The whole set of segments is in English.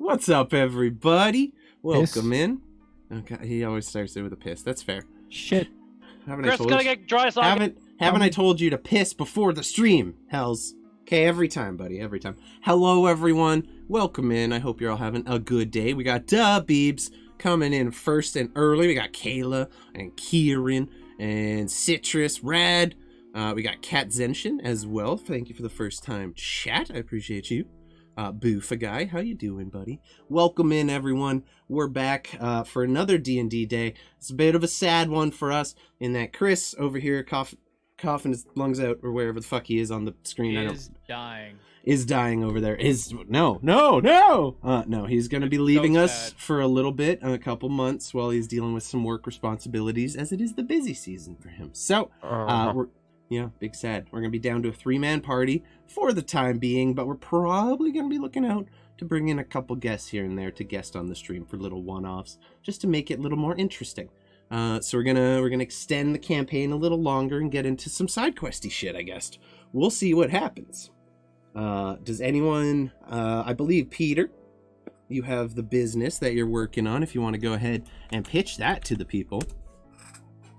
What's up, everybody? Welcome in. Okay, he always starts it with a piss. That's fair. Shit. Chris gonna get dry socket. Haven't I told you to piss before the stream, Hells? Okay, every time, buddy, every time. Hello, everyone. Welcome in. I hope you're all having a good day. We got Beebs coming in first and early. We got Kayla and Kieran and Citrus, Rad. We got Kat Zenshin as well. Thank you for the first time chat. I appreciate you. Boofa guy, how you doing, buddy? Welcome in, everyone. We're back for another D&D day. It's a bit of a sad one for us in that Chris over here coughing his lungs out, or wherever the fuck he is on the screen. Is dying over there. No, he's gonna be leaving us for a little bit, a couple months, while he's dealing with some work responsibilities, as it is the busy season for him. So we're big sad. We're gonna be down to a 3-man party for the time being, but we're probably gonna be looking out to bring in a couple guests here and there to guest on the stream for little one-offs, just to make it a little more interesting. So we're gonna extend the campaign a little longer and get into some side questy shit, I guess. We'll see what happens. Does anyone, I believe Peter, you have the business that you're working on, if you want to go ahead and pitch that to the people.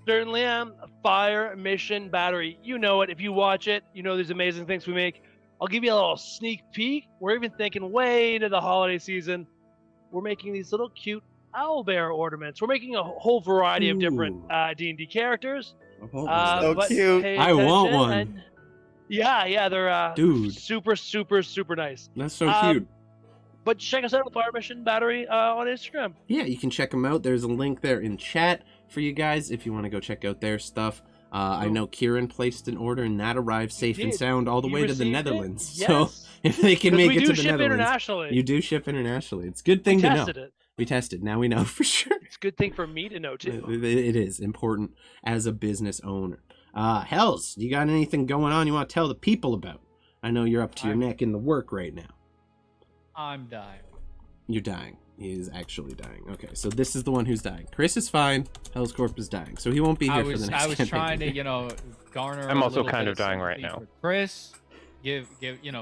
Certainly am. Fire Mission Battery. You know it. If you watch it, you know these amazing things we make. I'll give you a little sneak peek. We're even thinking way into the holiday season. We're making these little cute owlbear ornaments. We're making a whole variety of different D&D characters. So cute. I want one. Yeah, they're dude, super nice. That's so cute. But check us out on Fire Mission Battery on Instagram. Yeah, you can check them out. There's a link there in chat for you guys if you want to go check out their stuff. I know Kieran placed an order and that arrived safe and sound all the way to the Netherlands. Yes. So if they can make it to the ship Netherlands, internationally. You do ship internationally. It's a good thing to know. It. We tested. Now we know for sure. It's a good thing for me to know too. It is important as a business owner. Hells, you got anything going on you want to tell the people about? I know you're up to your neck in the work right now. I'm dying. You're dying. He is actually dying. Okay, so this is the one who's dying. Chris is fine. Hell's Corp is dying, so he won't be here for the next I was trying to, garner. I'm also kind of dying right now. Chris, give,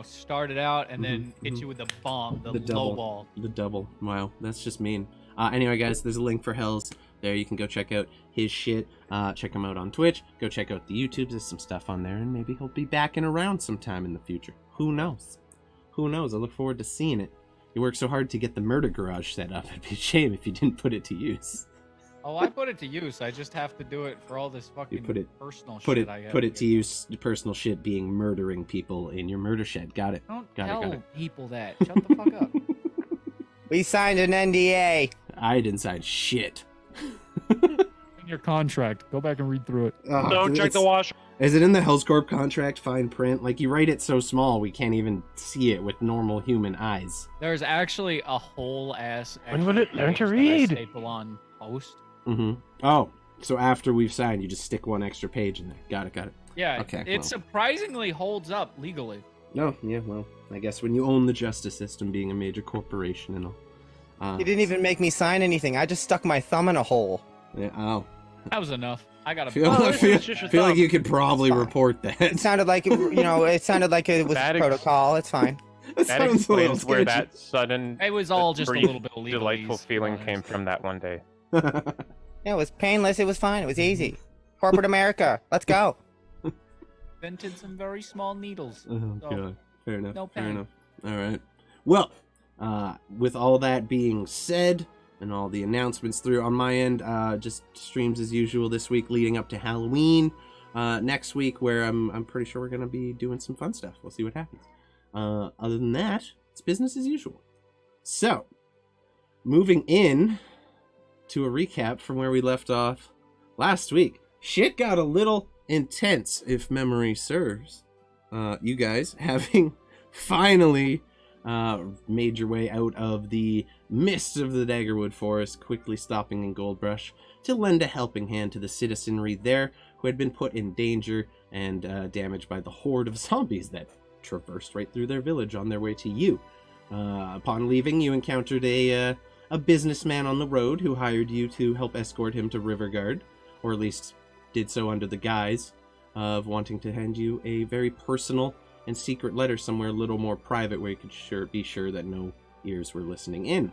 start it out and then hit you with the bomb, the low ball. The double. Wow, that's just mean. Anyway, guys, there's a link for Hells. There, you can go check out his shit. Check him out on Twitch. Go check out the YouTubes. There's some stuff on there, and maybe he'll be back and around sometime in the future. Who knows? Who knows? I look forward to seeing it. You worked so hard to get the murder garage set up. It'd be a shame if you didn't put it to use. Oh, I put it to use. I just have to do it for all this fucking personal shit I got. Put it to use. The personal shit being murdering people in your murder shed. Got it. Don't tell people that. Shut the fuck up. We signed an NDA. I didn't sign shit. In your contract. Go back and read through it. Don't check the washer. Is it in the Hell's Corp contract fine print? Like, you write it so small we can't even see it with normal human eyes. There's actually a whole ass. When will it learn to read? Staple on post. Oh, so after we've signed, you just stick one extra page in there. Got it. Yeah. Okay. It surprisingly holds up legally. No, yeah. Well, I guess when you own the justice system, being a major corporation and all. You didn't even make me sign anything. I just stuck my thumb in a hole. Yeah. Oh. That was enough. I got I feel like you could probably report that. It sounded like it was protocol. It's fine. That explains where that sudden, it was all just a little bit illegal. Delightful feeling came from that one day. Yeah, it was painless. It was fine. It was easy. Corporate America. Let's go. Invented some very small needles. Oh, so God. Fair enough. No fair pain. enough. All right. Well, with all that being said, and all the announcements through on my end, just streams as usual this week leading up to Halloween. Next week, where I'm pretty sure we're gonna be doing some fun stuff. We'll see what happens. Other than that, it's business as usual. So, moving in to a recap from where we left off last week. Shit got a little intense, if memory serves. You guys having finally made your way out of the mists of the Daggerwood Forest, quickly stopping in Goldbrush to lend a helping hand to the citizenry there who had been put in danger and damaged by the horde of zombies that traversed right through their village on their way to you. Upon leaving, you encountered a businessman on the road who hired you to help escort him to Riverguard, or at least did so under the guise of wanting to hand you a very personal and secret letter somewhere a little more private where you could be sure that no ears were listening in.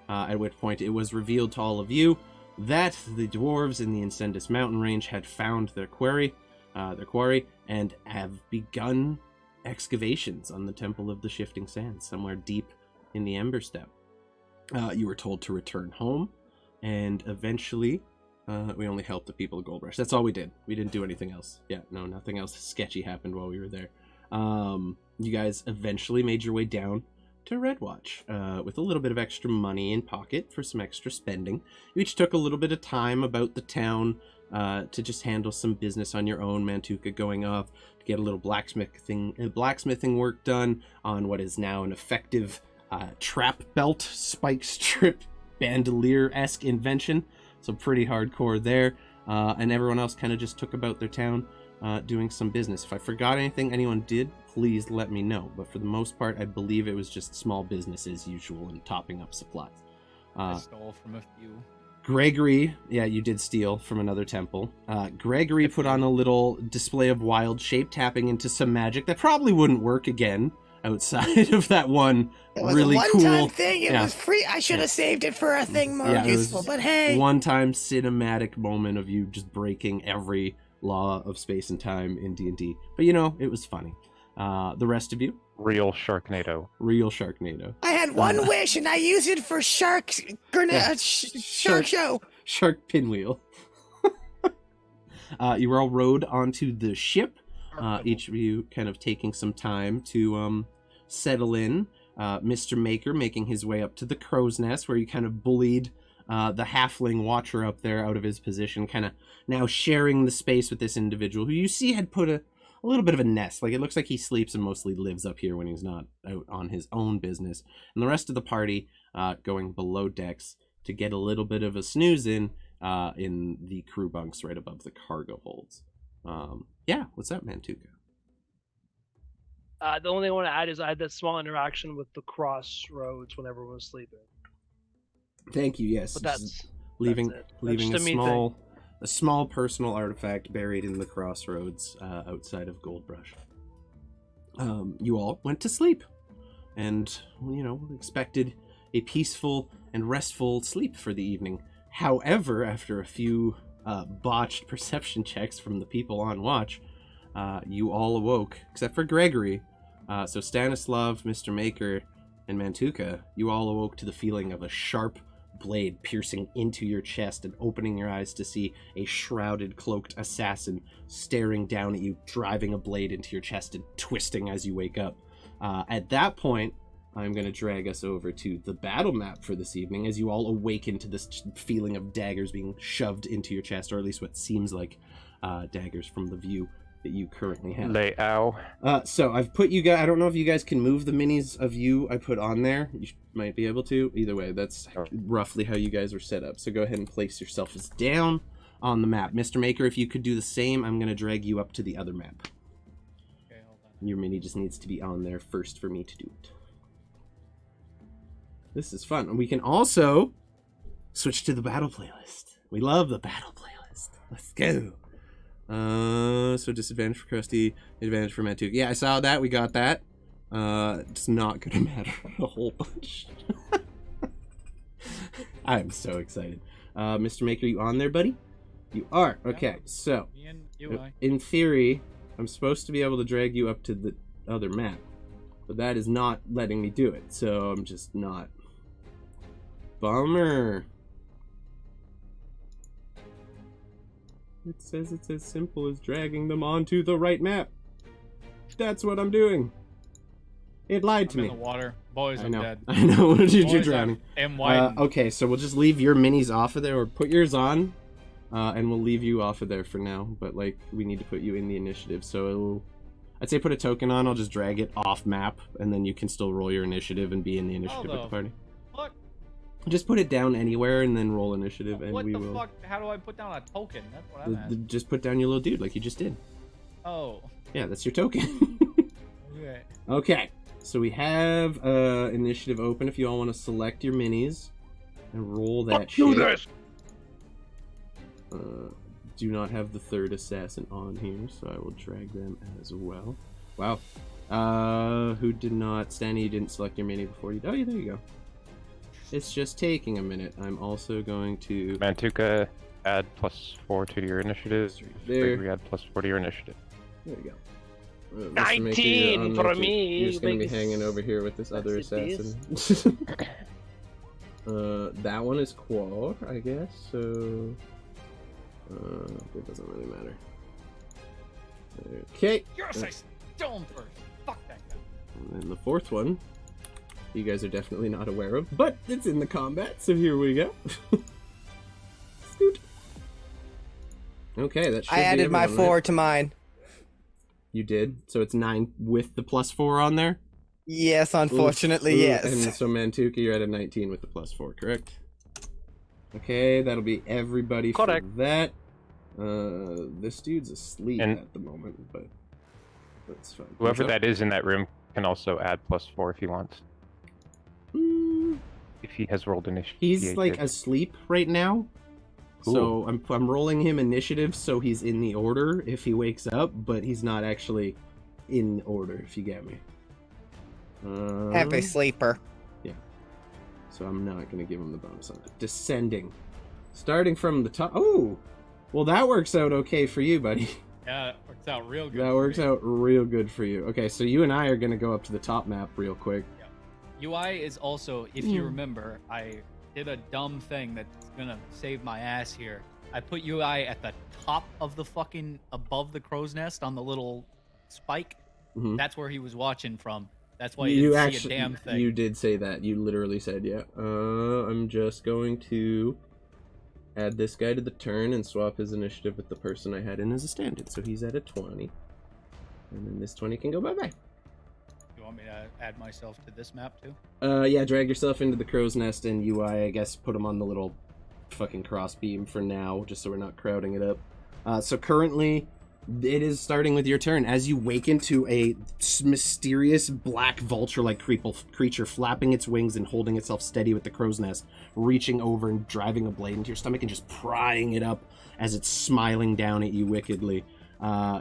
At which point it was revealed to all of you that the dwarves in the Incendus mountain range had found their quarry, and have begun excavations on the Temple of the Shifting Sands, somewhere deep in the Ember Steppe. You were told to return home, and eventually, we only helped the people of Goldrush. That's all we did. We didn't do anything else. Yeah, no, nothing else sketchy happened while we were there. You guys eventually made your way down to Redwatch, with a little bit of extra money in pocket for some extra spending. You each took a little bit of time about the town to just handle some business on your own. Mantuka going off to get a little blacksmithing work done on what is now an effective trap belt spike strip bandolier-esque invention. So pretty hardcore there. And everyone else kind of just took about their town doing some business. If I forgot anything anyone did, please let me know. But for the most part, I believe it was just small business as usual and topping up supplies. I stole from a few. Gregory, yeah, you did steal from another temple. Gregory put on a little display of wild shape, tapping into some magic that probably wouldn't work again outside of that one really cool. It was a one-time thing. It was free. I should have saved it for a thing more useful. But hey, one-time cinematic moment of you just breaking every law of space and time in D&D. But you know, it was funny. The rest of you? Real Sharknado. Real Sharknado. I had one wish and I used it for shark show. Shark pinwheel. You were all rowed onto the ship. Each of you kind of taking some time to settle in. Mr. Maker making his way up to the crow's nest, where you kind of bullied the halfling watcher up there out of his position, kind of now sharing the space with this individual who you see had put a little bit of a nest. Like, it looks like he sleeps and mostly lives up here when he's not out on his own business. And the rest of the party going below decks to get a little bit of a snooze in the crew bunks right above the cargo holds. Yeah, what's up, Mantuka? The only thing I want to add is I had that small interaction with the crossroads when everyone was sleeping. Thank you. Yes, but that's leaving that's a small personal artifact buried in the crossroads outside of Goldrush. You all went to sleep, and expected a peaceful and restful sleep for the evening. However, after a few botched perception checks from the people on watch, you all awoke, except for Gregory. So Stanislav, Mr. Maker, and Mantuka, you all awoke to the feeling of a sharp blade piercing into your chest and opening your eyes to see a shrouded, cloaked assassin staring down at you, driving a blade into your chest and twisting as you wake up. At that point, I'm going to drag us over to the battle map for this evening as you all awaken to this feeling of daggers being shoved into your chest, or at least what seems like daggers from the view that you currently have. So I've put you guys, I don't know if you guys can move the minis of you I put on there. You might be able to. Either way, that's roughly how you guys are set up. So go ahead and place yourselves down on the map. Mr. Maker, if you could do the same, I'm going to drag you up to the other map. Okay, hold on. Your mini just needs to be on there first for me to do it. This is fun. And we can also switch to the battle playlist. We love the battle playlist. Let's go. So disadvantage for Krusty, advantage for Mantuka. Yeah, I saw that. We got that. It's not gonna matter a whole bunch. I'm so excited. Mr. Maker, you on there, buddy? You are. Okay, so in theory, I'm supposed to be able to drag you up to the other map, but that is not letting me do it. So I'm just not. Bummer. It says it's as simple as dragging them onto the right map. That's what I'm doing. It lied to me. I'm in the water. Boys, I'm dead. I know. You're drowning. I'm okay, so we'll just leave your minis off of there, or put yours on, and we'll leave you off of there for now. But, like, we need to put you in the initiative, so I'd say put a token on. I'll just drag it off map, and then you can still roll your initiative and be in the initiative with the party. Fuck. Just put it down anywhere and then roll initiative, and we will. What the fuck? How do I put down a token? That's what I'm asking. Just put down your little dude like you just did. Oh. Yeah, that's your token. Okay. Okay, so we have initiative open if you all want to select your minis and roll that shit. Do this! Do not have the third assassin on here, so I will drag them as well. Wow. Who did not? Stanny, you didn't select your mini before you. Oh, yeah, there you go. It's just taking a minute. I'm also going to... Mantuka, add +4 to your initiative. There. Gregory, add +4 to your initiative. There we go. 19 for me. You're just going to be Big hanging over here with this other sexy assassin. That one is Qual, I guess, so... it doesn't really matter. Okay. Yes, I stone first. Fuck that guy. And then the fourth one, you guys are definitely not aware of, but it's in the combat, so here we go. Scoot. Okay, that should I be added my everyone, 4 right? to mine. You did? So it's 9 with the +4 on there? Yes, unfortunately, Ooh, yes. And so Mantuka, you're at a 19 with the +4, correct? Okay, that'll be everybody Correct. for that. This dude's asleep And- at the moment, but that's fine. Whoever What's up? that is in that room can also add +4 if he wants. If he has rolled initiative. He's like asleep right now. So I'm rolling him initiative so he's in the order if he wakes up, but he's not actually in order, if you get me. Happy sleeper. So I'm not going to give him the bonus on it. Descending. Starting from the top. Oh! Well, that works out okay for you, buddy. Yeah, it works out real good. That works out real good for you. Okay, so you and I are going to go up to the top map real quick. UI is also, if you remember, I did a dumb thing that's gonna save my ass here. I put UI at the top of the fucking, above the crow's nest on the little spike. Mhm. That's where he was watching from. That's why you didn't see a damn thing. You did say that. You literally said, yeah. I'm just going to add this guy to the turn and swap his initiative with the person I had in as a stand-in. So he's at a 20. And then this 20 can go bye-bye. You want me to add myself to this map too? Yeah, drag yourself into the crow's nest and UI, I guess, put him on the little fucking crossbeam for now, just so we're not crowding it up. So currently, it is starting with your turn. As you wake into a mysterious black vulture-like creature flapping its wings and holding itself steady with the crow's nest, reaching over and driving a blade into your stomach and just prying it up as it's smiling down at you wickedly.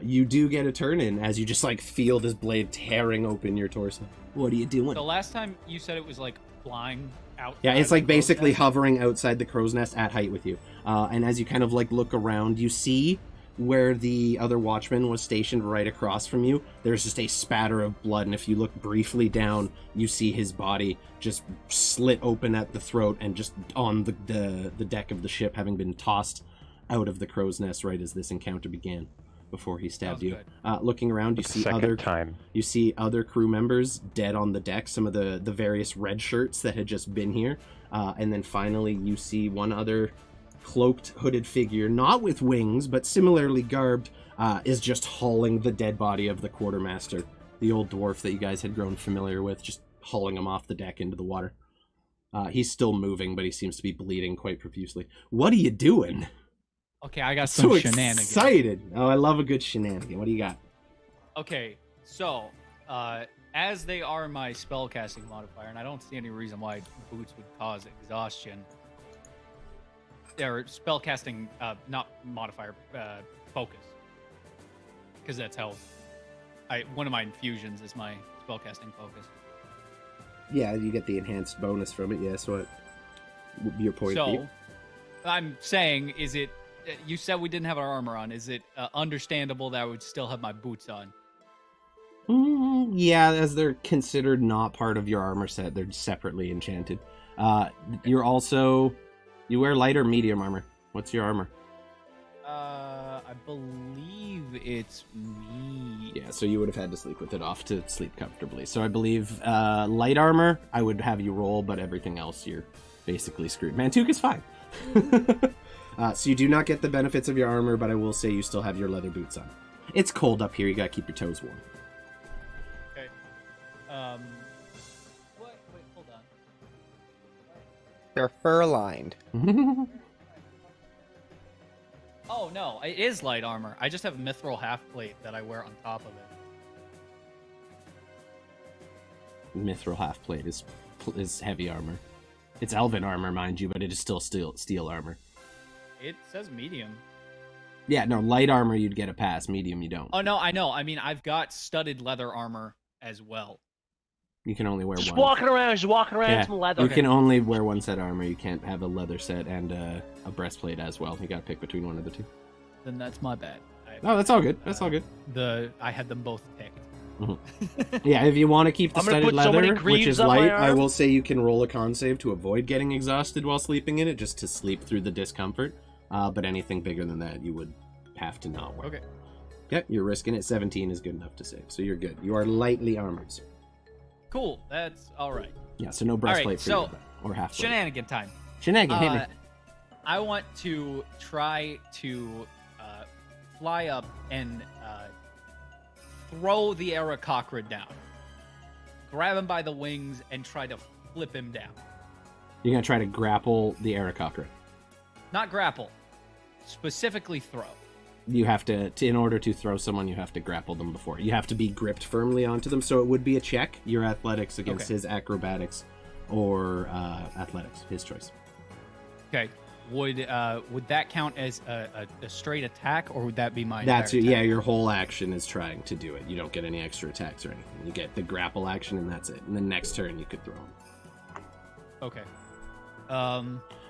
You do get a turn in as you just like feel this blade tearing open your torso. What are you doing? The last time you said it was like flying out. Yeah, it's like basically hovering outside the crow's nest at height with you. And as you kind of like look around, you see where the other watchman was stationed right across from you. There's just a spatter of blood, and if you look briefly down, you see his body just slit open at the throat and just on the deck of the ship, having been tossed out of the crow's nest right as this encounter began. Before he stabbed you. Looking around, you see other crew members dead on the deck, some of the various red shirts that had just been here. And then finally you see one other cloaked, hooded figure, not with wings, but similarly garbed, is just hauling the dead body of the quartermaster, the old dwarf that you guys had grown familiar with, just hauling him off the deck into the water. He's still moving, but he seems to be bleeding quite profusely. What are you doing? Okay, I got some So shenanigans. excited. Oh, I love a good shenanigan. What do you got? Okay, so as they are my spellcasting modifier, and I don't see any reason why boots would cause exhaustion. They're spellcasting, not modifier, focus, because that's how one of my infusions is my spellcasting focus. Yeah, you get the enhanced bonus from it. Yes, what your point? So, I'm saying, is it? You said we didn't have our armor on. Is it understandable that I would still have my boots on? Yeah, as they're considered not part of your armor set, they're separately enchanted. You wear light or medium armor. What's your armor? I believe it's me. Yeah, so you would have had to sleep with it off to sleep comfortably. So I believe light armor, I would have you roll, but everything else you're basically screwed. Mantuka's fine. So you do not get the benefits of your armor, but I will say you still have your leather boots on. It's cold up here. You gotta keep your toes warm. Okay. Wait, hold on. They're fur-lined. Oh no, it is light armor. I just have a mithril half plate that I wear on top of it. Mithril half plate is heavy armor. It's elven armor, mind you, but it is still steel armor. It says medium. Yeah, no, light armor you'd get a pass, medium you don't. Oh no, I know. I mean, I've got studded leather armor as well. You can only wear Just one. walking around in some leather. You can only wear one set of armor. You can't have a leather set and a breastplate as well. You gotta pick between one of the two. Then that's my bad. Oh, that's all good. That's all good. I had them both picked. Yeah, if you want to keep the I'm gonna studded put so many leather, which greaves is on my light, I arm. will say you can roll a con save to avoid getting exhausted while sleeping in it, just to sleep through the discomfort. But anything bigger than that, you would have to not wear. Okay. Yep, you're risking it. 17 is good enough to save, so you're good. You are lightly armored, sir. Cool. That's all right. Yeah, so no breastplate for so, you, or half. Shenanigan time. Shenanigan, hit me. I want to try to fly up and throw the Aarakocra down. Grab him by the wings and try to flip him down. You're gonna try to grapple the Aarakocra. Not grapple. Specifically throw. You have to, in order to throw someone, you have to grapple them before. You have to be gripped firmly onto them, so it would be a check. Your athletics against his acrobatics, or athletics, his choice. Okay. Would that count as a straight attack, or would that be my That's entire attack? your whole action is trying to do it. You don't get any extra attacks or anything. You get the grapple action, and that's it. And the next turn, you could throw him. Okay.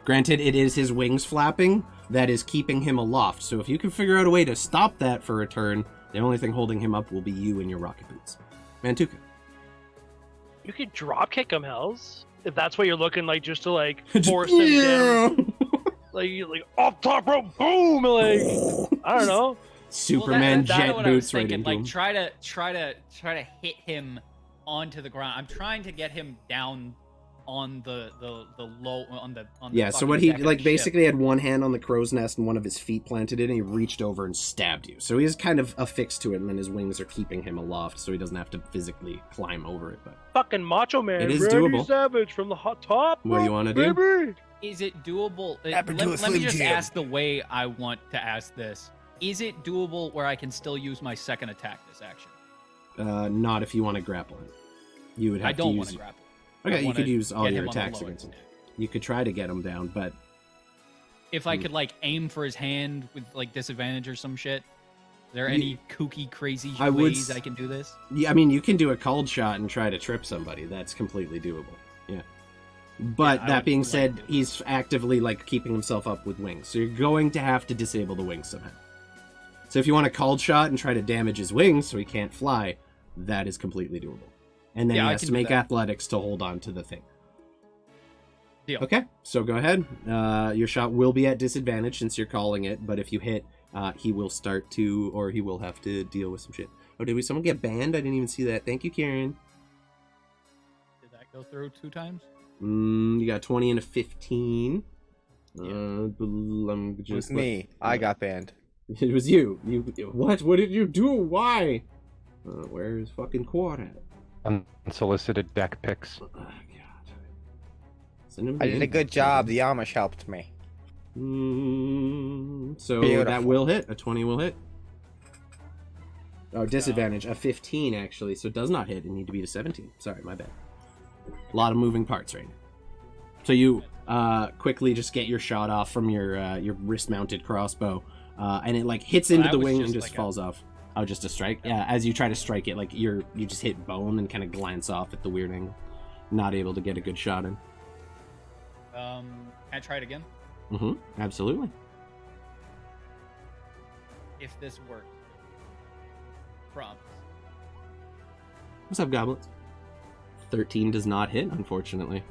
Granted, it is his wings flapping that is keeping him aloft. So if you can figure out a way to stop that for a turn, the only thing holding him up will be you and your rocket boots. Mantuka. You could drop kick him, Hells. If that's what you're looking like, just to like force him down. Like off top rope, boom! Like I don't know. Superman jet what I was boots right thinking. into him. Try to hit him onto the ground. I'm trying to get him down on the low on the Yeah, so fucking what he deck of the like ship. basically had one hand on the crow's nest and one of his feet planted in, and he reached over and stabbed you. So he's kind of affixed to it, and his wings are keeping him aloft, so he doesn't have to physically climb over it. But Fucking Macho Man. It is Randy doable. Savage from the hot top. What do you wanna do? Baby. Is it doable? Happened to a Let me Slim just Jim. ask the way I want to ask this. Is it doable where I can still use my second attack this action? not if you want to grapple him. You would have I don't to want use. to grapple. Okay, I you wanna could use all get your him on the attacks lower against him. attack. You could try to get him down, but If I could like aim for his hand with like disadvantage or some shit. Is there any kooky, crazy I would ways I can do this? yeah, I mean, you can do a cold shot and try to trip somebody. That's completely doable. Yeah. But Yeah, I that would being like said, to. he's actively like keeping himself up with wings. So you're going to have to disable the wings somehow. So if you want a cold shot and try to damage his wings so he can't fly, that is completely doable. And then Yeah, he I has can to do make that. athletics to hold on to the thing. Deal. Okay, so go ahead. Your shot will be at disadvantage since you're calling it, but if you hit, he will start to, or he will have to deal with some shit. Oh, did someone get banned? I didn't even see that. Thank you, Karen. Did that go through 2 times? You got 20 and a 15. Yeah. I'm It was just me. I got banned. It was you. What? What did you do? Why? Where's fucking Quad at? Unsolicited deck picks. Oh, God. Send him I did in. a good job. The Amish helped me. So Beautiful. that will hit. A 20 will hit. Oh, disadvantage. A 15, actually. So it does not hit. It need to be to 17. Sorry, my bad. A lot of moving parts right now. So you quickly just get your shot off from your wrist-mounted crossbow, and it like hits into that the was wing just and just like falls off. Oh, just a strike. Yeah, as you try to strike it, like you just hit bone and kind of glance off at the weird angle, not able to get a good shot in. Can I try it again? Absolutely. If this works. Promise. What's up, goblins? 13 does not hit, unfortunately.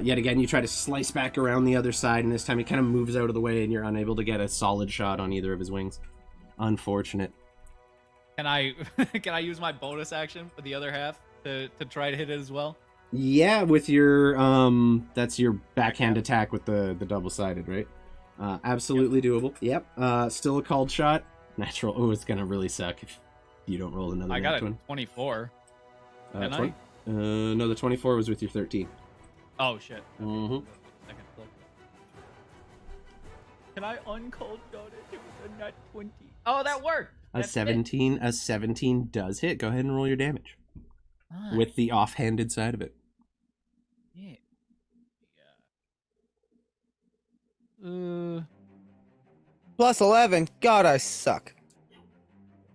Yet again, you try to slice back around the other side, and this time he kind of moves out of the way, and you're unable to get a solid shot on either of his wings. Unfortunate. Can I can I use my bonus action for the other half to try to hit it as well? Yeah, with your that's your backhand attack with the double-sided, right? Absolutely doable. Yep. Still a called shot. Natural. Oh, it's gonna really suck if you don't roll another. I got nat a 20. 24. Can 20? No, the 24 was with your 13. Oh shit. Mm-hmm. Second flip. Can I uncold shot it? It was a nat 20. Oh, that worked. A That's 17. A 17 does hit. Go ahead and roll your damage Nice. with the offhanded side of it. Yeah. Yeah. Plus 11. God, I suck.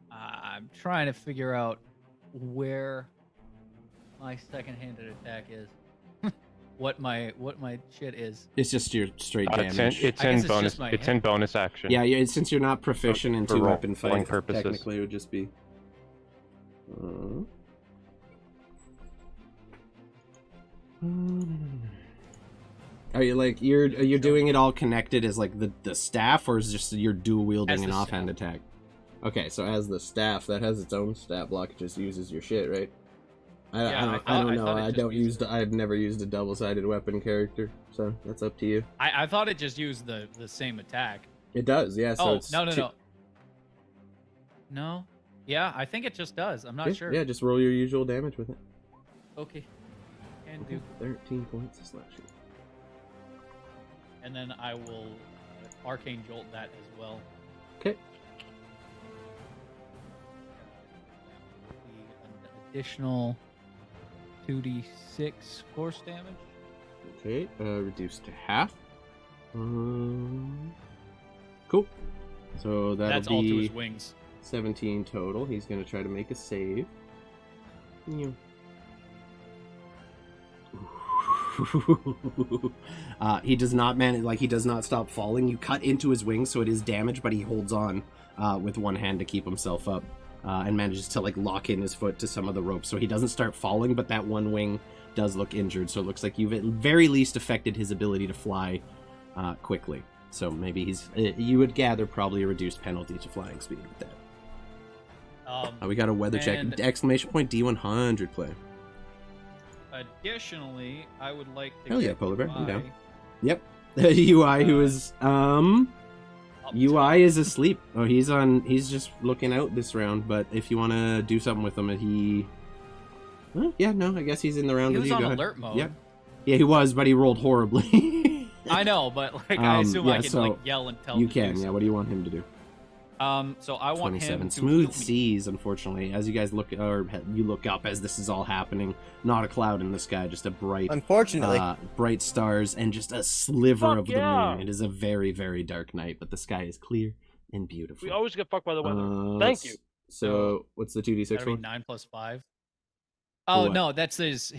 I'm trying to figure out where my second-handed attack is. what my shit is. It's just your straight It's damage. in, it's I in guess it's bonus. just my It's hit. in bonus action. Yeah, since you're not proficient in For two-weapon rolling fight, purposes. technically it would just be... Are you like you're doing it all connected as like the staff, or is just you're dual wielding As an the offhand attack? Okay, so as the staff, that has its own stat block. It just uses your shit, right? I don't know. I've never used a double-sided weapon character, so that's up to you. I thought it just used the same attack. It does, yeah. So it's no. No. Yeah, I think it just does. I'm not sure. Yeah, just roll your usual damage with it. Okay. Can do. 13 points of slashing. And then I will arcane jolt that as well. Okay. The additional 2d6 force damage. Okay, reduced to half. Cool. So That's that'll all to be his wings. 17 total. He's going to try to make a save. He does not he does not stop falling. You cut into his wings, so it is damaged, but he holds on with one hand to keep himself up and manages to like lock in his foot to some of the ropes, so he doesn't start falling, but that one wing does look injured, so it looks like you've at very least affected his ability to fly quickly. So maybe you would gather probably a reduced penalty to flying speed with that. We got a weather check. Exclamation point D100 play. Additionally, I would like to Hell yeah, get Polar Bear, I'm UI down. Yep. UI who is UI is asleep. Oh, he's just looking out this round, but if you want to do something with him, yeah, no, I guess he's in the round He with was you. on Go ahead. alert mode. Yep. Yeah, he was, but he rolled horribly. I know, but like I assume I can so like yell and tell you him to do can, yeah. What do you want him to do? So I want 27. him to Smooth seas, unfortunately. As you guys look, or you look up as this is all happening, not a cloud in the sky, just a bright, Unfortunately. bright stars and just a sliver Fuck of the yeah. moon. It is a very, very dark night, but the sky is clear and beautiful. We always get fucked by the weather. Thank you. So, what's the 2d6 That'd be one? 9 plus 5. For Oh what? no, that's his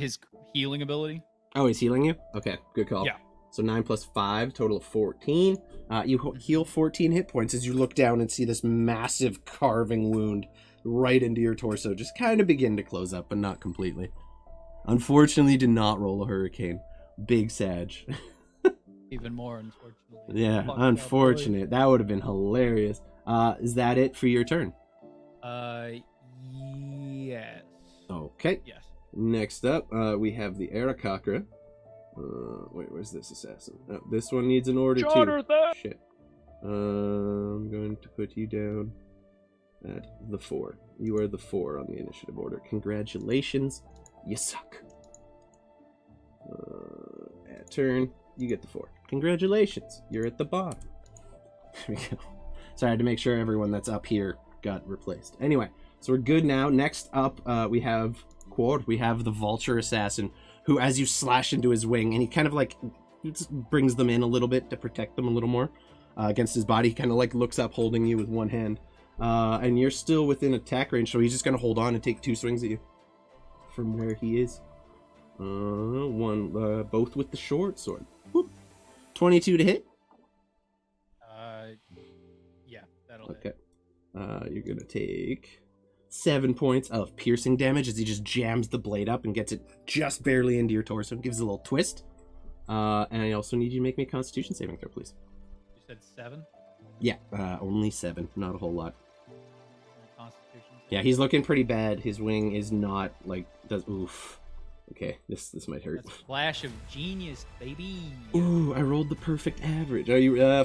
healing ability. Oh, he's healing you? Okay, good call. Yeah. So 9 plus 5, total of 14. You heal 14 hit points as you look down and see this massive carving wound right into your torso. Just kind of begin to close up, but not completely. Unfortunately, did not roll a hurricane. Big Sag. Even more, unfortunately. Yeah, Fuck unfortunate. That would have been hilarious. Is that it for your turn? Yes. Okay. Yes. Next up, we have the Arakakra. Wait, where's this assassin? Oh, this one needs an order too. Jonathan! Shit. I'm going to put you down at the 4. You are the 4 on the initiative order. Congratulations. You suck. At turn, you get the 4. Congratulations. You're at the bottom. There we go. Sorry, I had to make sure everyone that's up here got replaced. Anyway, so we're good now. Next up, we have Quad. We have the Vulture Assassin, who, as you slash into his wing, and he kind of like he just brings them in a little bit to protect them a little more against his body. He kind of like looks up, holding you with one hand, and you're still within attack range, so he's just gonna hold on and take 2 swings at you from where he is. Both with the short sword. Whoop. 22 to hit. Yeah, that'll Okay. hit. You're gonna take 7 points of piercing damage as he just jams the blade up and gets it just barely into your torso. Gives it a little twist. And I also need you to make me a Constitution saving throw, please. You said 7? Yeah, only 7, not a whole lot. Constitution. Yeah, he's looking pretty bad. His wing is not like oof. Okay, this might hurt. That's Flash of Genius, baby. Ooh, I rolled the perfect average.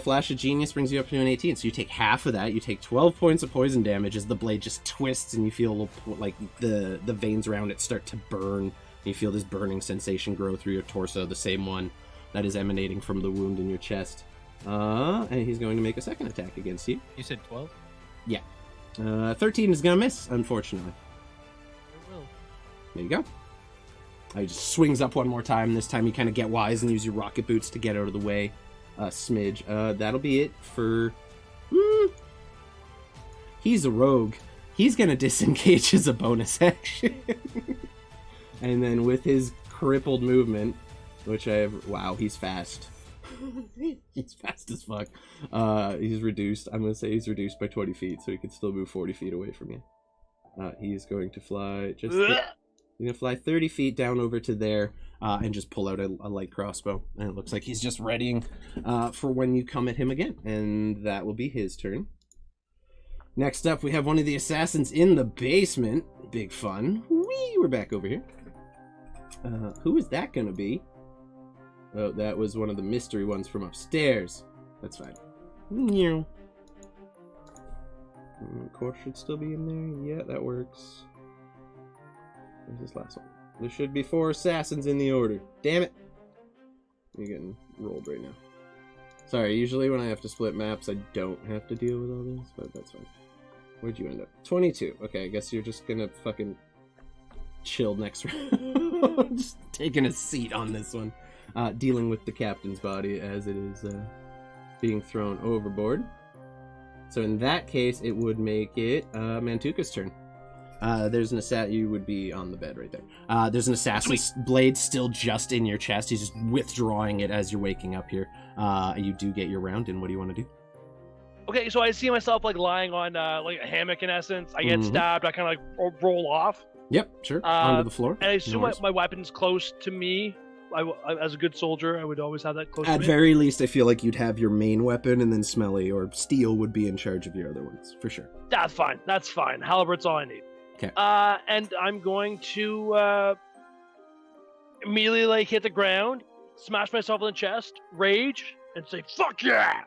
Flash of Genius brings you up to an 18, so you take half of that. You take 12 points of poison damage as the blade just twists and you feel a little, like the veins around it start to burn. And you feel this burning sensation grow through your torso, the same one that is emanating from the wound in your chest. And he's going to make a second attack against you. You said 12? Yeah. 13 is going to miss, unfortunately. It will. There you go. He just swings up one more time. This time you kind of get wise and use your rocket boots to get out of the way. Smidge. That'll be it for... He's a rogue. He's going to disengage as a bonus action. And then with his crippled movement, which I have... Wow, he's fast. He's fast as fuck. He's reduced. I'm going to say he's reduced by 20 feet, so he can still move 40 feet away from you. He's going to fly just... He's going to fly 30 feet down over to there and just pull out a light crossbow. And it looks like he's just readying for when you come at him again. And that will be his turn. Next up, we have one of the assassins in the basement. Big fun. Whee! We're back over here. Who is that going to be? Oh, that was one of the mystery ones from upstairs. That's fine. Meow. Core should still be in there. Yeah, that works. Where's this last one? There should be 4 assassins in the order. Damn it! You're getting rolled right now. Sorry, usually when I have to split maps, I don't have to deal with all this, but that's fine. Where'd you end up? 22. Okay, I guess you're just gonna fucking chill next round. Just taking a seat on this one. Dealing with the captain's body as it is being thrown overboard. So in that case, it would make it Mantuka's turn. There's an assassin. You would be on the bed right there. There's an assassin's blade still just in your chest. He's just withdrawing it as you're waking up here. You do get your round in. What do you want to do? Okay, so I see myself like lying on like a hammock in essence. I get stabbed. I kind of like roll off. Yep, sure. Onto the floor. And I assume my weapon's close to me. I, as a good soldier, I would always have that close to me. At very least, I feel like you'd have your main weapon, and then Smelly or Steel would be in charge of your other ones, for sure. That's fine. That's fine. Halbert's all I need. Okay. And I'm going to immediately like hit the ground, smash myself in the chest, rage, and say "fuck yeah!"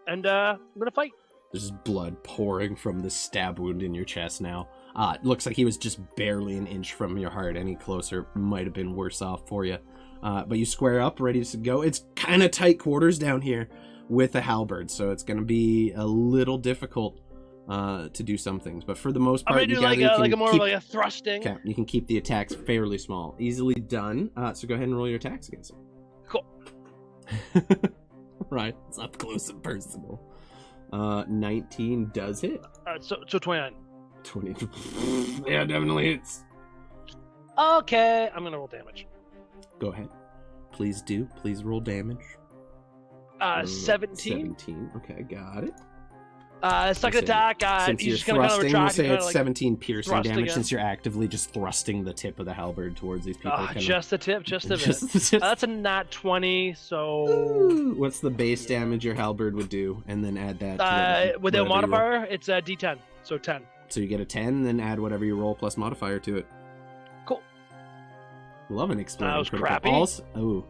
And I'm gonna fight. There's blood pouring from the stab wound in your chest now. It looks like he was just barely an inch from your heart. Any closer might have been worse off for you. But you square up, ready to go. It's kind of tight quarters down here with a halberd, so it's going to be a little difficult to do some things. But for the most part, I'm going to do like a more like a thrusting. Okay, you can keep the attacks fairly small. Easily done. So go ahead and roll your attacks against him. Cool. Right, it's up close and personal. 19 does hit. So 29. 20. Yeah, definitely hits. Okay, I'm going to roll damage. Go ahead. Please do. Please roll damage. 17. 17. Okay, got it. Second attack. Since you're you're just gonna kind of thrusting, retract. we'll say Kinda it's like 17 piercing thrust damage again. since you're actively just thrusting the tip of the halberd towards these people. Just the tip, just a bit. Just- That's a nat 20, so... Ooh, what's the base damage your halberd would do? And then add that to without whatever you roll. modifier, it's a d10, so 10. So you get a 10, then add whatever you roll plus modifier to it. Cool. Love an exploding That was critical. crappy. Also,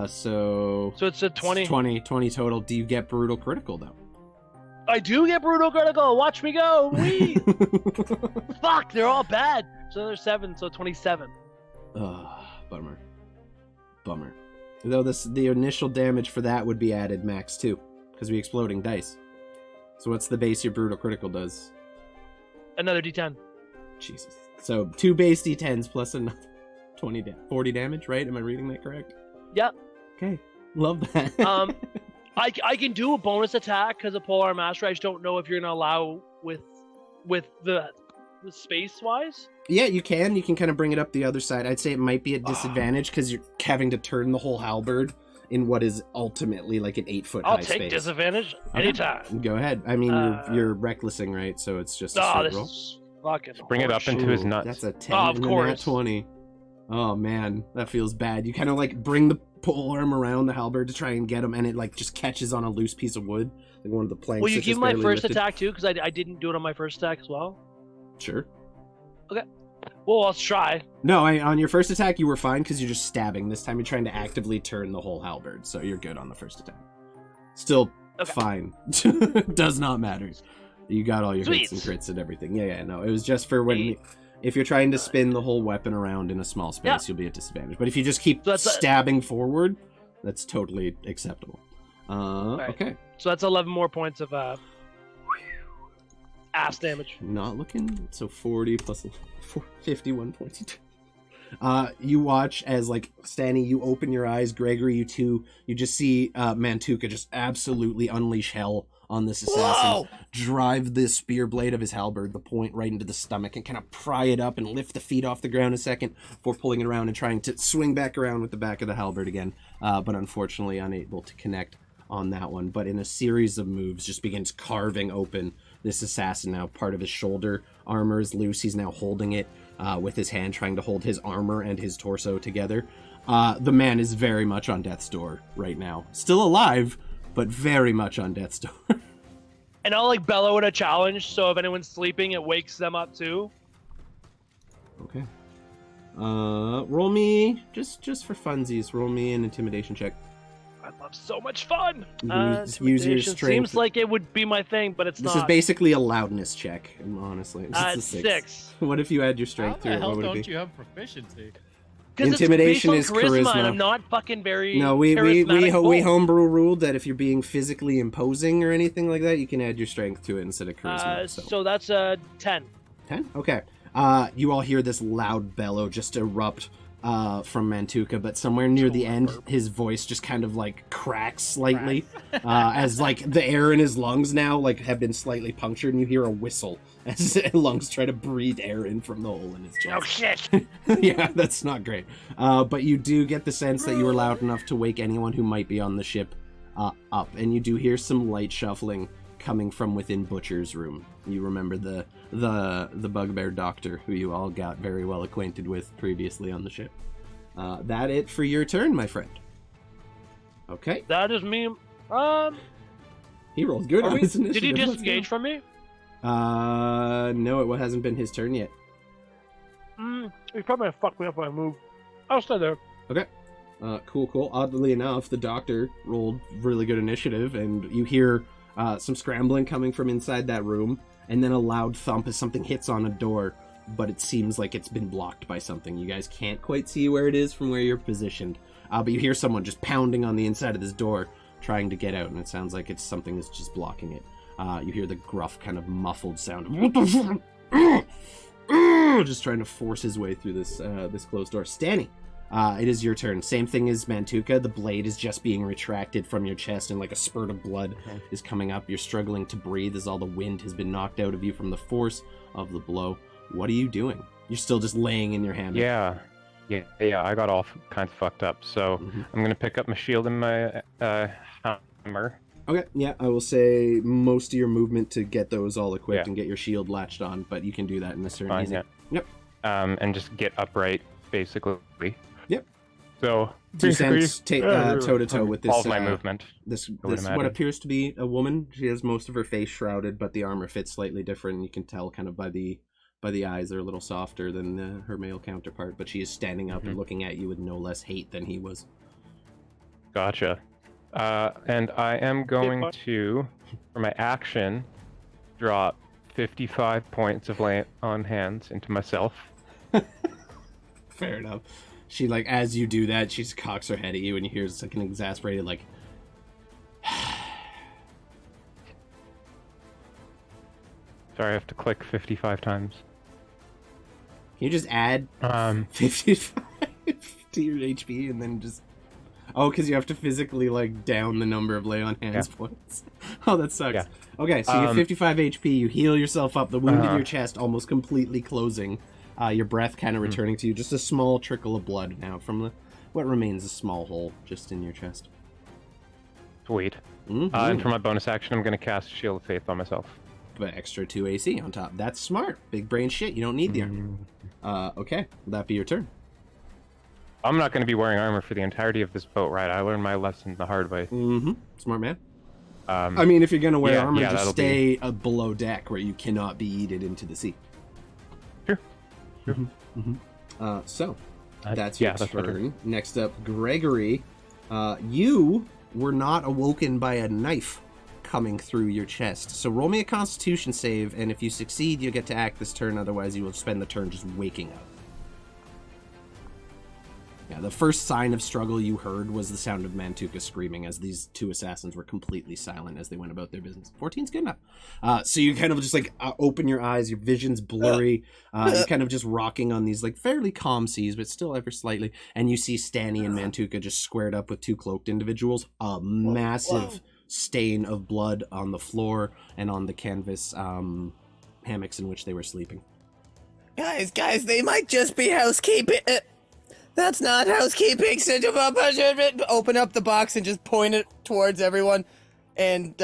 so So it's a 20. 20 total. Do you get brutal critical, though? I do get brutal critical. Watch me go. Wee. Fuck, they're all bad. So there's 7, so 27. Bummer. Though the initial damage for that would be added max too, because we exploding dice. So what's the base your brutal critical does? Another d10. Jesus. So 2 base d10s plus another 40 damage, right? Am I reading that correct? Yep. Okay. Love that. I can do a bonus attack because of Polar Master. I just don't know if you're gonna allow with the space wise. Yeah, you can. You can kind of bring it up the other side. I'd say it might be a disadvantage because you're having to turn the whole halberd in what is ultimately like an 8-foot high I'll space. take disadvantage Okay. anytime. Go ahead. I mean, you're recklessing, right? So it's just a Oh, straight this roll. is fucking. Bring it up into his Ooh, nuts. That's a 10 of and a course. nat 20. Oh man, that feels bad. You kind of like bring the pole arm around the halberd to try and get him, and it like just catches on a loose piece of wood, like one of the planks. Will you that give just my barely first lifted. attack too? Because I didn't do it on my first attack as well. Sure. Well, I'll try. No, on your first attack you were fine because you're just stabbing. This time you're trying to actively turn the whole halberd, so you're good on the first attack. Still Okay. fine. Does not matter. You got all your hits and Sweet. crits and everything. Yeah, no. It was just for when... If you're trying to spin the whole weapon around in a small space, Yeah. you'll be at disadvantage. But if you just keep So that's stabbing forward, that's totally acceptable. Right. Okay. So that's 11 more points of ass damage. Not looking. So 40 plus 51 points. You watch as, like, Stanny, you open your eyes. Gregory, you too. You just see Mantuka just absolutely unleash hell on this assassin, drive the spear blade of his halberd, the point right into the stomach, and kind of pry it up and lift the feet off the ground a second before pulling it around and trying to swing back around with the back of the halberd again, but unfortunately unable to connect on that one. But in a series of moves, just begins carving open this assassin. Now part of his shoulder armor is loose. He's now holding it with his hand, trying to hold his armor and his torso together. The man is very much on death's door right now. Still alive, but very much on death's door. And I'll like bellow at a challenge, so if anyone's sleeping, it wakes them up too. Okay. Roll me, just for funsies, roll me an intimidation check. I'd love so much fun. Use your Intimidation strength. seems like it would be my thing, but it's This not. is basically a loudness check, honestly. It's a 6. What if you add your How strength to the it? hell What would it don't be? you have proficiency? Intimidation it's is based on charisma, charisma. and I'm not fucking very. No, we charismatic folk. homebrew ruled that if you're being physically imposing or anything like that, you can add your strength to it instead of charisma. So that's a 10. 10? Okay. You all hear this loud bellow just erupt from Mantuka, but somewhere near the end, his voice just kind of like cracks slightly, as like the air in his lungs now like have been slightly punctured, and you hear a whistle as his lungs try to breathe air in from the hole in his chest. Oh shit! Yeah, that's not great. But you do get the sense that you were loud enough to wake anyone who might be on the ship up, and you do hear some light shuffling coming from within Butcher's room. You remember the bugbear doctor who you all got very well acquainted with previously on the ship. That it for your turn, my friend. Okay. That is me. He rolled good on his initiative. Did he Let's disengage from me? go. No, it hasn't been his turn yet. He's probably gonna fuck me up when I move. I'll stay there. Okay. Cool. Oddly enough, the doctor rolled really good initiative, and you hear some scrambling coming from inside that room, and then a loud thump as something hits on a door, but it seems like it's been blocked by something. You guys can't quite see where it is from where you're positioned, but you hear someone just pounding on the inside of this door, trying to get out, and it sounds like it's something that's just blocking it. You hear the gruff, kind of muffled sound of, "What the fuck?" Just trying to force his way through this closed door. Stanny, it is your turn. Same thing as Mantuka. The blade is just being retracted from your chest, and like a spurt of blood is coming up. You're struggling to breathe as all the wind has been knocked out of you from the force of the blow. What are you doing? You're still just laying in your hammock. Yeah. I got all kinds of fucked up. So I'm gonna pick up my shield and my hammer. Okay, yeah, I will say most of your movement to get those all equipped Yeah. and get your shield latched on, but you can do that in this turn. Fine, Easy. yeah. Yep. And just get upright, basically. Yep. So Two cents toe to toe with this. all of my movement. This would what imagine. appears to be a woman. She has most of her face shrouded, but the armor fits slightly different. You can tell kind of by the eyes; they're a little softer than her male counterpart. But she is standing up and looking at you with no less hate than he was. Gotcha. And I am going to, for my action, drop 55 points of lay on hands into myself. Fair enough. She, like, as you do that, she just cocks her head at you, and you hear it's like an exasperated, like, Sorry, I have to click 55 times. can you just add 55 to your HP and then just... Oh, because you have to physically, like, down the number of lay on hands points. Oh, that sucks. Yeah. Okay, so you have 55 HP, you heal yourself up, the wound in your chest almost completely closing, your breath kind of returning to you, just a small trickle of blood now from what remains a small hole just in your chest. Sweet. And for my bonus action, I'm going to cast Shield of Faith on myself. But extra 2 AC on top. That's smart. Big brain shit. You don't need the armor. Okay, will that be your turn? I'm not going to be wearing armor for the entirety of this boat ride. I learned my lesson the hard way. Smart man. I mean, if you're going to wear armor, just that'll stay below deck where you cannot be yeeted into the sea. Sure. So, that's yeah, your that's my turn. turn. Next up, Gregory. You were not awoken by a knife coming through your chest. So roll me a Constitution save, and if you succeed, you'll get to act this turn. Otherwise, you will spend the turn just waking up. Yeah, the first sign of struggle you heard was the sound of Mantuka screaming as these two assassins were completely silent as they went about their business. 14's good enough. So you kind of just like open your eyes, your vision's blurry, you're kind of just rocking on these like fairly calm seas, but still ever slightly, and you see Stanny and Mantuka just squared up with two cloaked individuals. A massive stain of blood on the floor and on the canvas hammocks in which they were sleeping. Guys, they might just be housekeeping. That's not housekeeping. Open up the box and just point it towards everyone. And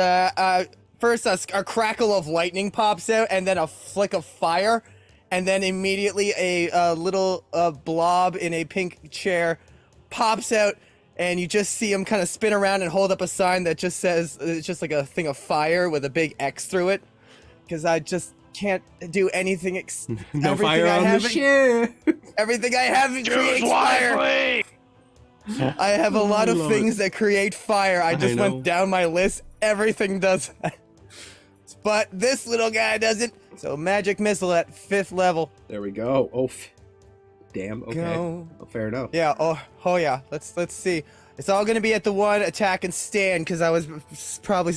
first a crackle of lightning pops out, and then a flick of fire, and then immediately a little blob in a pink chair pops out, and you just see him kind of spin around and hold up a sign that just says, it's just like a thing of fire with a big X through it, because I just can't do anything. No fire on the ship. Everything I have creates fire. I have a lot of things that create fire. I just went down my list. Everything does that. But this little guy doesn't. So magic missile at 5th level. There we go. Oh, damn. Okay. Go. Oh, fair enough. Yeah. Oh yeah. Let's see. It's all gonna be at the one attack and stand, because I was probably.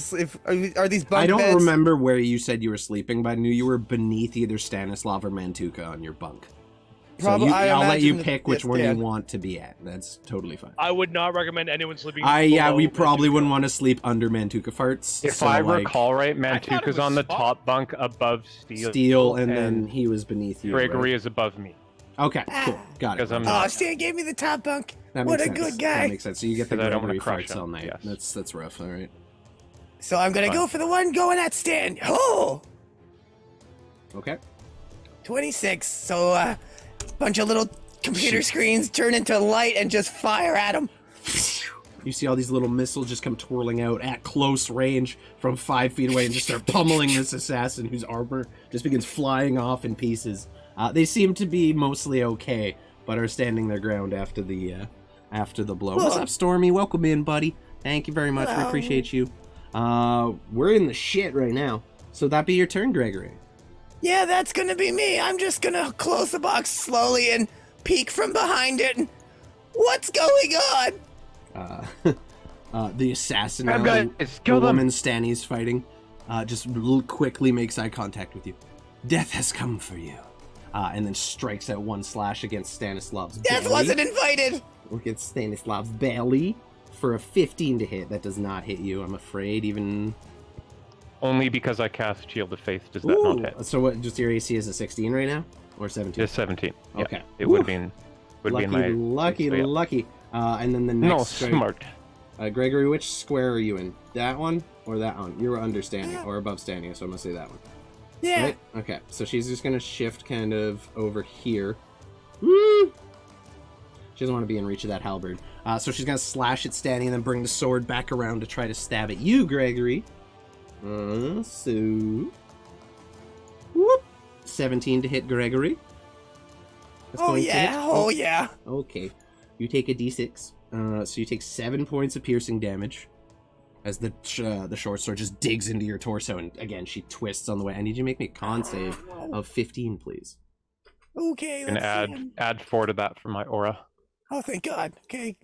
Are these bunk I don't beds? remember where you said you were sleeping, but I knew you were beneath either Stanislav or Mantuka on your bunk. Probably. So I'll let you imagine pick which one you stand. want to be at. That's totally fine. I would not recommend anyone sleeping. Yeah, we below probably Mantuka. wouldn't want to sleep under Mantuka farts. If so, I like, recall right, thought it Mantuka's was on the Spock. top bunk above Steel, and then he was beneath you. Gregory right? is above me. Okay, cool. Got it. Because I'm Oh, not. Stan gave me the top bunk. That What makes a sense. good guy. That makes sense. So you get the Because I don't wanna Gregory crush farts him. all night. Yes. That's rough. All right. So I'm gonna Fine. go for the one going at stand. Oh, Okay. 26. So bunch of little computer screens turn into light and just fire at him. You see all these little missiles just come twirling out at close range from 5 feet away and just start pummeling this assassin whose armor just begins flying off in pieces. They seem to be mostly okay, but are standing their ground after the blow. What's up, Stormy? Welcome in, buddy. Thank you very much. We appreciate you. We're in the shit right now. So that be your turn, Gregory. Yeah, that's gonna be me. I'm just gonna close the box slowly and peek from behind it. What's going on? The assassin, Grab now, guys, the kill them. woman Stanny's fighting, just quickly makes eye contact with you. Death has come for you. And then strikes out one slash against Stanislav's Death belly. wasn't invited. Against Stanislav's belly for a 15 to hit. That does not hit you, I'm afraid, even... Only because I cast Shield of Faith does that not hit. So what, just your AC is a 16 right now? Or 17? Just 17. Yeah, Okay. it would be in my... Lucky. And then the next No, strike. smart. Gregory, which square are you in? That one or that one? You were under standing or above standing, so I'm gonna say that one. Yeah. Right? Okay, so she's just gonna shift kind of over here. Woo! She doesn't want to be in reach of that halberd. So she's gonna slash at Stanny and then bring the sword back around to try to stab at you, Gregory. So... Whoop! 17 to hit Gregory. That's going to hit. Oh yeah. Okay. You take a d6. So you take 7 points of piercing damage as the short sword just digs into your torso, and again she twists on the way. I need you to make me a con save of 15, please. Okay. And Let's see. add 4 to that for my aura. Oh, thank God. Okay.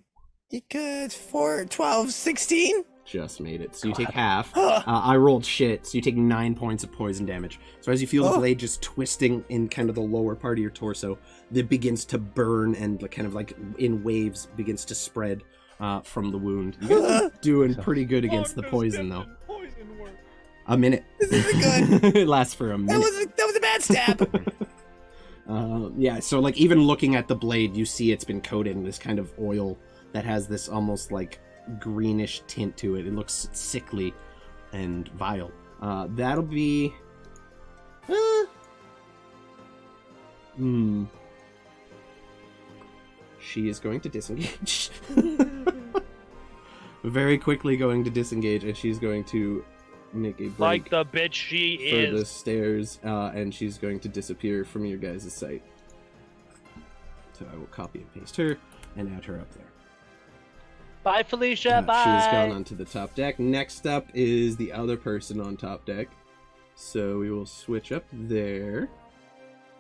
You could 4, 12, 16. Just made it. So you take half. Huh. I rolled shit, so you take 9 points of poison damage. So as you feel the Oh. blade just twisting in kind of the lower part of your torso, it begins to burn and kind of like in waves begins to spread from the wound. You guys are doing pretty good against the poison, though. Poison work. A minute. This isn't good. It lasts for a minute. That was a bad stab. Yeah, so like even looking at the blade, you see it's been coated in this kind of oil that has this almost like greenish tint to it. It looks sickly and vile. That'll be... She is going to disengage. Very quickly going to disengage, and she's going to make a break Like the bitch she for the is. stairs, and she's going to disappear from your guys' sight. So I will copy and paste her and add her up there. Bye, Felicia. Bye. She has gone onto the top deck. Next up is the other person on top deck. So we will switch up there.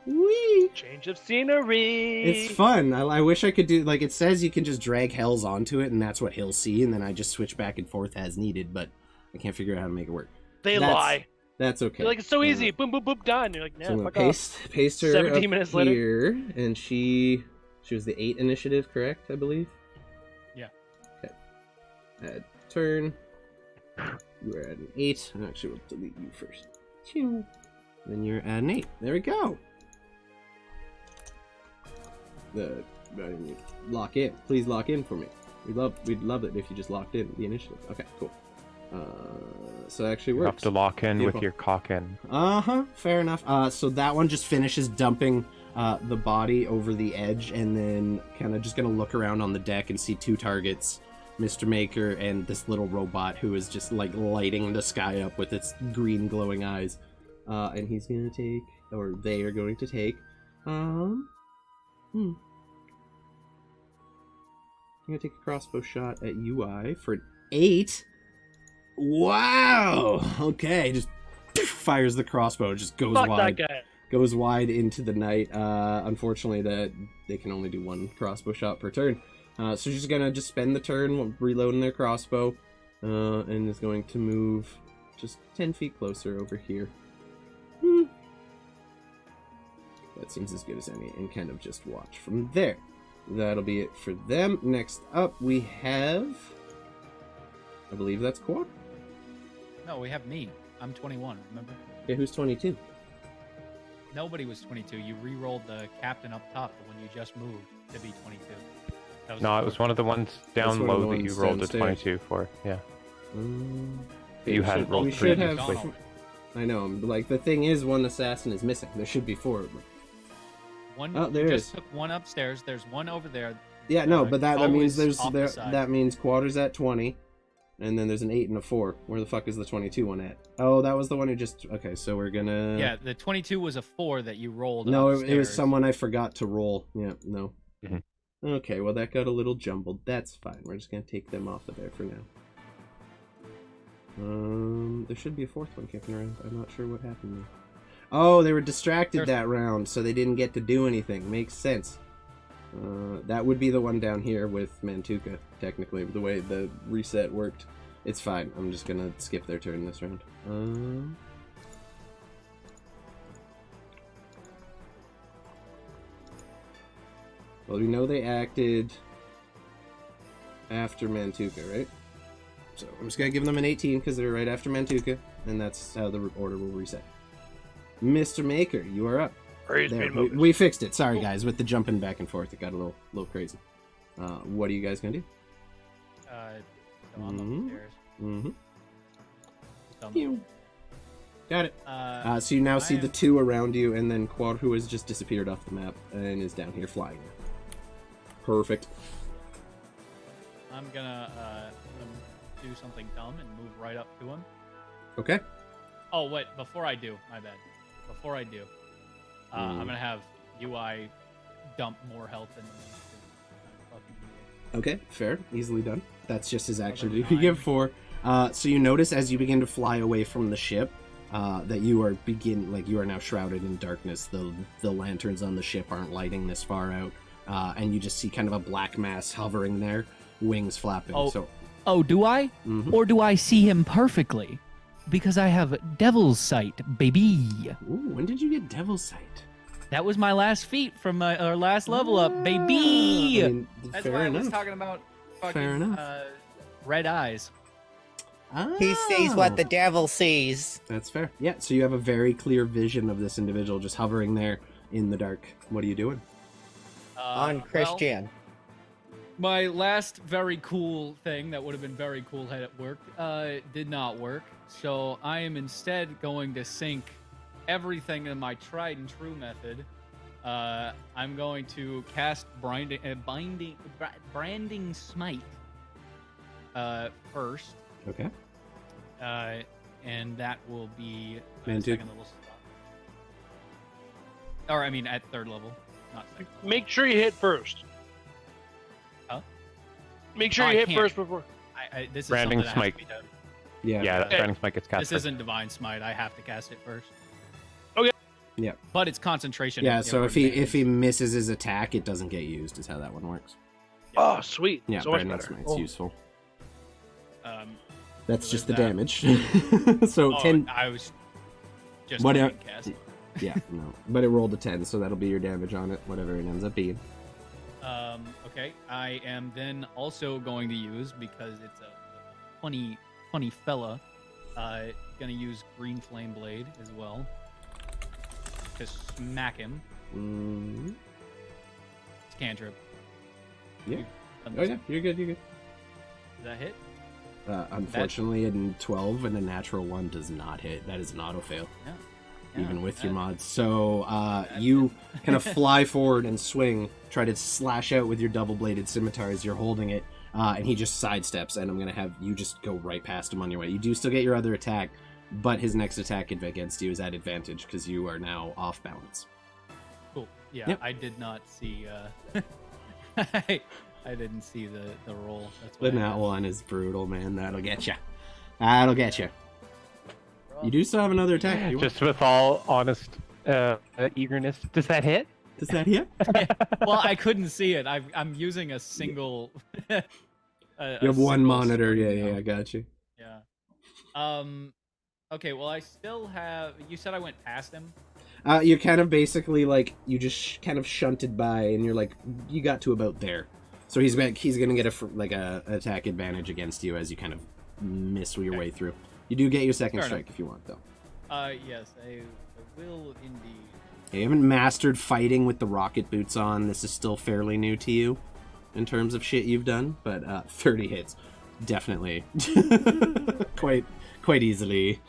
Whee! Change of scenery. It's fun. I wish I could do, like, it says you can just drag Hells onto it, and that's what he'll see, and then I just switch back and forth as needed, but I can't figure out how to make it work. They That's- lie. That's okay. You're like, it's so easy. Boom, boom, boom, done. You're like, So I'm nah, gonna fuck off. paste her 17 up minutes later. here, and she was the 8 initiative, correct? I believe. Yeah. Okay. Add turn. You are at an 8. Actually, we'll delete you first. Phew. Then you're at an 8. There we go. Lock in. Please lock in for me. We'd love it if you just locked in the initiative. Okay, cool. So it actually You works. have to lock in Beautiful. with your cock in. Fair enough. So that one just finishes dumping the body over the edge, and then kind of just gonna look around on the deck and see 2 targets, Mr. Maker and this little robot who is just like lighting the sky up with its green glowing eyes. And he's gonna take, or they are going to take, I'm gonna take a crossbow shot at UI for an 8. Wow. Okay, just fires the crossbow. Just goes Fuck wide. that guy. Goes wide into the night. Unfortunately, that they can only do 1 crossbow shot per turn. So she's gonna just spend the turn reloading their crossbow, and is going to move just 10 feet closer over here. That seems as good as any, and kind of just watch from there. That'll be it for them. Next up, we have, I believe that's Quad. No, we have me. I'm 21, remember? Okay, who's 22? Nobody was 22. You re-rolled the captain up top, the one you just moved, to be 22. That was No, it was one of the ones down one of the low that you ones rolled a downstairs. 22 for. Yeah. Okay, You we hadn't should- rolled we should previously. have. I know, but like the thing is, 1 assassin is missing. There should be 4 of them. One, Oh, there you is. just took one upstairs. There's one over there. Yeah, no, but that means always there's off the side. that means Quader's at 20, and then there's an 8 and a 4. Where the fuck is the 22 one at? Oh, that was the one who just. Okay, so we're gonna. Yeah, the 22 was a 4 that you rolled. No, it was upstairs. someone I forgot to roll. Yeah, no. Mhm. Okay, well that got a little jumbled. That's fine. We're just gonna take them off of there for now. There should be a 4th one kicking around. I'm not sure what happened there. Oh, they were distracted There's- that round, so they didn't get to do anything. Makes sense. That would be the one down here with Mantuka, technically, the way the reset worked. It's fine. I'm just gonna skip their turn this round. Well, we know they acted after Mantuka, right? So I'm just gonna give them an 18 because they're right after Mantuka, and that's how the order will reset. Mr. Maker, you are up. Praise There, be to Moses. we fixed it. Sorry, guys, with the jumping back and forth, it got a little crazy. What are you guys gonna do? So I'm Mhm. upstairs. Mm-hmm. So I'm- Pew. Got it. So you now I see the am- 2 around you, and then Quad, who has just disappeared off the map and is down here flying. Perfect. I'm gonna do something dumb and move right up to him. Okay. Oh wait, before I do, my bad. Before I do, I'm gonna have UI dump more health than me. 'cause I'm fucking Okay, fair. Easily done. That's just his action. Another You give 9. 4. So you notice as you begin to fly away from the ship, that you are now shrouded in darkness. The lanterns on the ship aren't lighting this far out, and you just see kind of a black mass hovering there, wings flapping. Oh. So, Oh, do I? mhm. Or do I see him perfectly? Because I have Devil's Sight, baby. Ooh, when did you get Devil's Sight? That was my last feat from our last level up, I baby. mean, That's fair why I enough. was talking about fucking Fair enough. red eyes. He sees what Oh. the devil sees. That's fair. Yeah, so you have a very clear vision of this individual just hovering there in the dark. What are you doing? On Christian. My last very cool thing that would have been very cool had it worked did not work. So I am instead going to sync everything in my tried and true method. I'm going to cast branding smite first, Okay. and that will be Man, dude. second level slot. Or I mean, at 3rd level, not second. Make sure you hit first. Huh? Make sure Oh, you I hit can't. first before. This is Branding something that has smite. to be done. Yeah. Yeah, Okay. Branding Smite gets cast This first. isn't divine smite. I have to cast it first. Okay. Yeah. But it's concentration. Yeah, it so if remains. he misses his attack, it doesn't get used, is how that one works. Oh, sweet. Yeah, so much Branding better. Smite's Oh. useful. That's So just the there's damage. So oh, 10. I was just What doing el- cast. Yeah, no. But it rolled a 10, so that'll be your damage on it, whatever it ends up being. Okay, I am then also going to use, because it's a funny fella. Gonna use Green Flame Blade as well to smack him. It's cantrip. Yeah. You've done Oh this. yeah, you're good. You're good. Does that hit? Unfortunately, in 12 and a natural 1 does not hit. That is an auto fail, Yeah. even Yeah, with your that- mods. So you kind of fly forward and swing, try to slash out with your double-bladed scimitar as you're holding it, and he just sidesteps, and I'm going to have you just go right past him on your way. You do still get your other attack, but his next attack against you is at advantage because you are now off balance. Cool. Yeah, Yep. I did not see. I didn't see the roll. That's The why I nat asked. 1 is brutal, man. That'll get you. That'll get you. You do still have another attack. You want- Just with all honest eagerness, does that hit? Does that hit? Well, I couldn't see it. I'm using a single. You have one monitor. Yeah, screen yeah, now. I got you. Yeah. Okay. Well, I still have. You said I went past him. You're kind of basically like you just kind of shunted by, and you're like you got to about there. So he's gonna get a attack advantage against you as you kind of miss your way through. You do get your second Fair strike if you want, though. Yes, I will indeed. You haven't mastered fighting with the rocket boots on. This is still fairly new to you in terms of shit you've done, but 30 hits, definitely, quite easily.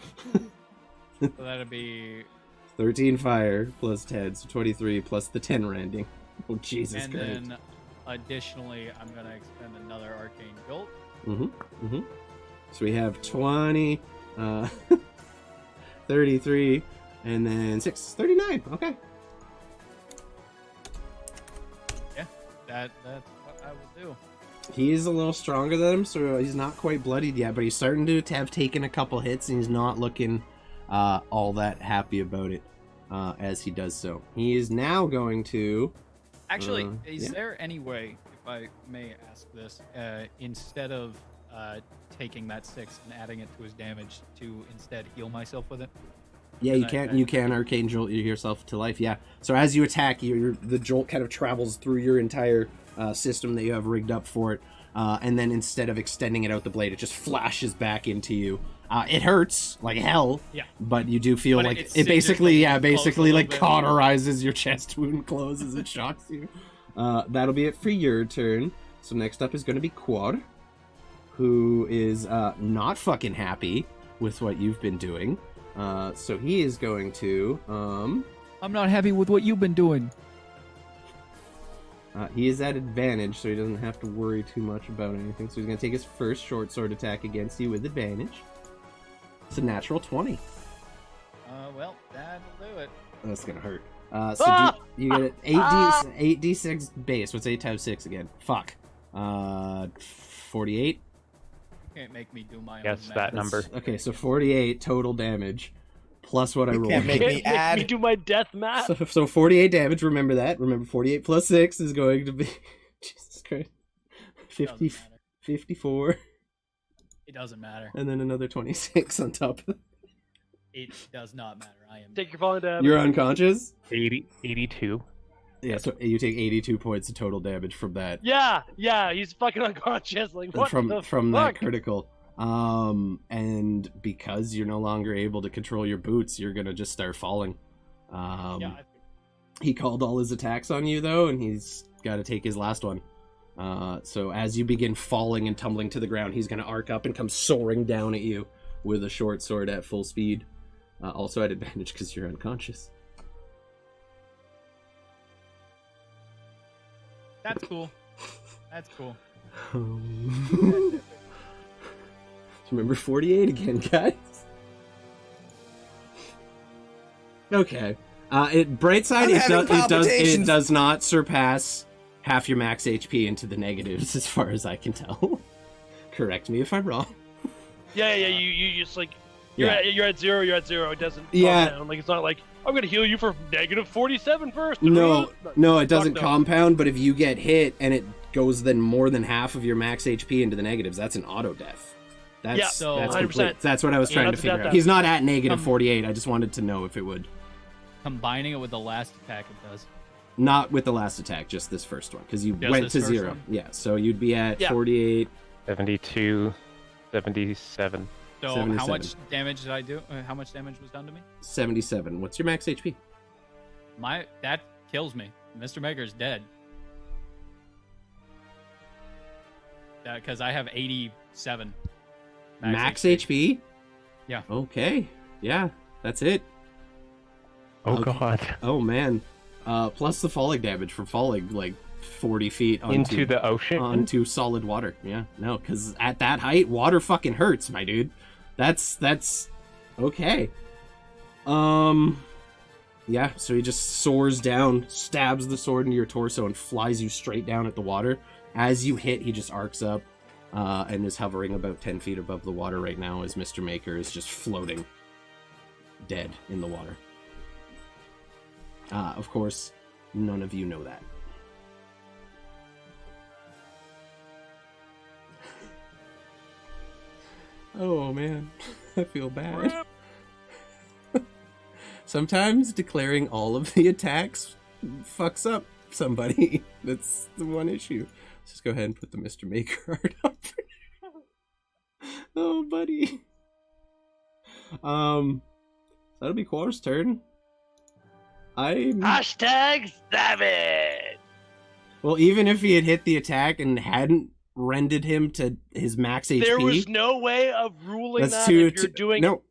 So that'd be. 13 fire plus 10, so 23 plus the 10 rending. Oh Jesus And Christ! then, additionally, I'm gonna expend another arcane jolt. So we have 20, 33, and then 6, 39. Okay. Yeah, that's what I will do. He's a little stronger than him, so he's not quite bloodied yet, but he's starting to have taken a couple hits, and he's not looking all that happy about it as he does so. He is now going to... Actually, is yeah. there any way, if I may ask this, instead of taking that 6 and adding it to his damage, to instead heal myself with it? Yeah, you can arcane jolt yourself to life, yeah. So as you attack, the jolt kind of travels through your entire system that you have rigged up for it, and then instead of extending it out the blade, it just flashes back into you. It hurts like hell, Yeah. but you do feel But like it it basically, cinches the wound close a basically like little bit. cauterizes your chest wound close as it shocks you. That'll be it for your turn. So next up is going to be Quad, who is not fucking happy with what you've been doing. So he is going to I'm not happy with what you've been doing. he is at advantage, so he doesn't have to worry too much about anything. So he's going to take his first short sword attack against you with advantage. It's a natural 20. Well, that'll do it. That's going to hurt. So you get an 8d6 base. What's 8 times 6 again? Fuck. 48? You can't make me do my Yes, own that math. number. Okay, so 48 total damage plus what I rolled. can't make me Can't make add. me do my death math. So 48 damage, remember that. Remember 48 plus 6 is going to be... Jesus Christ. Doesn't 50, matter. 54, It doesn't matter. and then another 26 on top of that. It does not matter. I am. Take your falling damage. You're unconscious? 82. Yeah, so you take 82 points of total damage from that. Yeah, he's fucking unconscious. Like what from the from fuck? that critical. And because you're no longer able to control your boots, you're gonna just start falling. Yeah, He called all his attacks on you though, and he's got to take his last one. So as you begin falling and tumbling to the ground, he's gonna arc up and come soaring down at you with a short sword at full speed. Also at advantage because you're unconscious. that's cool. That's cool. Remember 48 again, guys. Okay. Bright side, I'm it having palpitations. does not surpass half your max HP into the negatives, as far as I can tell. Correct me if I'm wrong. Yeah, you just like you're at zero. You're at zero. It doesn't. Yeah. Down. Like it's not like I'm gonna heal you for negative 47 first. No, it doesn't no. compound. But if you get hit and it goes then more than half of your max HP into the negatives, that's an auto death. That's Yeah, so that's 100%. complete. That's what I was Yeah, trying to that's figure that. out. He's not at negative Um, 48. I just wanted to know if it would. Combining it with the last attack, it does. Not with the last attack, just this first one, because you Just went this to first 0. one? Yeah, so you'd be at Yeah. 48. 72, 77. So 77. how much damage did I do? How much damage was done to me? 77. What's your max HP? That kills me. Mr. Maker's dead. Because I have 87 Max HP? Yeah. Okay. Yeah, that's it. Oh Okay. god. Oh man. Plus the falling damage from falling like 40 feet Into the ocean? onto solid water. Yeah, no, because at that height, water fucking hurts, my dude. That's okay. Yeah, so he just soars down, stabs the sword into your torso, and flies you straight down at the water. As you hit, he just arcs up and is hovering about 10 feet above the water right now as Mr. Maker is just floating dead in the water. Of course, none of you know that. Oh man, I feel bad. Sometimes declaring all of the attacks fucks up somebody. That's the one issue. Let's just go ahead and put the Mr. Maker art up for now. Oh, buddy. That'll be Quar's turn. Hashtag savage. Well, even if he had hit the attack and hadn't rendered him to his max HP, There was no way of ruling that's that two. if you're doing no,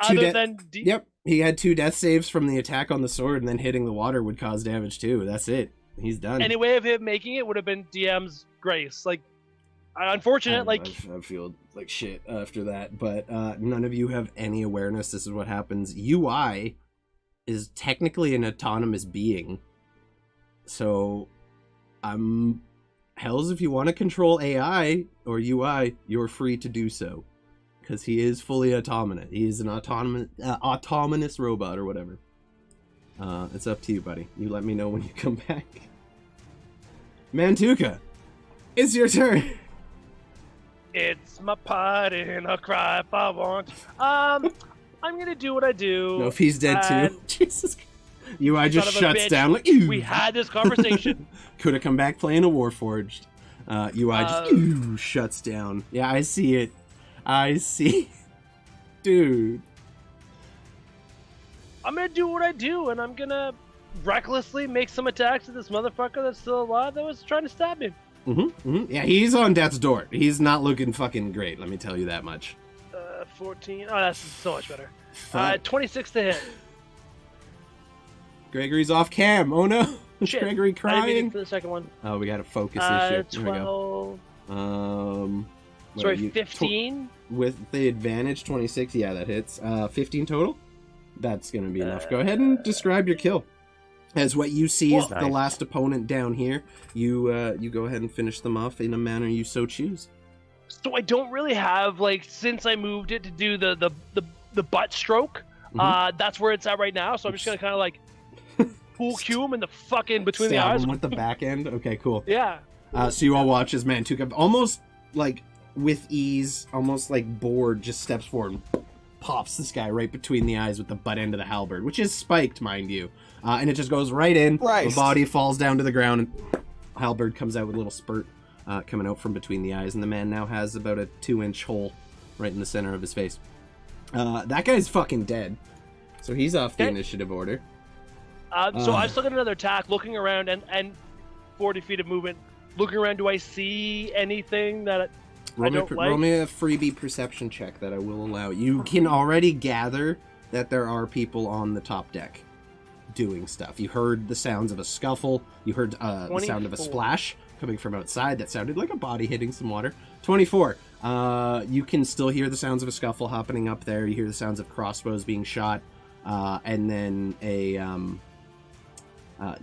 other than Yep, he had 2 death saves from the attack on the sword, and then hitting the water would cause damage too. That's it. He's done. any way of him making it would have been DM's grace. Like, unfortunate. I feel like shit after that, but none of you have any awareness. This is what happens. UI is technically an autonomous being, so hells, if you want to control AI or UI, you're free to do so, because he is fully autonomous. He is an autonomous robot or whatever. It's up to you, buddy. You let me know when you come back. Mantuka, it's your turn. It's my party and I'll cry if I want. I'm gonna do what I do. No, if he's dead too. and Jesus. UI just son of a shuts bitch, down like, ew. We had this conversation. Could have come back playing a Warforged. UI just shuts down. Yeah, I see it. I see. Dude. I'm gonna do what I do, and I'm gonna recklessly make some attacks at this motherfucker that's still alive that was trying to stab me. Yeah, he's on death's door. He's not looking fucking great, let me tell you that much. 14. Oh, that's so much better. Fuck. 26 to hit. Gregory's off cam. Oh no. Is Shit. Gregory I didn't mean crying? to for the second one. Oh, we got a focus issue. There we 12. go. Sorry, 15. With the advantage, 26. Yeah, that hits. 15 total. That's gonna be enough. Go ahead and describe your kill. As what you see is the Nice. last opponent down here. You go ahead and finish them off in a manner you so choose. So I don't really have, like, since I moved it to do the butt stroke. Mhm. That's where it's at right now. So I'm just gonna kind of like pool cue him in the fucking between the Stab eyes. him with the back end. Okay, cool. Yeah. So you all watch as Mantuka, almost like with ease, almost like bored, just steps forward and pops this guy right between the eyes with the butt end of the halberd, which is spiked, mind you. And it just goes right in. Christ. The body falls down to the ground, and halberd comes out with a little spurt coming out from between the eyes, and the man now has about a 2-inch hole right in the center of his face. That guy's fucking dead. So he's off the Okay. initiative order. So I still got another attack, looking around and 40 feet of movement. Looking around, do I see anything that I don't like? Roll me a freebie perception check that I will allow. You can already gather that there are people on the top deck doing stuff. You heard the sounds of a scuffle. You heard the sound of a 24. splash coming from outside that sounded like a body hitting some water. 24. You can still hear the sounds of a scuffle happening up there. You hear the sounds of crossbows being shot. And then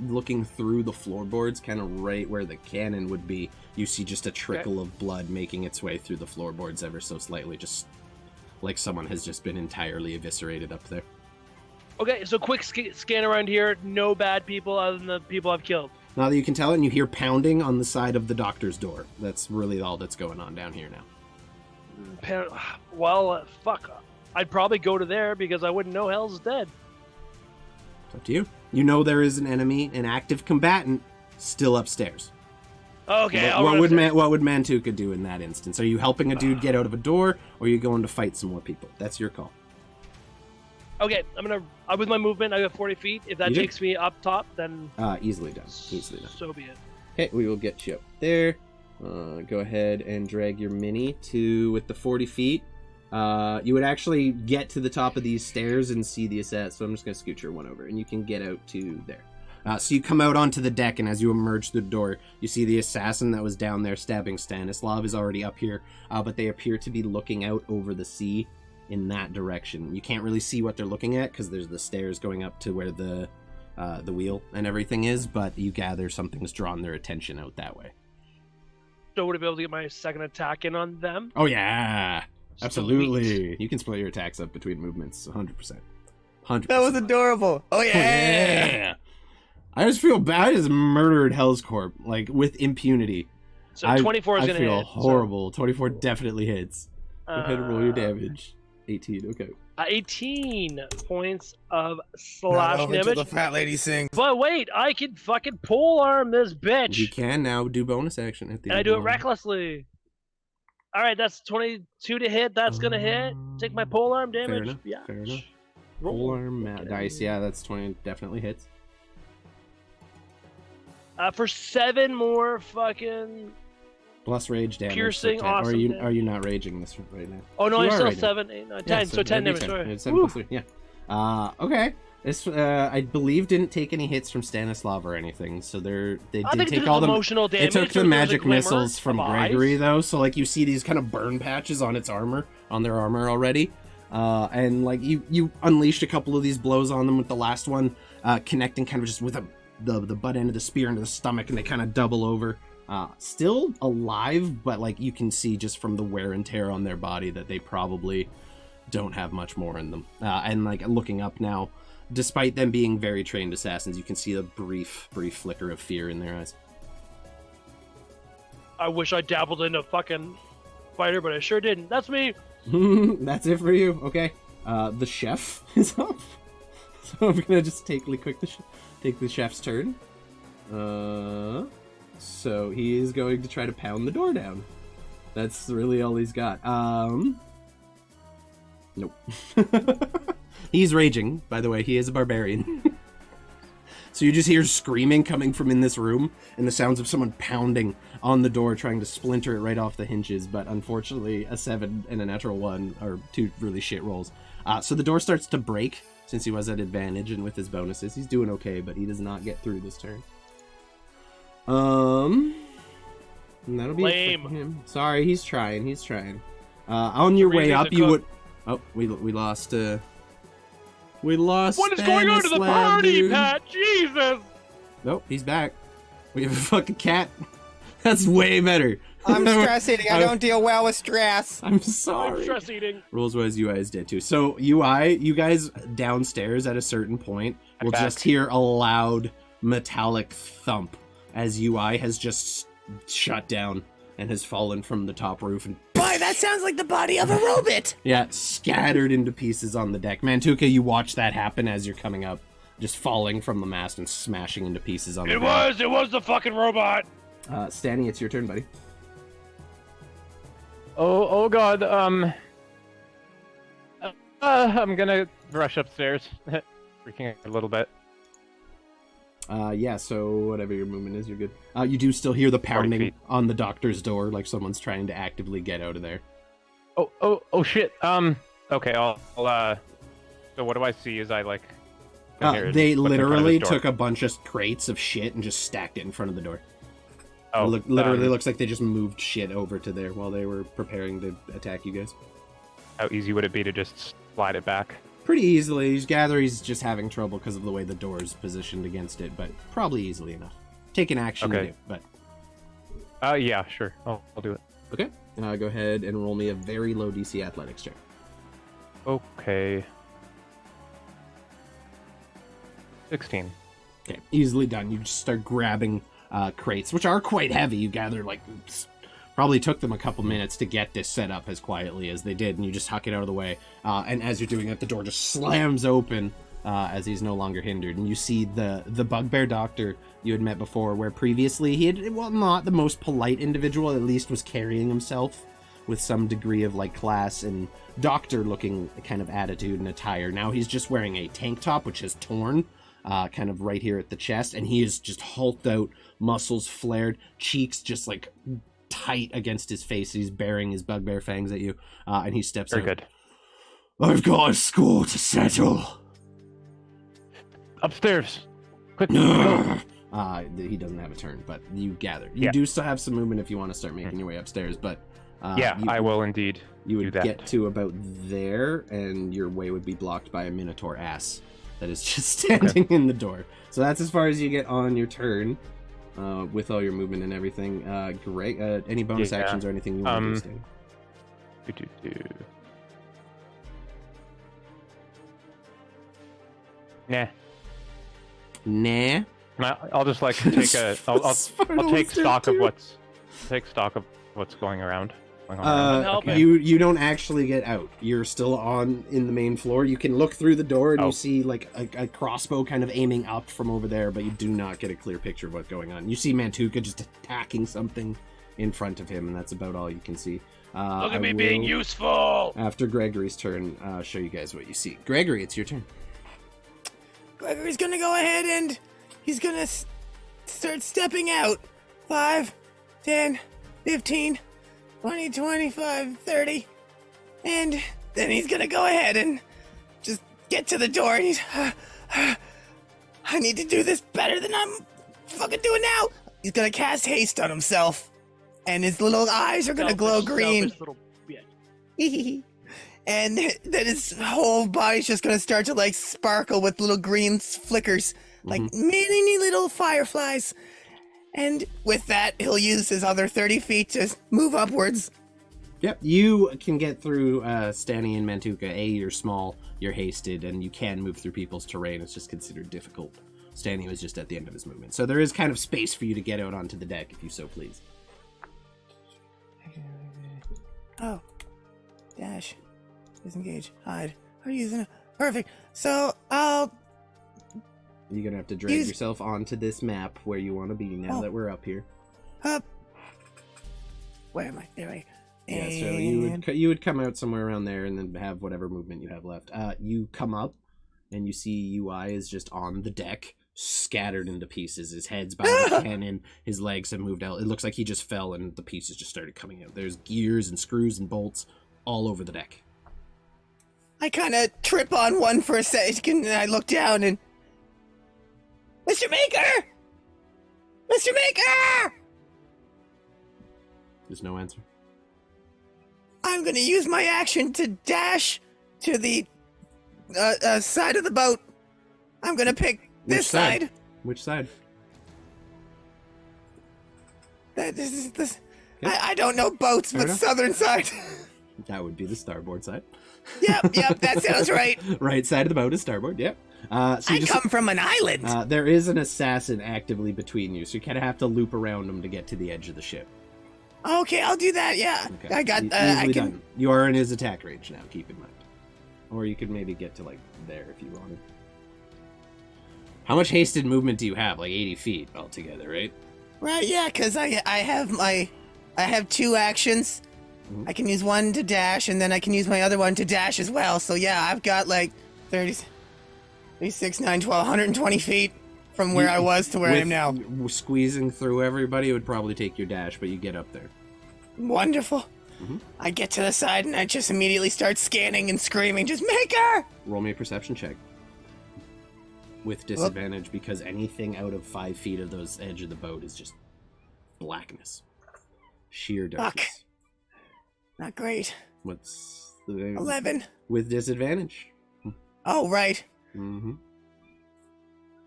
looking through the floorboards, kind of right where the cannon would be, you see just a trickle of blood making its way through the floorboards ever so slightly, just like someone has just been entirely eviscerated up there. Okay, so quick scan around here. No bad people other than the people I've killed. Now that you can tell it, and you hear pounding on the side of the doctor's door. That's really all that's going on down here now. Well, fuck. I'd probably go to there because I wouldn't know hell's dead. It's up to you. You know there is an enemy, an active combatant, still upstairs. Okay. What would Mantuka do in that instance? Are you helping a dude get out of a door, or are you going to fight some more people? That's your call. Okay, I'm gonna with my movement. I got 40 feet. If that You do? takes me up top, then Easily done. Easily done. so be it. Okay, we will get you up there. Go ahead and drag your mini to with the 40 feet. You would actually get to the top of these stairs and see the assassin. So I'm just gonna scoot your one over, and you can get out to there. So you come out onto the deck, and as you emerge through the door, you see the assassin that was down there stabbing Stanislav is already up here, but they appear to be looking out over the sea in that direction. You can't really see what they're looking at because there's the stairs going up to where the wheel and everything is, but you gather something's drawn their attention out that way. So would I be able to get my second attack in on them? Oh yeah, absolutely. Sweet. You can split your attacks up between movements, 100%. 100%. That was adorable. Oh yeah. Yeah. I just feel bad. I just murdered Hell's Corp, like, with impunity. So 24 is I gonna hit. feel horrible. 24 definitely hits. Go ahead and roll your damage. 18, okay. 18 points of No, slash no, until damage. the fat lady sings. But wait, I can fucking polearm this bitch. You can now do bonus action at the And I end do of it the recklessly. All right, that's 22 to hit. That's gonna hit. Take my polearm Fair damage. enough, Yeah. fair enough. Roll. Polearm dice, yeah, that's 20, definitely hits. For 7 more fucking. Plus rage damage. Piercing, so 10. awesome Or damage. are you not raging this right now? Oh no, You I'm are still raging. 7, 8, 9, 10. Yeah, So 10 that'd be damage. Sorry. It's 7 plus 3, yeah. Okay. This, I believe, didn't take any hits from Stanislav or anything, so they I did think take it all took the emotional damage. It took so the there's a magic glimmer missiles from of Gregory, eyes. though, so, like, you see these kind of burn patches on its armor, on their armor already. And, like, you unleashed a couple of these blows on them with the last one, connecting kind of just with the butt end of the spear into the stomach, and they kind of double over. Still alive, but, like, you can see just from the wear and tear on their body that they probably don't have much more in them. And, like, looking up now, despite them being very trained assassins, you can see a brief flicker of fear in their eyes. I wish I dabbled in a fucking fighter, but I sure didn't. That's me. That's it for you. Okay. The chef is up. So I'm gonna just take the chef's turn. So he is going to try to pound the door down. That's really all he's got. Nope. He's raging, by the way. He is a barbarian. So you just hear screaming coming from in this room, and the sounds of someone pounding on the door, trying to splinter it right off the hinges. But unfortunately, a 7 and a natural 1 are 2 really shit rolls. So the door starts to break, since he was at advantage, and with his bonuses, he's doing okay, but he does not get through this turn. And that'll be it for Lame. him. Sorry, he's trying. On your way Reasons up, to you cook. would. Oh, we lost. We lost. What is going on to the Stanislav, party, dude. Pat? Jesus. Nope, he's back. We have a fucking cat. That's way better. I'm stress eating. I I- don't deal well with stress. I'm sorry. I'm stress eating. Rules wise, UI is dead too. So UI, you guys downstairs at a certain point will back. just hear a loud metallic thump as UI has just shut down and has fallen from the top roof and Boy, that sounds like the body of a robot. scattered into pieces on the deck. Mantuka, you watch that happen as you're coming up, just falling from the mast and smashing into pieces on the ground. It was the fucking robot. Stanny, it's your turn, buddy. Oh god. I'm gonna rush upstairs, freaking out a little bit. Yeah, so whatever your movement is, you're good. You do still hear the 40 pounding feet. on the doctor's door, like someone's trying to actively get out of there. Oh shit. Okay, I'll so what do I see as I like come here and They look in front of literally this door? took a bunch of crates of shit and just stacked it in front of the door. Oh, Literally looks like they just moved shit over to there while they were preparing to attack you guys. How easy would it be to just slide it back? Pretty easily. You gather he's just having trouble because of the way the door is positioned against it, but probably easily enough. Take an action to Okay. do, but... Yeah, sure. I'll do it. Okay. Go ahead and roll me a very low DC athletics check. Okay. 16. Okay, easily done. You just start grabbing crates, which are quite heavy. You gather, like, probably took them a couple minutes to get this set up as quietly as they did, and you just huck it out of the way. And as you're doing it, the door just slams open, as he's no longer hindered. And you see the bugbear doctor you had met before, where previously he had, well, not the most polite individual, at least was carrying himself with some degree of like class and doctor-looking kind of attitude and attire. Now he's just wearing a tank top, which has torn kind of right here at the chest, and he is just hulked out, muscles flared, cheeks just like tight against his face. He's baring his bugbear fangs at you, and he steps out. Very good. I've got a score to settle. Upstairs. Quick. Go. He doesn't have a turn, but you gather. You Yeah. do still have some movement if you want to start making your way upstairs, but Yeah, I will indeed You do would that. get to about there, and your way would be blocked by a minotaur ass that is just standing in the door. So that's as far as you get on your turn, with all your movement and everything. Great. Any bonus Yeah. actions or anything you want to do, Stan? Do. Nah. Nah. I'll just like take a. I'll Sparkle take is there stock too. of what's going around. helping. You don't actually get out. You're still on in the main floor. You can look through the door and Oh. you see like a crossbow kind of aiming up from over there, but you do not get a clear picture of what's going on. You see Mantuka just attacking something in front of him, and that's about all you can see. Look I at me being will, useful. after Gregory's turn, show you guys what you see. Gregory, it's your turn. Gregory's gonna go ahead and he's gonna start stepping out. 5, 10, 15, 20, 25, 30. And then he's gonna go ahead and just get to the door and he's... I need to do this better than I'm fucking doing now. He's gonna cast haste on himself. And his little eyes are gonna glow green. Selfish little bitch. And then his whole body's just gonna start to like sparkle with little green flickers, like mini little fireflies. And with that, he'll use his other 30 feet to move upwards. Yep, you can get through Stani and Mantuka. You're small, you're hasted, and you can move through people's terrain. It's just considered difficult. Stani was just at the end of his movement. So there is kind of space for you to get out onto the deck if you so please. Oh, dash, disengage, hide. Are you using it? Perfect. So I'll. You're gonna have to drag yourself onto this map where you want to be now that we're up here. Up. Where am I? There I. Yeah, so you would come out somewhere around there and then have whatever movement you have left. You come up and you see UI is just on the deck, scattered into pieces. His head's by the cannon, his legs have moved out. It looks like he just fell and the pieces just started coming out. There's gears and screws and bolts all over the deck. I kind of trip on one for a second, and I look down and. Mr. Maker! Mr. Maker! There's no answer. I'm gonna use my action to dash to the side of the boat. I'm gonna pick this Which side? side. Which side? This. Okay. I don't know boats, Fair but enough. southern side. That would be the starboard side. Yep, that sounds right. Right side of the boat is starboard, yep. So I you just, come from an island. there is an assassin actively between you, so you kind of have to loop around him to get to the edge of the ship. Okay, I'll do that. Yeah, Okay. I got. Easily I can. done. You are in his attack range now, keep in mind. Or you could maybe get to, like, there if you wanted. How much hasted movement do you have? Like 80 feet altogether, right? Right, yeah, because I have 2 actions. Mhm. I can use one to dash, and then I can use my other one to dash as well. So yeah, I've got like 30, 36, 9, 12, 120 feet from where I was to where I am now. Squeezing through everybody, it would probably take your dash, but you get up there. Wonderful. Mhm. I get to the side, and I just immediately start scanning and screaming, just Maker! Roll me a perception check. With disadvantage, because anything out of 5 feet of those edge of the boat is just blackness. Sheer darkness. Not great. What's the 11. with disadvantage? Oh, right. Mm-hmm.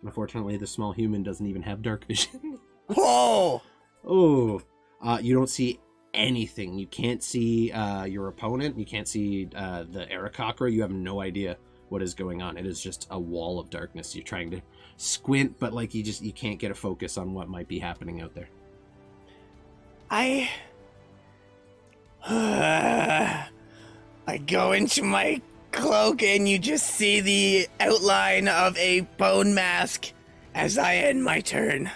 Unfortunately, the small human doesn't even have dark vision. Whoa! Oh, you don't see anything. You can't see your opponent. You can't see the Arakakra. You have no idea what is going on. It is just a wall of darkness. You're trying to squint, but like you can't get a focus on what might be happening out there. I go into my cloak and you just see the outline of a bone mask as I end my turn.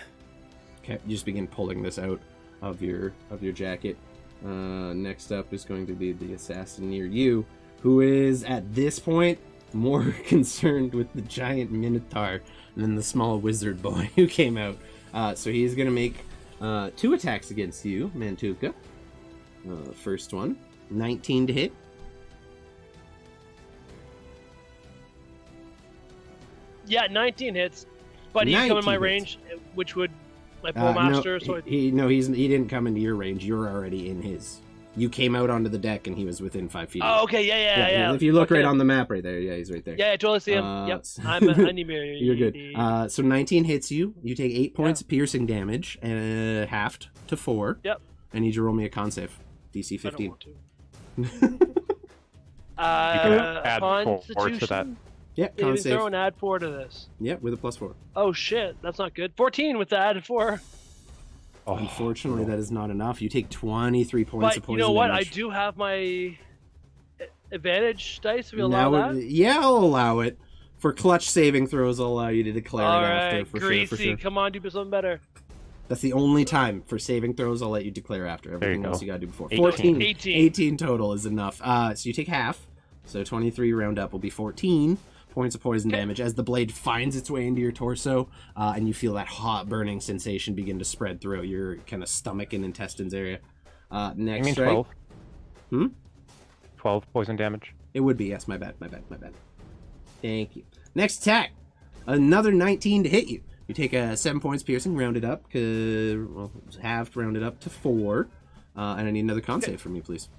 Okay, you just begin pulling this out of your jacket. Next up is going to be the assassin near you, who is at this point more concerned with the giant minotaur than the small wizard boy who came out. So he's going to make 2 attacks against you, Mantuka. First one, 19 to hit. Yeah, 19 hits, but he's come in my 19 range, which would my bowmaster. No, he didn't come into your range. You're already in his. You came out onto the deck and he was within 5 feet. Oh, okay, yeah. If you look okay. right on the map right there, yeah, he's right there. Yeah, I totally see him. Yep, I need me. You're good. So 19 hits you. You take 8 points of piercing damage, halved to 4. Yep. I need you to roll me a con save. DC 15. I don't want to. You can add 4 Constitution? to that. Yep, con Saving save. throw and add 4 to this. Yep, with a +4. Oh shit, that's not good. 14 with the added 4. Oh, Unfortunately, that is not enough. You take 23 points of But poison you know what? damage. I do have my advantage dice. If you Now allow that. Yeah, I'll allow it. For clutch saving throws, I'll allow you to declare All it right, after. For greasy. sure. Come on, do something better. That's the only time for saving throws I'll let you declare after. Everything go. else you gotta do before. 18. 18 total is enough. So you take half. So 23 round up will be 14 points of poison damage as the blade finds its way into your torso, and you feel that hot burning sensation begin to spread throughout your kind of stomach and intestines area. I Next mean strike. 12. 12 poison damage. It would be, yes, my bad. Thank you. Next attack. Another 19 to hit you. You take 7 points piercing, rounded up, well, halved, rounded up to 4. And I need another con save from you, please.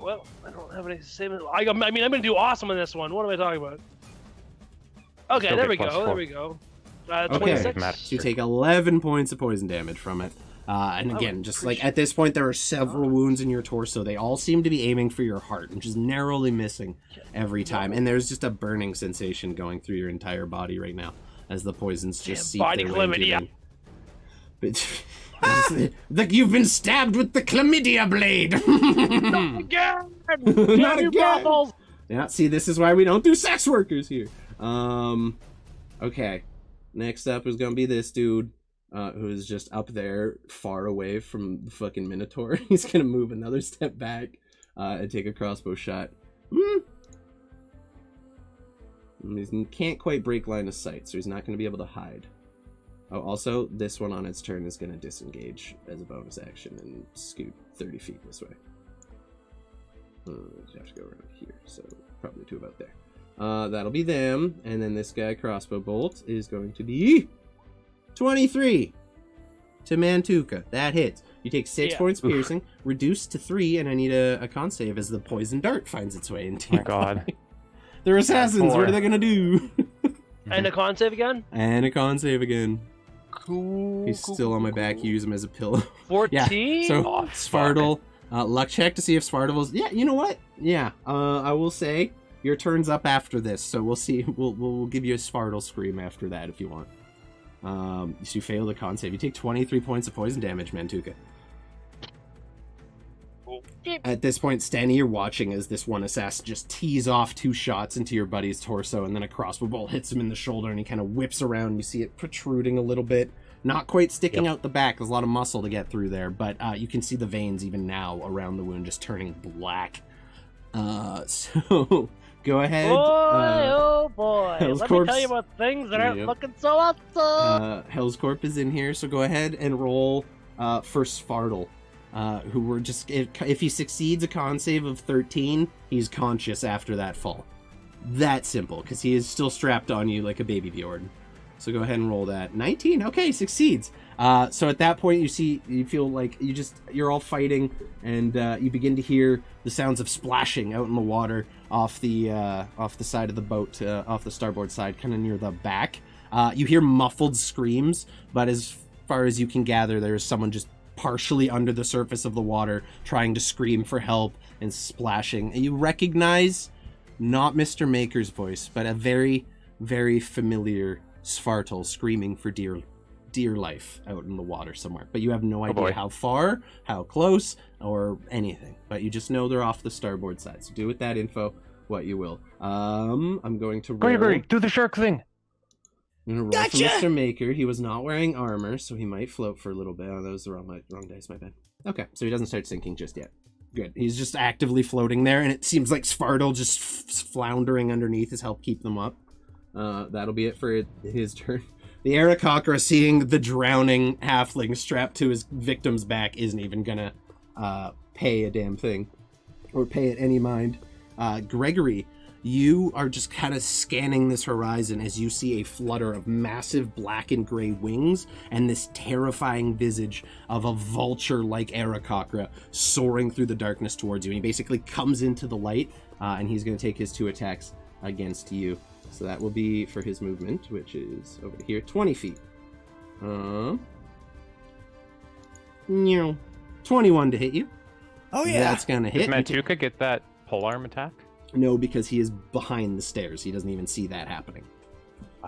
Well, I don't have any saving. I mean, I'm gonna do awesome on this one. What am I talking about? Okay, Still there get we go. +4. There we go. Okay. 26. So you take 11 points of poison damage from it. And again, just like at this point, there are several wounds in your torso. They all seem to be aiming for your heart, and just narrowly missing every time. And there's just a burning sensation going through your entire body right now as the poisons just seep body their way into chlamydia. But like you've been stabbed with the chlamydia blade. Not again! Not You again. brothels! Yeah, see, this is why we don't do sex workers here. Okay. Next up is gonna be this dude, who is just up there, far away from the fucking Minotaur. He's gonna move another step back, and take a crossbow shot. He can't quite break line of sight, so he's not gonna be able to hide. Oh, also, this one on its turn is gonna disengage as a bonus action and scoot 30 feet this way. You have to go around here, so probably to about there. That'll be them, and then this guy, crossbow bolt, is going to be 23 to Mantuka. That hits. You take 6 points piercing, reduced to 3, and I need a con save as the poison dart finds its way into Oh my your god. body. They're assassins. What are they gonna do? And a con save again? And a con save again. Cool. He's still on my back. You use him as a pillow. 14? Yeah. So Oh, Svartal, luck check to see if Svartal's. Yeah, you know what? Yeah. I will say your turn's up after this, so we'll see. We'll give you a Svartal scream after that if you want. So you fail the con save. You take 23 points of poison damage, Mantuka. At this point, Stanny, you're watching as this one assassin just tees off 2 shots into your buddy's torso, and then a crossbow bolt hits him in the shoulder, and he kind of whips around. You see it protruding a little bit. Not quite sticking out the back. There's a lot of muscle to get through there, but you can see the veins even now around the wound just turning black. So go ahead. Boy, oh boy. Hell's Let Corpse. me tell you about things that aren't Yep. looking so awesome. Hell's Corp is in here, so go ahead and roll for Svartal. Who were just if he succeeds a con save of 13, he's conscious after that fall. That simple, because he is still strapped on you like a baby Bjorn. So go ahead and roll that. 19, okay, succeeds. So at that point, you feel like you're all fighting, and you begin to hear the sounds of splashing out in the water off the side of the boat, off the starboard side, kind of near the back. You hear muffled screams, but as far as you can gather, there's someone just partially under the surface of the water trying to scream for help and splashing. And you recognize not Mr. Maker's voice, but a very, very familiar Svartal screaming for dear life out in the water somewhere. But you have no idea how far, how close, or anything. But you just know they're off the starboard side. So do with that info what you will. I'm going to roll. Gregory, do the shark thing. I'm gonna roll Gotcha! for Mr. Maker. He was not wearing armor, so he might float for a little bit. Oh, that was the wrong dice, my bad. Okay, so he doesn't start sinking just yet. Good. He's just actively floating there, and it seems like Svartle just floundering underneath has helped keep them up. That'll be it for his turn. The Aarakocra, seeing the drowning halfling strapped to his victim's back, isn't even gonna pay a damn thing. Or pay it any mind. Gregory, you are just kind of scanning this horizon as you see a flutter of massive black and gray wings and this terrifying visage of a vulture-like Aarakocra soaring through the darkness towards you. And he basically comes into the light, and he's going to take his 2 attacks against you. So that will be for his movement, which is over here, 20 feet. 21 to hit you. Oh yeah. That's going to hit. Does Mantuka get that polearm attack? No, because he is behind the stairs. He doesn't even see that happening.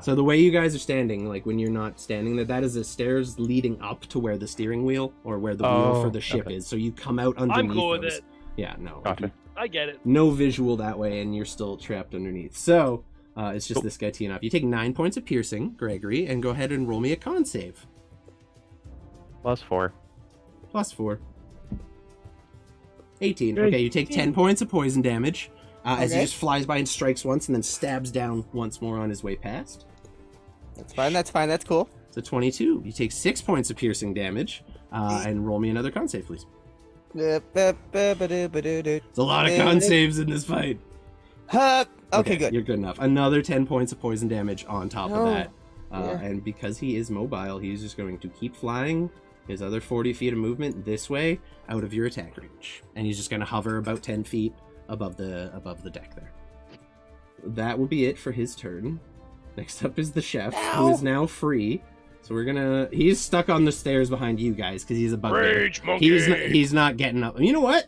So the way you guys are standing, like when you're not standing there, that is the stairs leading up to where the steering wheel or where the wheel for the ship is. So you come out underneath. I'm cool with those. it. Yeah, no. Gotcha. I get it. No visual that way, and you're still trapped underneath. So it's just this guy teeing up. You take 9 points of piercing, Gregory, and go ahead and roll me a con save. +4. +4. 18. Okay, you take 10 points of poison damage. As he just flies by and strikes once and then stabs down once more on his way past. That's fine, that's cool. So 22. You take 6 points of piercing damage, and roll me another con save, please. There's a lot of con saves in this fight. Okay, good. You're good enough. Another 10 points of poison damage on top of that. Yeah. And because he is mobile, he's just going to keep flying his other 40 feet of movement this way out of your attack range. And he's just going to hover about 10 feet above the deck there. That will be it for his turn. Next up is the chef, who is now free. So he's stuck on the stairs behind you guys because he's a bugbear. Rage monkey. He's not getting up. You know what?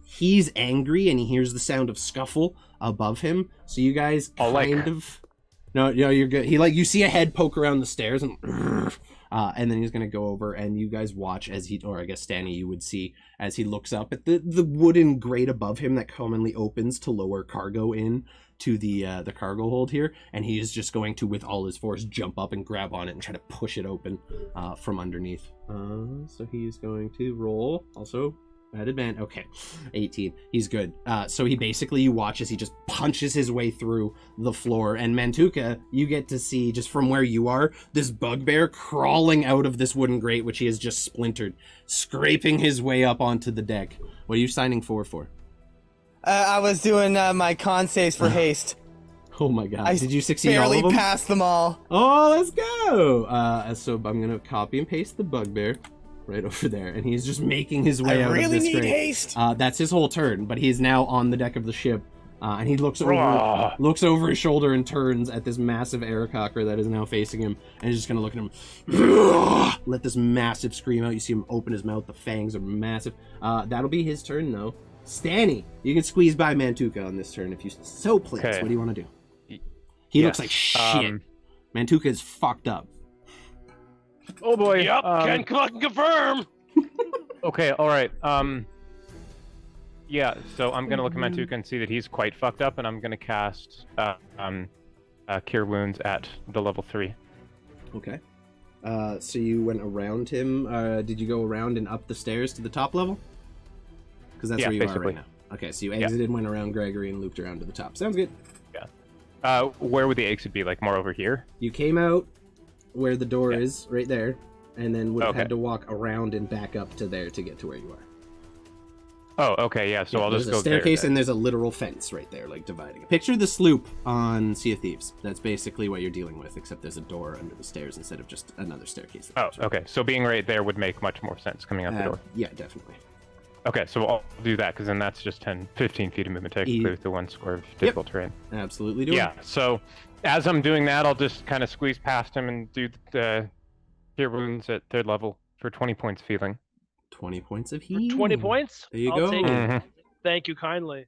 He's angry and he hears the sound of scuffle above him. So you guys No, you're good. You see a head poke around the stairs and then he's gonna go over and you guys watch as or I guess Stanny, you would see as he looks up at the wooden grate above him that commonly opens to lower cargo in to the cargo hold here, and he is just going to, with all his force, jump up and grab on it and try to push it open from underneath. So he's going to roll also. Added man. Okay. 18. He's good. So he basically, you watch as he just punches his way through the floor. And Mantuka, you get to see, just from where you are, this bugbear crawling out of this wooden grate, which he has just splintered, scraping his way up onto the deck. What are you signing for? I was doing my con saves for haste. Oh my god. Did you succeed all of barely them? passed them all. Oh, let's go! So I'm going to copy and paste the bugbear right over there, and he's just making his way out of this grate. I really need haste. That's his whole turn, but he's now on the deck of the ship, and he looks over his shoulder and turns at this massive Aarakocra that is now facing him, and he's just gonna look at him, let this massive scream out. You see him open his mouth. The fangs are massive. That'll be his turn, though. Stanny, you can squeeze by Mantuka on this turn if you so please. Okay. What do you want to do? He looks like shit. Mantuka is fucked up. Oh boy. Yep, can fucking confirm. Okay, alright. Yeah, so I'm gonna look at Mantuka and see that he's quite fucked up, and I'm gonna cast Cure Wounds at the level 3. Okay. So you went around him. Did you go around and up the stairs to the top level? Because that's where you are right now. Okay, so you exited, went around Gregory, and looped around to the top. Sounds good. Yeah. Where would the exit be? Like more over here? You came out where the door is, right there, and then would have had to walk around and back up to there to get to where you are. Oh, okay, yeah, so I'll just go there. There's a staircase and there's a literal fence right there, like dividing. Picture the sloop on Sea of Thieves. That's basically what you're dealing with, except there's a door under the stairs instead of just another staircase. Oh, okay, so being right there would make much more sense coming out the door. Yeah, definitely. Okay, so I'll do that, because then that's just 15 feet of movement technically with the 1 square of difficult terrain. Absolutely do it. Yeah, so as I'm doing that, I'll just kind of squeeze past him and do the Cure Wounds at 3rd level for 20 points of healing. 20 points of healing. 20 points? There you I'll go. Take it. Thank you kindly.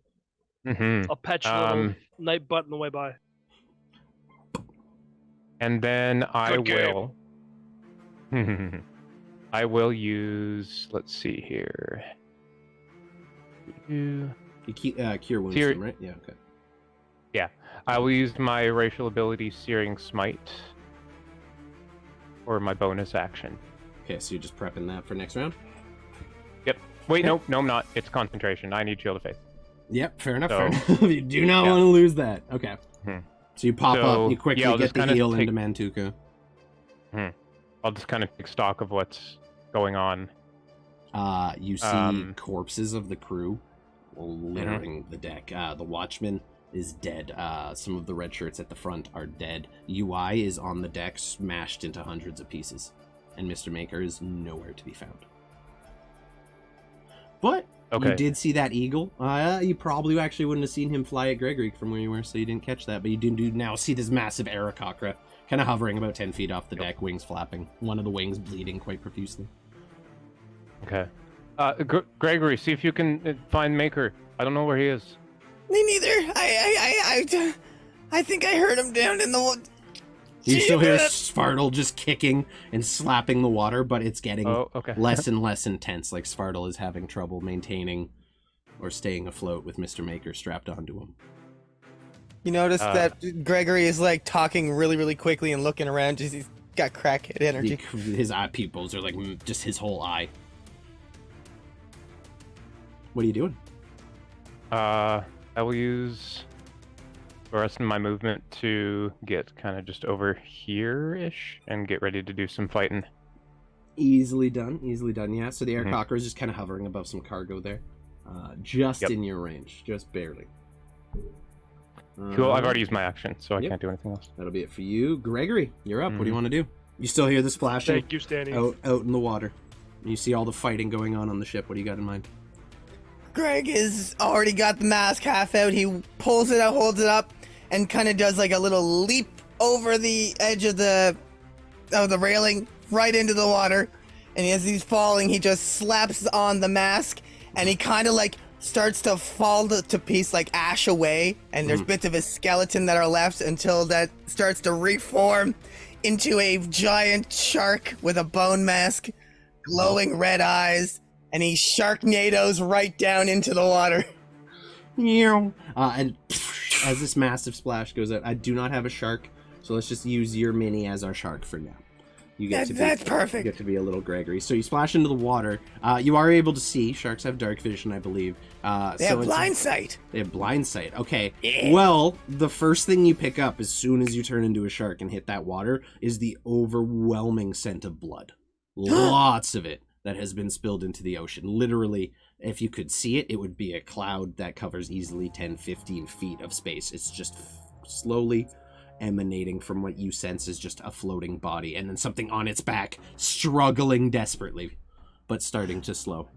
I'll pet your little night butt on the way by. And then I Good I will use, let's see here. You keep Cure Wounds, right? Yeah, okay. Yeah. I will use my racial ability, Searing Smite, for my bonus action. Okay, so you're just prepping that for next round? Yep. Wait, Okay. no, I'm not. It's concentration. I need Shield of Faith. Yep, fair enough. So- Fair enough. You do not Yeah. want to lose that. Okay. Hmm. So you pop So, up, you quickly yeah, I'll get just the kinda heal take- into Mantuka. I'll just kind of take stock of what's going on. You see corpses of the crew littering the deck. The watchman is dead. Some of the red shirts at the front are dead. UI is on the deck, smashed into hundreds of pieces. And Mr. Maker is nowhere to be found. But Okay. you did see that eagle. You probably actually wouldn't have seen him fly at Gregory from where you were, so you didn't catch that. But you do now see this massive Aarakocra kind of hovering about 10 feet off the deck, wings flapping. One of the wings bleeding quite profusely. Okay. Gregory, see if you can find Maker. I don't know where he is. Me neither. I think I heard him down in the water. You still hear Svartle just kicking and slapping the water, but it's getting okay. less and less intense. Like Svartle is having trouble maintaining or staying afloat with Mr. Maker strapped onto him. You notice that Gregory is like talking really, really quickly and looking around. Just he's got crackhead energy. His eye pupils are like just his whole eye. What are you doing? I will use the rest of my movement to get kind of just over here-ish and get ready to do some fighting. Easily done, yeah. So the Aarakocra is just kind of hovering above some cargo there. Just in your range, just barely. Cool, I've already used my action, so I Yep. can't do anything else. That'll be it for you. Gregory, you're up. What do you want to do? You still hear the splashing Thank you, Stanny. out in the water. You see all the fighting going on the ship. What do you got in mind? Greg has already got the mask half out. He pulls it out, holds it up, and kind of does like a little leap over the edge of the railing right into the water. And as he's falling, he just slaps on the mask, and he kind of like starts to fall to piece, like ash away. And there's bits of his skeleton that are left until that starts to reform into a giant shark with a bone mask, glowing red eyes. And he sharknadoes right down into the water. And as this massive splash goes out, I do not have a shark, so let's just use your mini as our shark for now. You get That's perfect. You get to be a little Gregory. So you splash into the water. You are able to see. Sharks have dark vision, I believe. They have blind sight. They have blind sight. Okay. Yeah. Well, the first thing you pick up as soon as you turn into a shark and hit that water is the overwhelming scent of blood. Lots of it that has been spilled into the ocean. Literally, if you could see it, it would be a cloud that covers easily 10, 15 feet of space. It's just slowly emanating from what you sense is just a floating body, and then something on its back, struggling desperately, but starting to slow.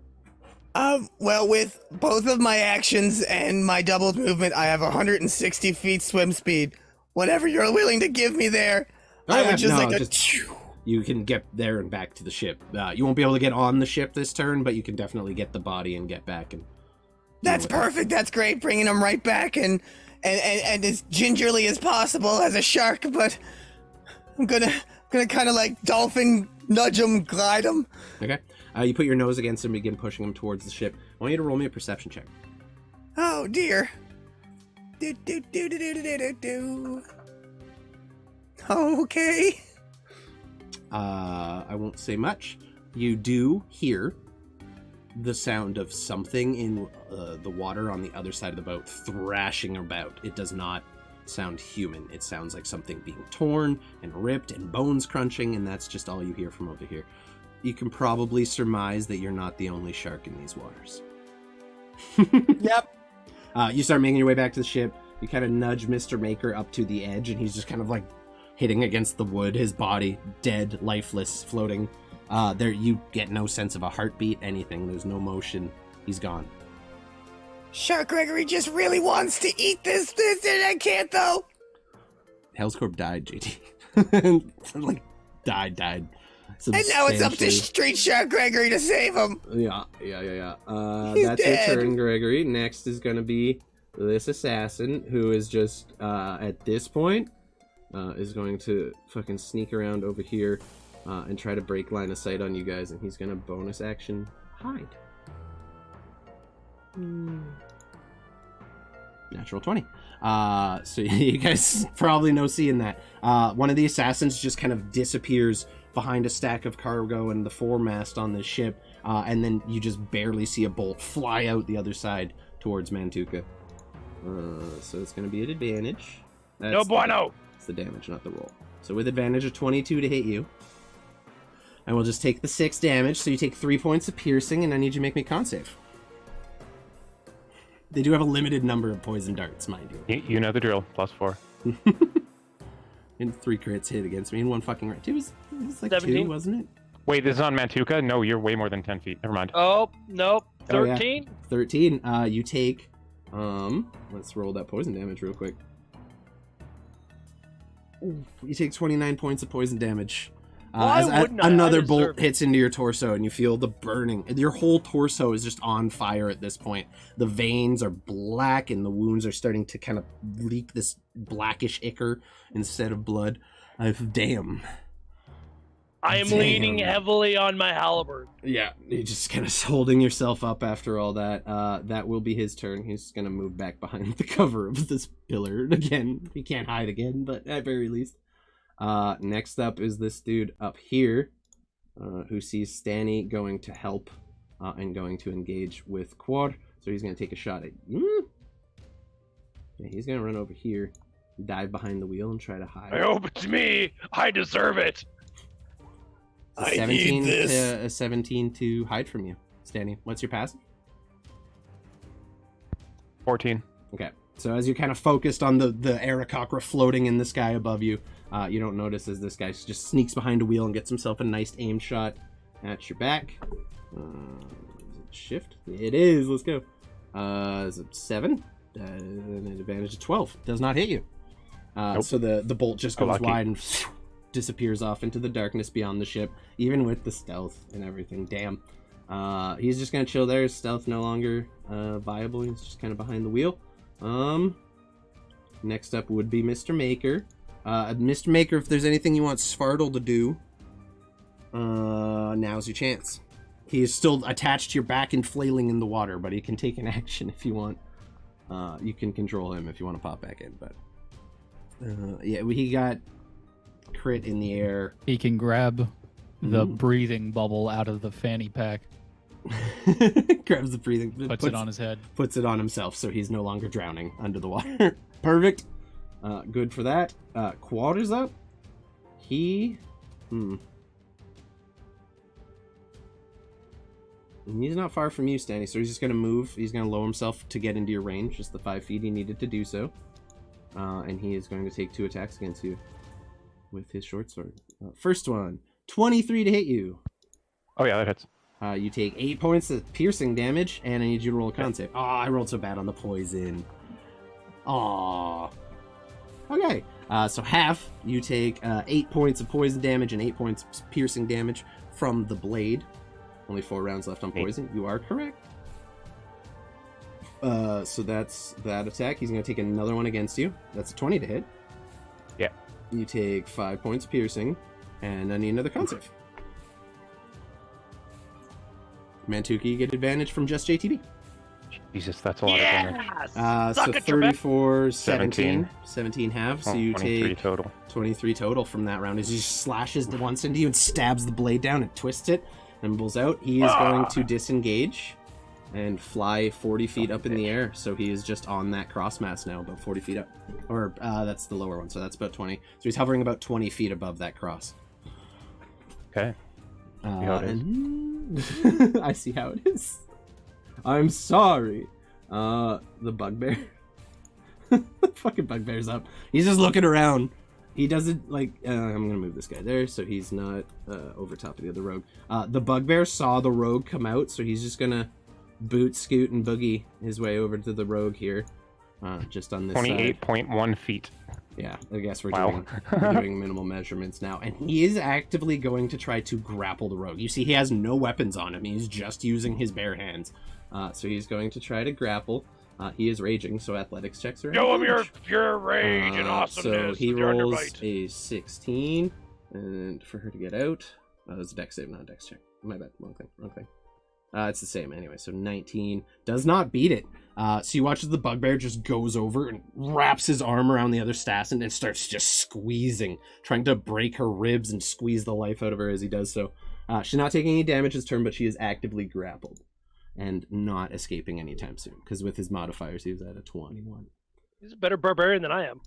Well, with both of my actions and my doubled movement, I have 160 feet swim speed. Whatever you're willing to give me there, I would just You can get there and back to the ship. You won't be able to get on the ship this turn, but you can definitely get the body and get back. And That's perfect. That's great. Bringing him right back and as gingerly as possible as a shark. But I'm gonna kind of like dolphin nudge him, glide him. Okay. You put your nose against him, begin pushing him towards the ship. I want you to roll me a perception check. Oh dear. Do. Okay. I won't say much. You do hear the sound of something in the water on the other side of the boat thrashing about. It does not sound human. It sounds like something being torn and ripped and bones crunching, and that's just all you hear from over here. You can probably surmise that you're not the only shark in these waters. Yep. You start making your way back to the ship. You kind of nudge Mr. Maker up to the edge, and he's just kind of like hitting against the wood, his body dead, lifeless, floating. There, you get no sense of a heartbeat, anything. There's no motion. He's gone. Shark Gregory just really wants to eat this, and I can't though. Hellscorp died, JD. Like, died. And now it's up to Substantially. Street Shark Gregory to save him. Yeah. He's That's dead. your turn, Gregory. Next is gonna be this assassin, who is just, at this point, is going to fucking sneak around over here and try to break line of sight on you guys, and he's gonna bonus action hide. Natural 20. So you guys probably know seeing that. One of the assassins just kind of disappears behind a stack of cargo and the foremast on this ship, and then you just barely see a bolt fly out the other side towards Mantuka. So it's going to be an advantage. No bueno! It's the damage, not the roll. So with advantage of 22 to hit you. And we'll just take the 6 damage, so you take 3 points of piercing, and I need you to make me a con save. They do have a limited number of poison darts, mind you. You know the drill. +4. And 3 crits hit against me, and 1 fucking right. It was like 17? 2, wasn't it? Wait, this is on Mantuka? No, you're way more than 10 feet. Never mind. Oh, nope. Oh, yeah. 13? 13. You take, let's roll that poison damage real quick. Ooh, you take 29 points of poison damage. Why wouldn't I? Another I deserve bolt it. hits into your torso, and you feel the burning. Your whole torso is just on fire at this point. The veins are black, and the wounds are starting to kind of leak this blackish ichor instead of blood. Damn. I am Damn. leaning heavily on my halberd. Yeah, you're just kind of holding yourself up after all that. That will be his turn. He's going to move back behind the cover of this pillar again. He can't hide again, but at very least. Next up is this dude up here, who sees Stanny going to help and going to engage with Quad. So he's going to take a shot at you. Yeah, he's going to run over here, dive behind the wheel, and try to hide. I hope it's me. I deserve it. It's a 17 to hide from you. Stanny, what's your passive? 14. Okay, so as you're kind of focused on the Aarakocra floating in the sky above you, you don't notice as this guy just sneaks behind a wheel and gets himself a nice aim shot at your back. Is it shift? It is. Let's go. Is it 7? An advantage of 12. Does not hit you. Nope. So the bolt just goes Lucky. wide and disappears off into the darkness beyond the ship, even with the stealth and everything. Damn. He's just gonna chill there. His stealth no longer viable. He's just kind of behind the wheel. Next up would be Mr. Maker. Mr. Maker, if there's anything you want Svartle to do, now's your chance. He is still attached to your back and flailing in the water, but he can take an action if you want. You can control him if you want to pop back in, but yeah, he got crit in the air. He can grab the breathing bubble out of the fanny pack, Grabs the breathing, puts it on his head. puts it on himself, so he's no longer drowning under the water. Perfect. Good for that. Quad is up. He, he's not far from you, Stanny, so he's just gonna move. He's gonna lower himself to get into your range, just the 5 feet he needed to do so. And he is going to take 2 attacks against you with his short sword. First one, 23 to hit you. Oh, yeah, that hits. You take 8 points of piercing damage, and I need you to roll a con save. Oh, I rolled so bad on the poison. Aw. Okay, so half, you take 8 points of poison damage and 8 points of piercing damage from the blade. Only 4 rounds left on poison. You are correct. So that's that attack. He's going to take another one against you. That's a 20 to hit. Yeah. You take 5 points of piercing, and I need another con save. Mantuka, you get advantage from just JTB. Jesus, that's a lot of damage. Yes! So Suck at your back. 34, 17. 17 half, so Oh, you 23 take total. 23 total from that round as he slashes the once into you and stabs the blade down and twists it and pulls out. He is going to disengage and fly 40 feet up in the air, so he is just on that crossmass now, about 40 feet up. Or that's the lower one, so that's about 20. So he's hovering about 20 feet above that cross. Okay. how it is. And I see how it is. I'm sorry. The bugbear. The fucking bugbear's up. He's just looking around. He doesn't like. I'm gonna move this guy there so he's not over top of the other rogue. The bugbear saw the rogue come out, so he's just gonna boot, scoot, and boogie his way over to the rogue here. Just on this 28.1 feet. Yeah, I guess we're Wow. doing minimal measurements now. And he is actively going to try to grapple the rogue. You see, he has no weapons on him. He's just using his bare hands. So he's going to try to grapple. He is raging, so athletics checks are Show him your advantage. pure rage and awesomeness. So he with your rolls underbite. a 16, and for her to get out, that was a dex save, not a dex check. My bad, wrong thing. It's the same anyway. So 19 does not beat it. So you watch as the bugbear just goes over and wraps his arm around the other assassin and starts just squeezing, trying to break her ribs and squeeze the life out of her as he does so. She's not taking any damage this turn, but she is actively grappled and not escaping anytime soon. Because with his modifiers, he was at a 21. He's a better barbarian than I am.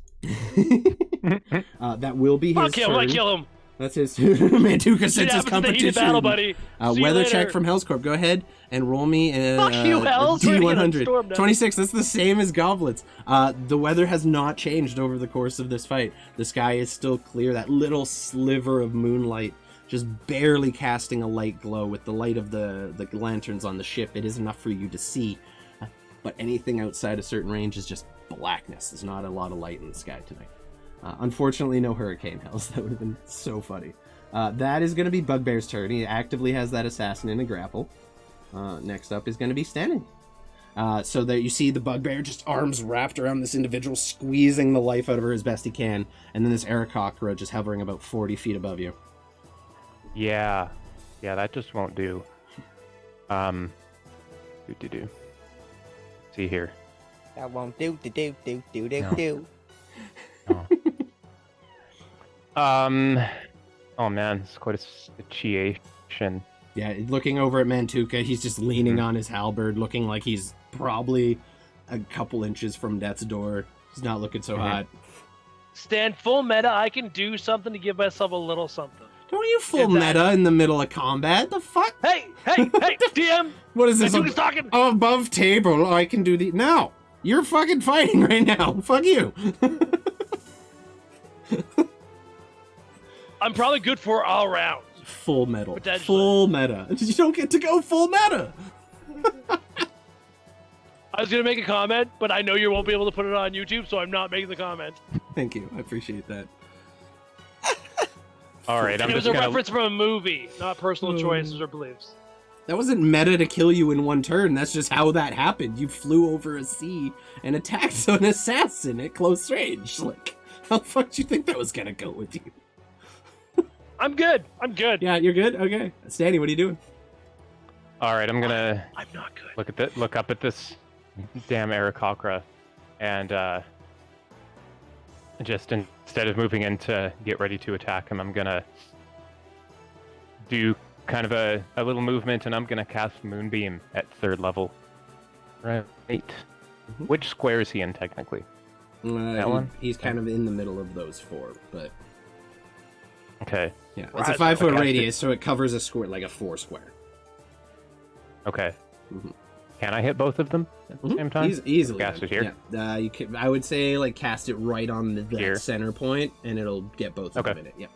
That will be his turn. I kill him. That's his Mantuka senses Happens in the heat of competition. battle, buddy. See you Weather later. check from Hell's Corp. Go ahead and roll me a Fuck you, Hells. We're gonna get a storm D100. now. 26. That's the same as Goblets. The weather has not changed over the course of this fight. The sky is still clear. That little sliver of moonlight just barely casting a light glow with the light of the lanterns on the ship. It is enough for you to see. But anything outside a certain range is just blackness. There's not a lot of light in the sky tonight. Unfortunately, no hurricane hells. That would have been so funny. That is going to be Bugbear's turn. He actively has that assassin in a grapple. Next up is going to be Stanley. So that you see the Bugbear just arms wrapped around this individual, squeezing the life out of her as best he can. And then this Aarakocra just hovering about 40 feet above you. Yeah, that just won't do. See here. That won't do. No. Oh man, it's quite a situation. Yeah, looking over at Mantuka, he's just leaning on his halberd, looking like he's probably a couple inches from death's door. He's not looking so hot. Stand full meta. I can do something to give myself a little something. Don't you full meta in the middle of combat? The fuck? Hey, DM. What is this? Mantuka's talking. Above table, I can do the... No! You're fucking fighting right now. Fuck you. I'm probably good for all rounds. Full metal. Potentially. Full meta. You don't get to go full meta. I was gonna make a comment, but I know you won't be able to put it on YouTube, so I'm not making the comment. Thank you. I appreciate that. All right, I'm It was just a gonna. reference from a movie, not personal choices or beliefs. That wasn't meta to kill you in one turn. That's just how that happened. You flew over a sea and attacked an assassin at close range. Like, how the fuck do you think that was gonna go with you? I'm good. Yeah, you're good? Okay. Stanny, what are you doing? All right, I'm gonna I'm not good. look up at this damn Aarakocra, and just instead of moving in to get ready to attack him, I'm gonna do kind of a little movement, and I'm gonna cast Moonbeam at 3rd level. Right. Mm-hmm. Which square is he in technically? That one? He's kind of in the middle of those four, but Okay. yeah, it's a 5 foot Okay. radius, so it covers a square, like a 4 square. Okay. Mhm. Can I hit both of them at the same time? Easily. Cast it here? Yeah. You can, I would say like cast it right on the Here. center point, and it'll get both of Okay. them in it. Yeah.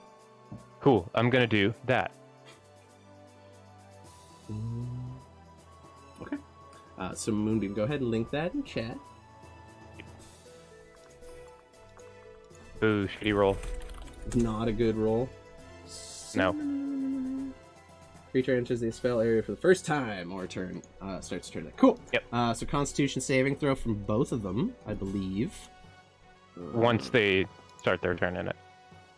Cool. I'm gonna do that. Okay. So Moonbeam, go ahead and link that in chat. Ooh, shitty roll. Not a good roll. No. Creature enters the spell area for the first time or turn. Starts turn. Cool. Yep. So Constitution saving throw from both of them, I believe. Once they start their turn in it.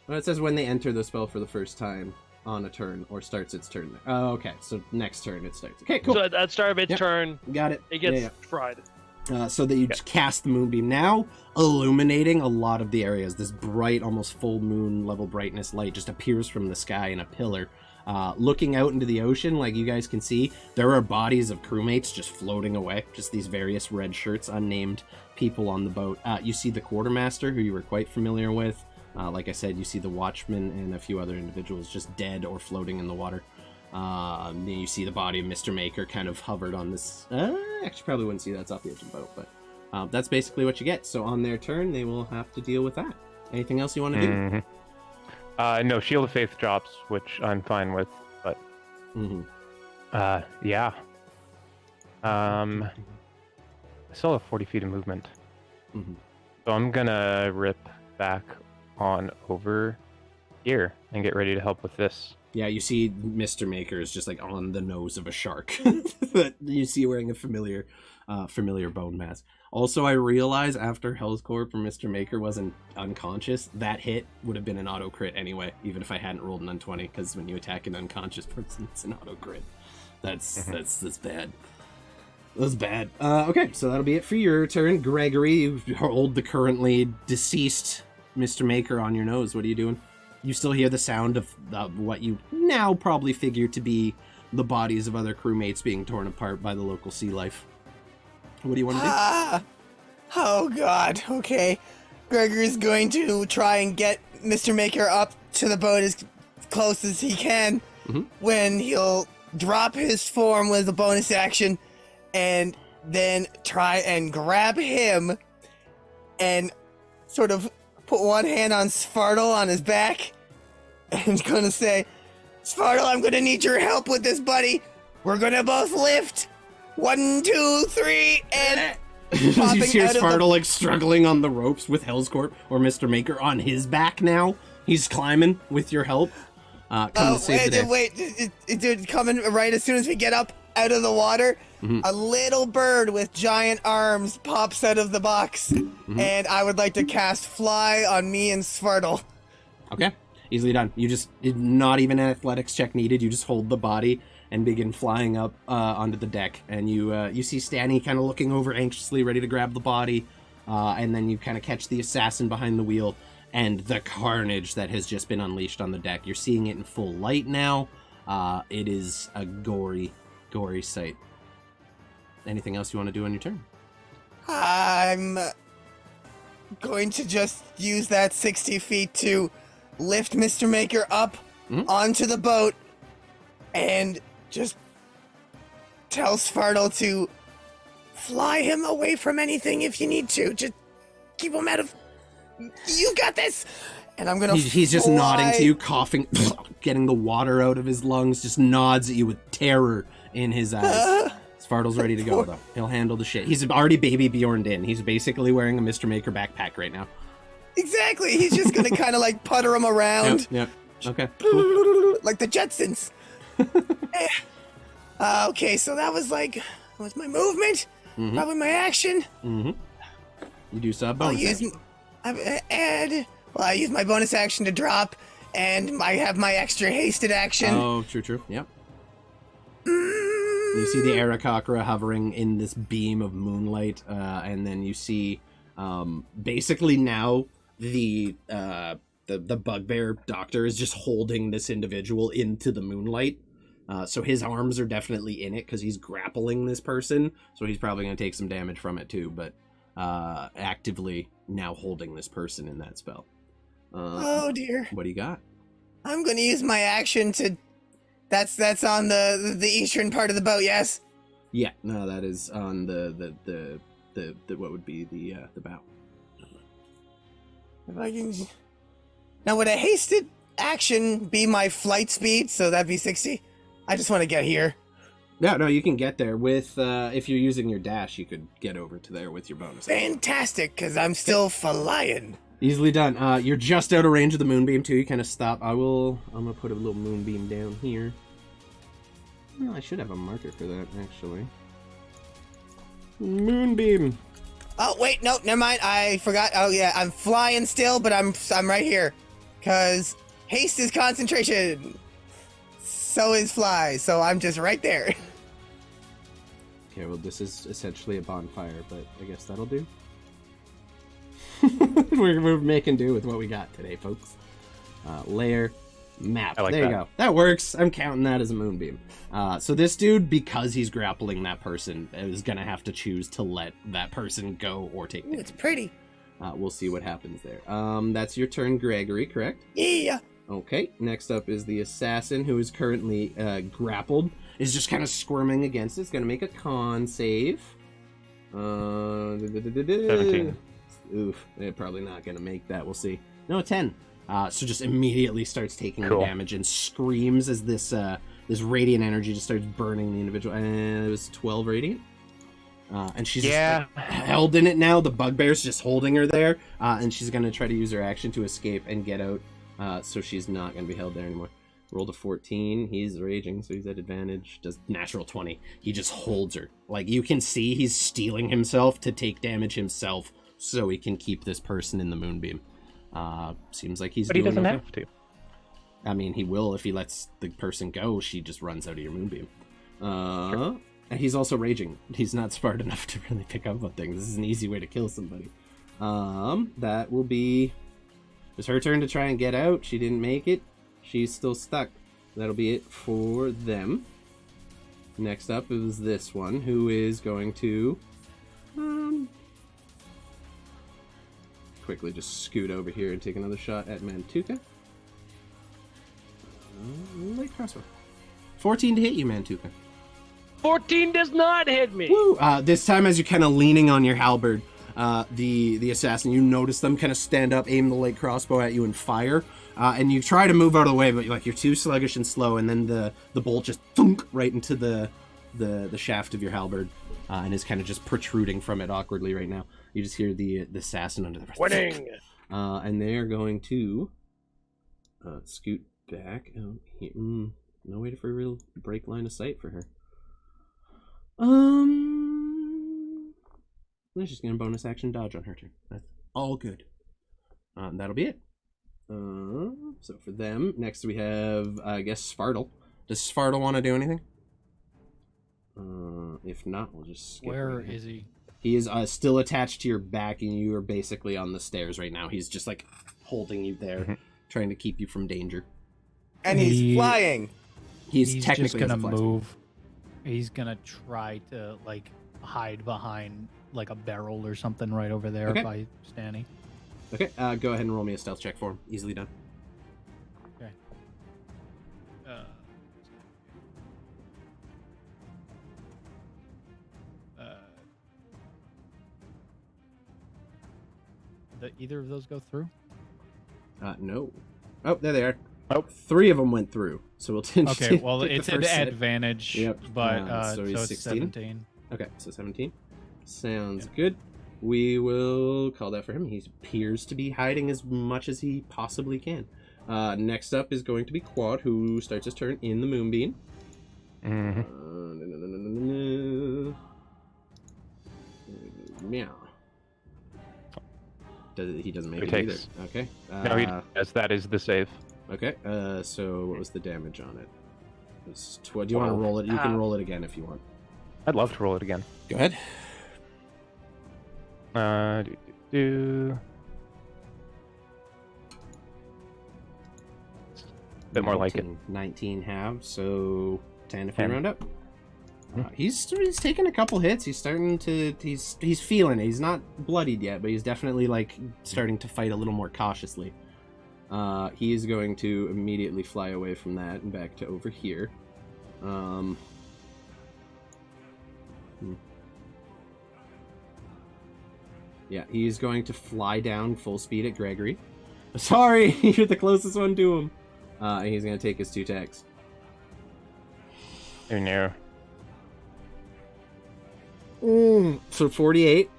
Well, it says when they enter the spell for the first time on a turn or starts its turn. Oh, okay. So next turn it starts. Okay, cool. So at the start of its Yep. turn, Got it. it gets Yeah, fried. yeah. So that you just cast the Moonbeam now, illuminating a lot of the areas. This bright, almost full moon level brightness light just appears from the sky in a pillar. Looking out into the ocean, like you guys can see, there are bodies of crewmates just floating away. Just these various red shirts, unnamed people on the boat. You see the quartermaster, who you were quite familiar with. Like I said, you see the watchman and a few other individuals just dead or floating in the water. Then you see the body of Mr. Maker kind of hovered on this. Actually, probably wouldn't see that. It's off the edge of the boat, but that's basically what you get. So on their turn, they will have to deal with that. Anything else you want to do? Mhm. No, Shield of Faith drops, which I'm fine with, but yeah. I still have 40 feet of movement. Mhm. So I'm gonna rip back on over here and get ready to help with this. Yeah, you see Mr. Maker is just like on the nose of a shark that you see wearing a familiar bone mask. Also, I realize after Hell's Corp for Mr. Maker wasn't unconscious, that hit would have been an auto crit anyway, even if I hadn't rolled an un-20, because when you attack an unconscious person, it's an auto crit. That's bad. That's bad. Okay, so that'll be it for your turn. Gregory, you hold the currently deceased Mr. Maker on your nose. What are you doing? You still hear the sound of what you now probably figure to be the bodies of other crewmates being torn apart by the local sea life. What do you want to do? Oh god, okay. Gregory's going to try and get Mr. Maker up to the boat as close as he can, when he'll drop his form with a bonus action and then try and grab him and sort of put one hand on Svartle on his back and gonna say, Svartle, I'm gonna need your help with this, buddy. We're gonna both lift. 1, 2, 3, and You hear Svartle like struggling on the ropes with Hellscorp or Mr. Maker on his back now. He's climbing with your help. Come to save the day. Wait, dude, coming right as soon as we get up out of the water, a little bird with giant arms pops out of the box, and I would like to cast Fly on me and Svartle. Okay, easily done. You just, not even an athletics check needed. You just hold the body and begin flying up onto the deck. And you see Stanny kind of looking over anxiously, ready to grab the body. And then you kind of catch the assassin behind the wheel and the carnage that has just been unleashed on the deck. You're seeing it in full light now. It is a gory sight. Anything else you want to do on your turn? I'm going to just use that 60 feet to lift Mr. Maker up onto the boat and just tell Svartle to fly him away from anything if you need to. Just keep him out of... You got this! And I'm gonna He's just nodding to you, coughing, getting the water out of his lungs, just nods at you with terror in his eyes. Svartle's ready to go, though. He'll handle the shit. He's already baby Bjorned in. He's basically wearing a Mr. Maker backpack right now. Exactly! He's just gonna kind of like putter him around. Yep. Okay. Cool. Like the Jetsons. Okay, so that was my movement. Probably my action. You do sub I'll bonus. I use my bonus action to drop, and I have my extra hasted action. Oh, true. Yep. You see the Arakakra hovering in this beam of moonlight, and then you see basically now the bugbear doctor is just holding this individual into the moonlight. So his arms are definitely in it because he's grappling this person, so he's probably going to take some damage from it too, but actively now holding this person in that spell. Oh dear. What do you got? I'm going to use my action to... That's on the eastern part of the boat, yes? Yeah, no, that is on the what would be the bow. If I can... Now, would a hasted action be my flight speed? So that'd be 60? I just want to get here. Yeah, no, you can get there with, if you're using your dash, you could get over to there with your bonus. Fantastic, because I'm still flying. Easily done. You're just out of range of the moonbeam, too. You kind of stop. I'm going to put a little moonbeam down here. Well, I should have a marker for that, actually. Moonbeam. Oh, wait, no, never mind. I forgot. Oh, yeah, I'm flying still, but I'm right here. Because haste is concentration. So is fly, so I'm just right there. Okay, well, this is essentially a bonfire, but I guess that'll do. we're making do with what we got today, folks. Layer, map. I like there that. you go. That works. I'm counting that as a moonbeam. So this dude, because he's grappling that person, is going to have to choose to let that person go or take Ooh, damage. it's pretty. We'll see what happens there. That's your turn, Gregory, correct? Yeah. Okay, next up is the assassin, who is currently grappled. Is just kind of squirming against it. It's going to make a con save. 17. Oof, they're probably not going to make that. We'll see. No, 10. So just immediately starts taking Cool. the damage and screams as this radiant energy just starts burning the individual. And it was 12 radiant. And she's just held in it now. The bugbear's just holding her there. And she's going to try to use her action to escape and get out. So she's not going to be held there anymore. Rolled a 14. He's raging, so he's at advantage. Does natural 20. He just holds her. Like, you can see he's steeling himself to take damage himself so he can keep this person in the moonbeam. Seems like he's But he doing doesn't okay. have to. I mean, he will if he lets the person go. She just runs out of your moonbeam. And he's also raging. He's not smart enough to really pick up on things. This is an easy way to kill somebody. That will be... It was her turn to try and get out. She didn't make it. She's still stuck. That'll be it for them. Next up is this one, who is going to... quickly just scoot over here and take another shot at Mantuka. Light crossbow. 14 to hit you, Mantuka. 14 does not hit me. Woo! This time, as you're kind of leaning on your halberd, the assassin, you notice them kind of stand up, aim the light crossbow at you, and fire. And you try to move out of the way, but you're too sluggish and slow, and then the bolt just thunk right into the shaft of your halberd, and is kind of just protruding from it awkwardly right now. You just hear the assassin under the Winning. and they're going to scoot back out here. No way for a real break line of sight for her. She's just gonna bonus action dodge on her turn. That's all good. That'll be it. So for them, next we have, I guess, Svartle. Does Svartle want to do anything? If not, we'll just skip. Where is he? He is still attached to your back, and you are basically on the stairs right now. He's just like holding you there, trying to keep you from danger. And he's flying. He's technically just gonna has a fly speed. move. He's gonna try to like hide behind like a barrel or something right over there by Stanny. Okay, go ahead and roll me a stealth check for him. Easily done. Okay. Did either of those go through? No. Oh, there they are. Oh. 3 of them went through. So we'll Okay, well, it's an advantage, Yep. but so so he's it's 16. 17. Okay, so 17. Sounds good. We will call that for him. He appears to be hiding as much as he possibly can. Next up is going to be Quad, who starts his turn in the Moonbeam. Meow. He doesn't make it either. Okay. No, he does. That is the save. Okay. So what was the damage on it? Do you want to roll it? You can roll it again if you want. I'd love to roll it again. Go ahead. Bit more like it. 19 halves, so 10 if we round up. He's taking a couple hits. He's starting to he's feeling it. He's not bloodied yet, but he's definitely like starting to fight a little more cautiously. He is going to immediately fly away from that and back to over here. Yeah, he's going to fly down full speed at Gregory. Sorry, you're the closest one to him. And he's going to take his 2 attacks. Oh no. So 48.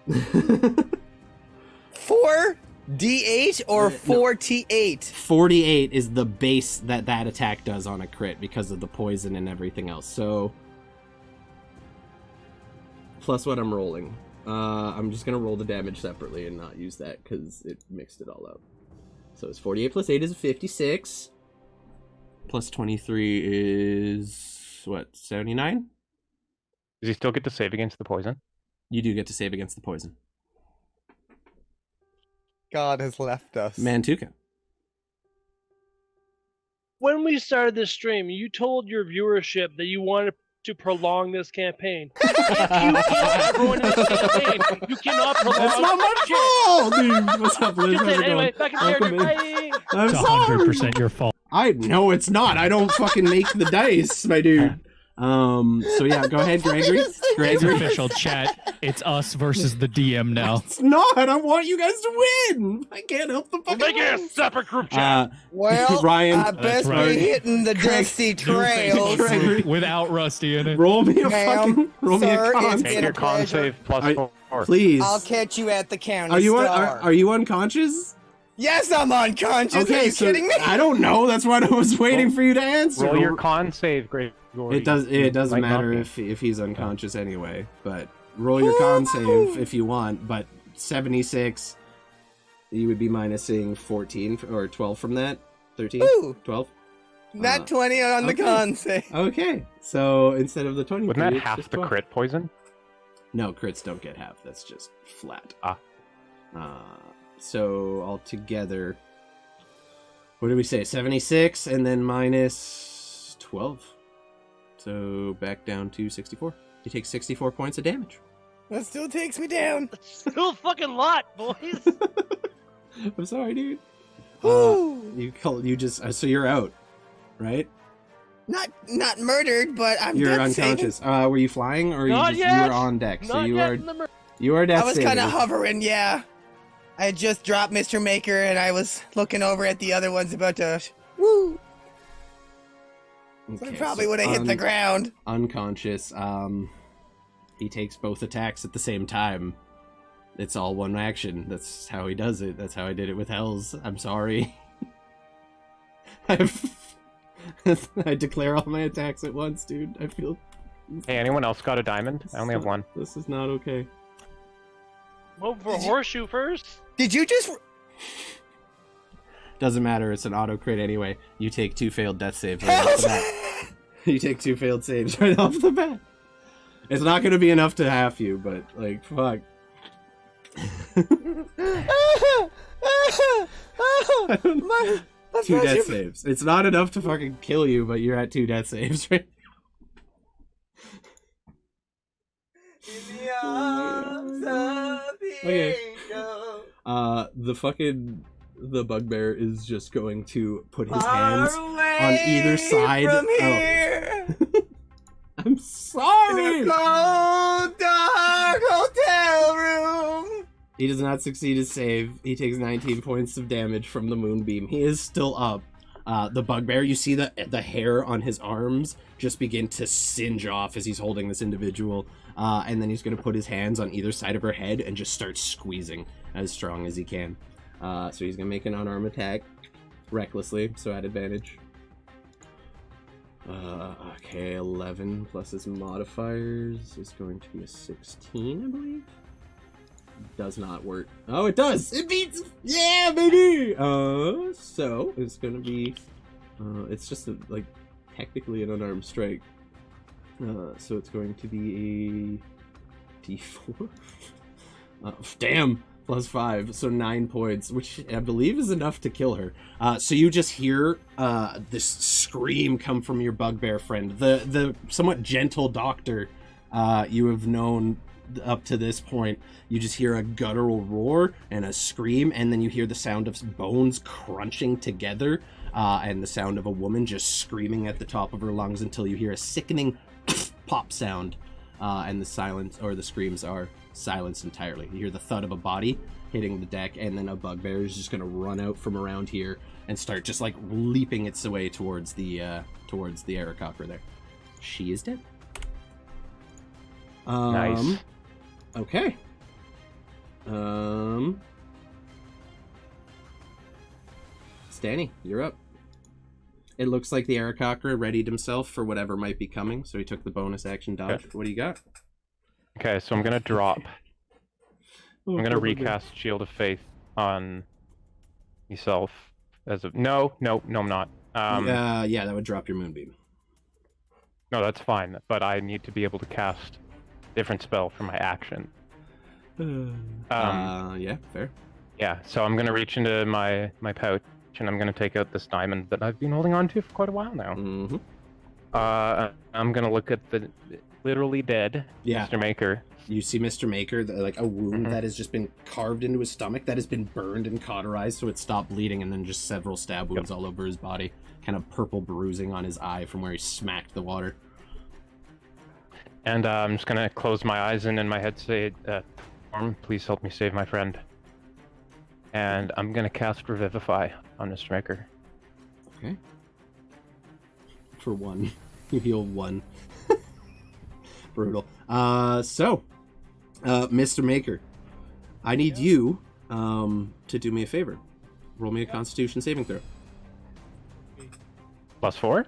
4d8 or 4t8? 48 is the base that attack does on a crit because of the poison and everything else. So plus what I'm rolling. I'm just going to roll the damage separately and not use that because it mixed it all up. So it's 48 plus 8 is 56. Plus 23 is, what, 79? Does he still get to save against the poison? You do get to save against the poison. God has left us. Mantuka. When we started this stream, you told your viewership that you wanted to prolong this campaign. If you kill everyone in this campaign, you cannot prolong That's not my fault, dude. What's up, Liz? Just How's it anyway, going? back in character. Bye. I'm It's sorry. 100% your fault. I no, it's not. I don't fucking make the dice, my dude. So yeah, go ahead, Gregory. It's Gregory. official chat. It's us versus the DM now. It's not. I want you guys to win. I can't help the We're fucking making a win. separate group chat. Well, Ryan, I best right. be hitting the dusty trails. Gregory. Without Rusty in it. roll me a Ma'am, fucking roll me a sir, con. it's Make been your a con pleasure. save plus I- 4. Please. I'll catch you at the county Are you star. are you unconscious? Yes, I'm unconscious. Are Okay, you so kidding me? I don't know. That's why I was waiting for you to answer. Roll your con save, Gregory. It doesn't Might not matter be. if he's unconscious anyway. But roll your con save if you want. But 76, you would be minusing 14 or 12 from that. 13, Ooh. 12. Not 20 on the okay. con save. Okay, so instead of the 20, Wouldn't that it's half just the 12. crit poison? No, crits don't get half. That's just flat. Ah. So altogether, what did we say? 76 and then minus 12. So back down to 64. You take 64 points of damage. That still takes me down. Still a fucking lot, boys. I'm sorry, dude. Woo! So you're out, right? Not murdered, but I'm You're death saving. unconscious. Were you flying or Not you yet. were on deck? So Not you yet are in the you are death I was saving. kind of hovering, yeah. I had just dropped Mr. Maker, and I was looking over at the other ones about to... Woo! So I Okay, probably so would have hit the ground. Unconscious. He takes both attacks at the same time. It's all one action. That's how he does it. That's how I did it with Hells. I'm sorry. I declare all my attacks at once, dude. I feel... Hey, anyone else got a diamond? I only have one. This is not okay. Move for horseshoe first. Did you just... Doesn't matter. It's an auto crit anyway. You take 2 failed death saves right off the bat. You take 2 failed saves right off the bat. It's not going to be enough to half you, but like, fuck. My 2 death saves. It's not enough to fucking kill you, but you're at 2 death saves, right? Okay. The bugbear is just going to put his hands on either side. From Oh. here. I'm sorry. Cold, dark hotel room. He does not succeed his save. He takes 19 points of damage from the moonbeam. He is still up. The bugbear, you see the hair on his arms just begin to singe off as he's holding this individual. And then he's going to put his hands on either side of her head and just start squeezing as strong as he can. So he's going to make an unarmed attack recklessly, so at advantage. Okay, 11 plus his modifiers is going to be a 16, I believe. Does not work. Oh, it does! It beats! Yeah, baby! So it's going to be... it's just, technically an unarmed strike. So it's going to be a D4. Damn! Plus 5, so 9 points, which I believe is enough to kill her. So you just hear this scream come from your bugbear friend. The somewhat gentle doctor you have known up to this point. You just hear a guttural roar and a scream, and then you hear the sound of bones crunching together, and the sound of a woman just screaming at the top of her lungs until you hear a sickening pop sound, and the screams are silenced entirely. You hear the thud of a body hitting the deck, and then a bugbear is just going to run out from around here and start just leaping its way towards the Aarakocra there. She is dead. Nice. Okay. Stanny, you're up. It looks like the Aarakocra readied himself for whatever might be coming, so he took the bonus action dodge. Okay. What do you got? Okay, so I'm gonna drop. Oh, I'm gonna probably. recast Shield of Faith on myself as a no, I'm not. Yeah, that would drop your moonbeam. No, that's fine. But I need to be able to cast a different spell for my action. Yeah, fair. Yeah, so I'm gonna reach into my pouch and I'm gonna take out this diamond that I've been holding on to for quite a while now. Mm-hmm. I'm gonna look at the literally dead Mr. Maker. You see Mr. Maker, a wound that has just been carved into his stomach that has been burned and cauterized so it stopped bleeding, and then just several stab wounds all over his body. Kind of purple bruising on his eye from where he smacked the water. And I'm just gonna close my eyes and in my head say, Storm, please help me save my friend. And I'm gonna cast Revivify on Mr. Maker. Okay. For 1. You heal 1. Brutal. Mr. Maker, I need you to do me a favor. Roll me a Constitution saving throw. +4?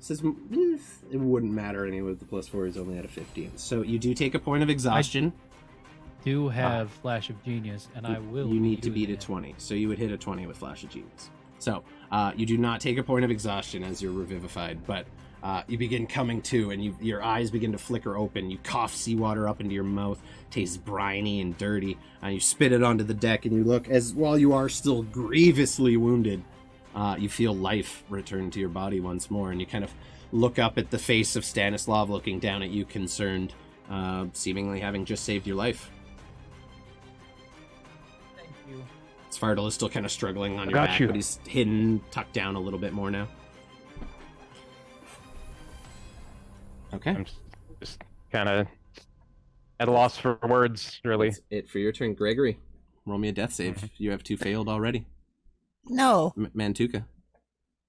Says it wouldn't matter anyway. The +4 is only at a 15. So you do take a point of exhaustion. do have Flash of Genius, and I will. You need to using beat a it. 20, so you would hit a 20 with Flash of Genius. So you do not take a point of exhaustion as you're revivified, but you begin coming to, and your eyes begin to flicker open. You cough seawater up into your mouth, tastes briny and dirty, and you spit it onto the deck, and you look, as while you are still grievously wounded, you feel life return to your body once more, and you kind of look up at the face of Stanislav looking down at you concerned, seemingly having just saved your life. Thank you. Svartal is still kind of struggling on your Got back, you. but he's hidden, tucked down a little bit more now. Okay. I'm just kind of at a loss for words, really. That's it for your turn. Gregory, roll me a death save. You have 2 failed already. No. Mantuka.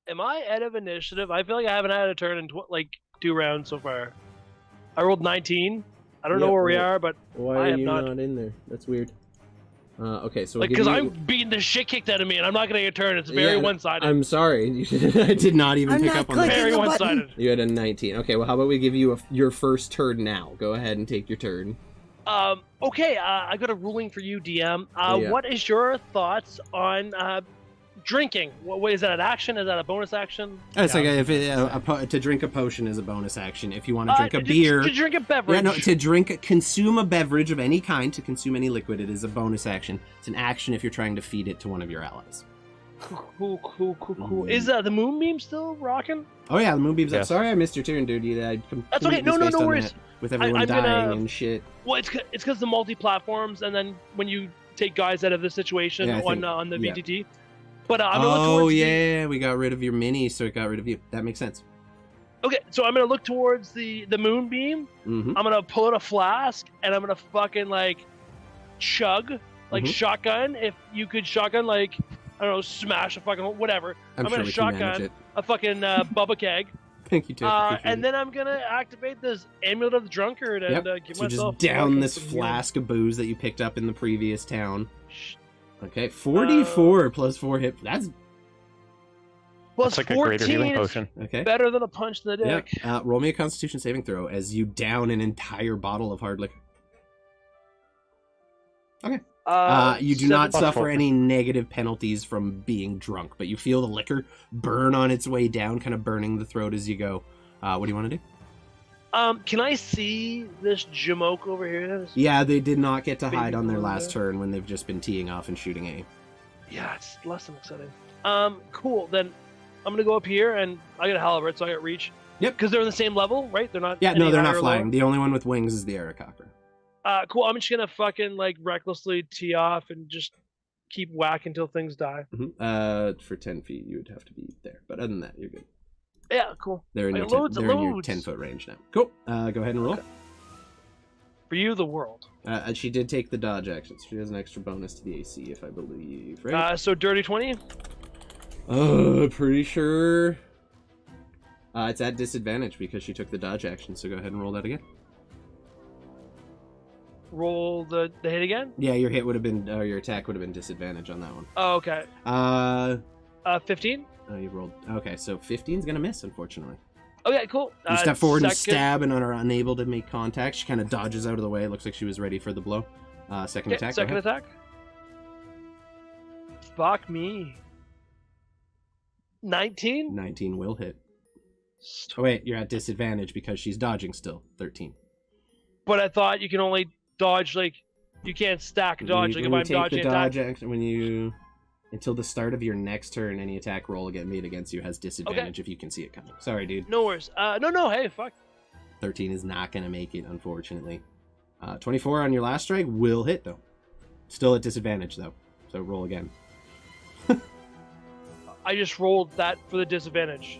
Am I out of initiative? I feel like I haven't had a turn in like 2 rounds so far. I rolled 19. I don't know where we are, but Why I are have you not. not in there? That's weird. Okay, so Like, because I'm beating the shit kicked out of me, and I'm not gonna get a turn. It's very one-sided. I'm sorry. I did not even I'm pick not up on that. clicking Very the button. one-sided. You had a 19. Okay, well, how about we give you your first turn now? Go ahead and take your turn. Okay, I got a ruling for you, DM. Yeah. What is your thoughts on drinking? What is that an action? Is that a bonus action? It's like to drink a potion is a bonus action. If you want to drink a to- beer, To drink a beverage. yeah, no, to consume a beverage of any kind, to consume any liquid, it is a bonus action. It's an action if you're trying to feed it to one of your allies. Cool. Is the moonbeam still rocking? Oh yeah, the moonbeam's up. Yes. Sorry, I missed your turn, dude. I That's okay. No spaced on worries. that, with everyone I'm dying gonna- and shit. Well, it's because the multi-platforms, and then when you take guys out of the situation Yeah, I think- on the yeah. VTT. But I'm gonna look Oh towards yeah, we got rid of your mini, so it got rid of you. That makes sense. Okay, so I'm gonna look towards the moonbeam. Mm-hmm. I'm gonna pull out a flask, and I'm gonna fucking like chug, like Mhm. shotgun. If you could shotgun, like I don't know, smash a fucking whatever. I'm I'm sure gonna we can manage shotgun it. a fucking Bubba keg, Thank you, Tiff. Appreciate and it. then I'm gonna activate this amulet of the drunkard and Yep. give So myself just down fucking this some healing. flask of booze that you picked up in the previous town. Shh. Okay, 44 plus 4 hit. That's Plus It's like a greater 14 healing is potion. okay. better than a punch in the Yeah. dick. Roll me a Constitution saving throw as you down an entire bottle of hard liquor. You do not 7 suffer any negative penalties from being drunk, but you feel the liquor burn on its way down, kind of burning the throat as you go. What do you want to do? Can I see this Jamoke over here? This- Yeah, they did not get to hide Baby on their blue last there. turn when they've just been teeing off and shooting A. Yeah, it's less than exciting. Cool. Then I'm gonna go up here, and I got a halberd, so I got reach. Yep. Because they're in the same level, right? They're not. Yeah, no, any they're higher not or flying. lower? The only one with wings is the Aarakocra. Cool. I'm just gonna fucking like recklessly tee off and just keep whacking until things die. For 10 feet, you would have to be there. But other than that, you're good. Yeah, cool. They're in Like, your 10, loads and they're in your loads. 10-foot range now. Cool. Go ahead and roll. Okay. For you, the world. And she did take the dodge action, so she has an extra bonus to the AC, if I believe, right? So dirty 20. Pretty sure. It's at disadvantage because she took the dodge action, so go ahead and roll that again. Roll the hit again. Yeah, your hit would have been, or your attack would have been disadvantage on that one. Oh, okay. 15. Oh, you rolled. Okay, so 15's gonna miss, unfortunately. Okay, cool. You step forward and second- stab and are unable to make contact. She kind of dodges out of the way. It looks like she was ready for the blow. Second Okay, attack. go second ahead. attack. Fuck me. 19. 19 will hit. Oh wait, you're at disadvantage because she's dodging still. 13. But I thought you can only dodge like you can't stack dodge like if I'm dodging the attack. dodge action, when you until the start of your next turn, any attack roll get made against you has disadvantage if you can see it coming. Sorry, dude. No worries. No. Hey, fuck. 13 is not gonna make it, unfortunately. 24 on your last strike will hit though. Still at disadvantage though, so roll again. I just rolled that for the disadvantage.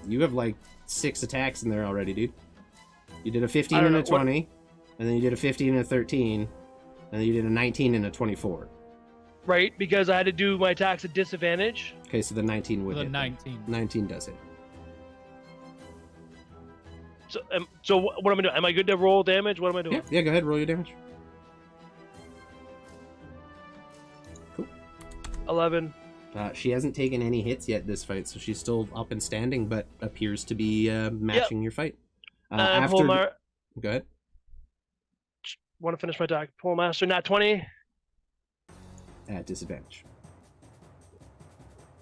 You have like 6 attacks in there already, dude. You did a 15 I don't and a know, what- 20, and then you did a 15 and a 13, and then you did a 19 and a 24. Right, because I had to do my attacks at disadvantage. Okay, so the 19 would The hit. 19. 19 does hit. So what am I doing? Am I good to roll damage? What am I doing? Yeah, go ahead, roll your damage. 11. She hasn't taken any hits yet this fight, so she's still up and standing, but appears to be matching your fight. Pull my Go ahead. Want to finish my attack. Pull master, nat 20. At disadvantage.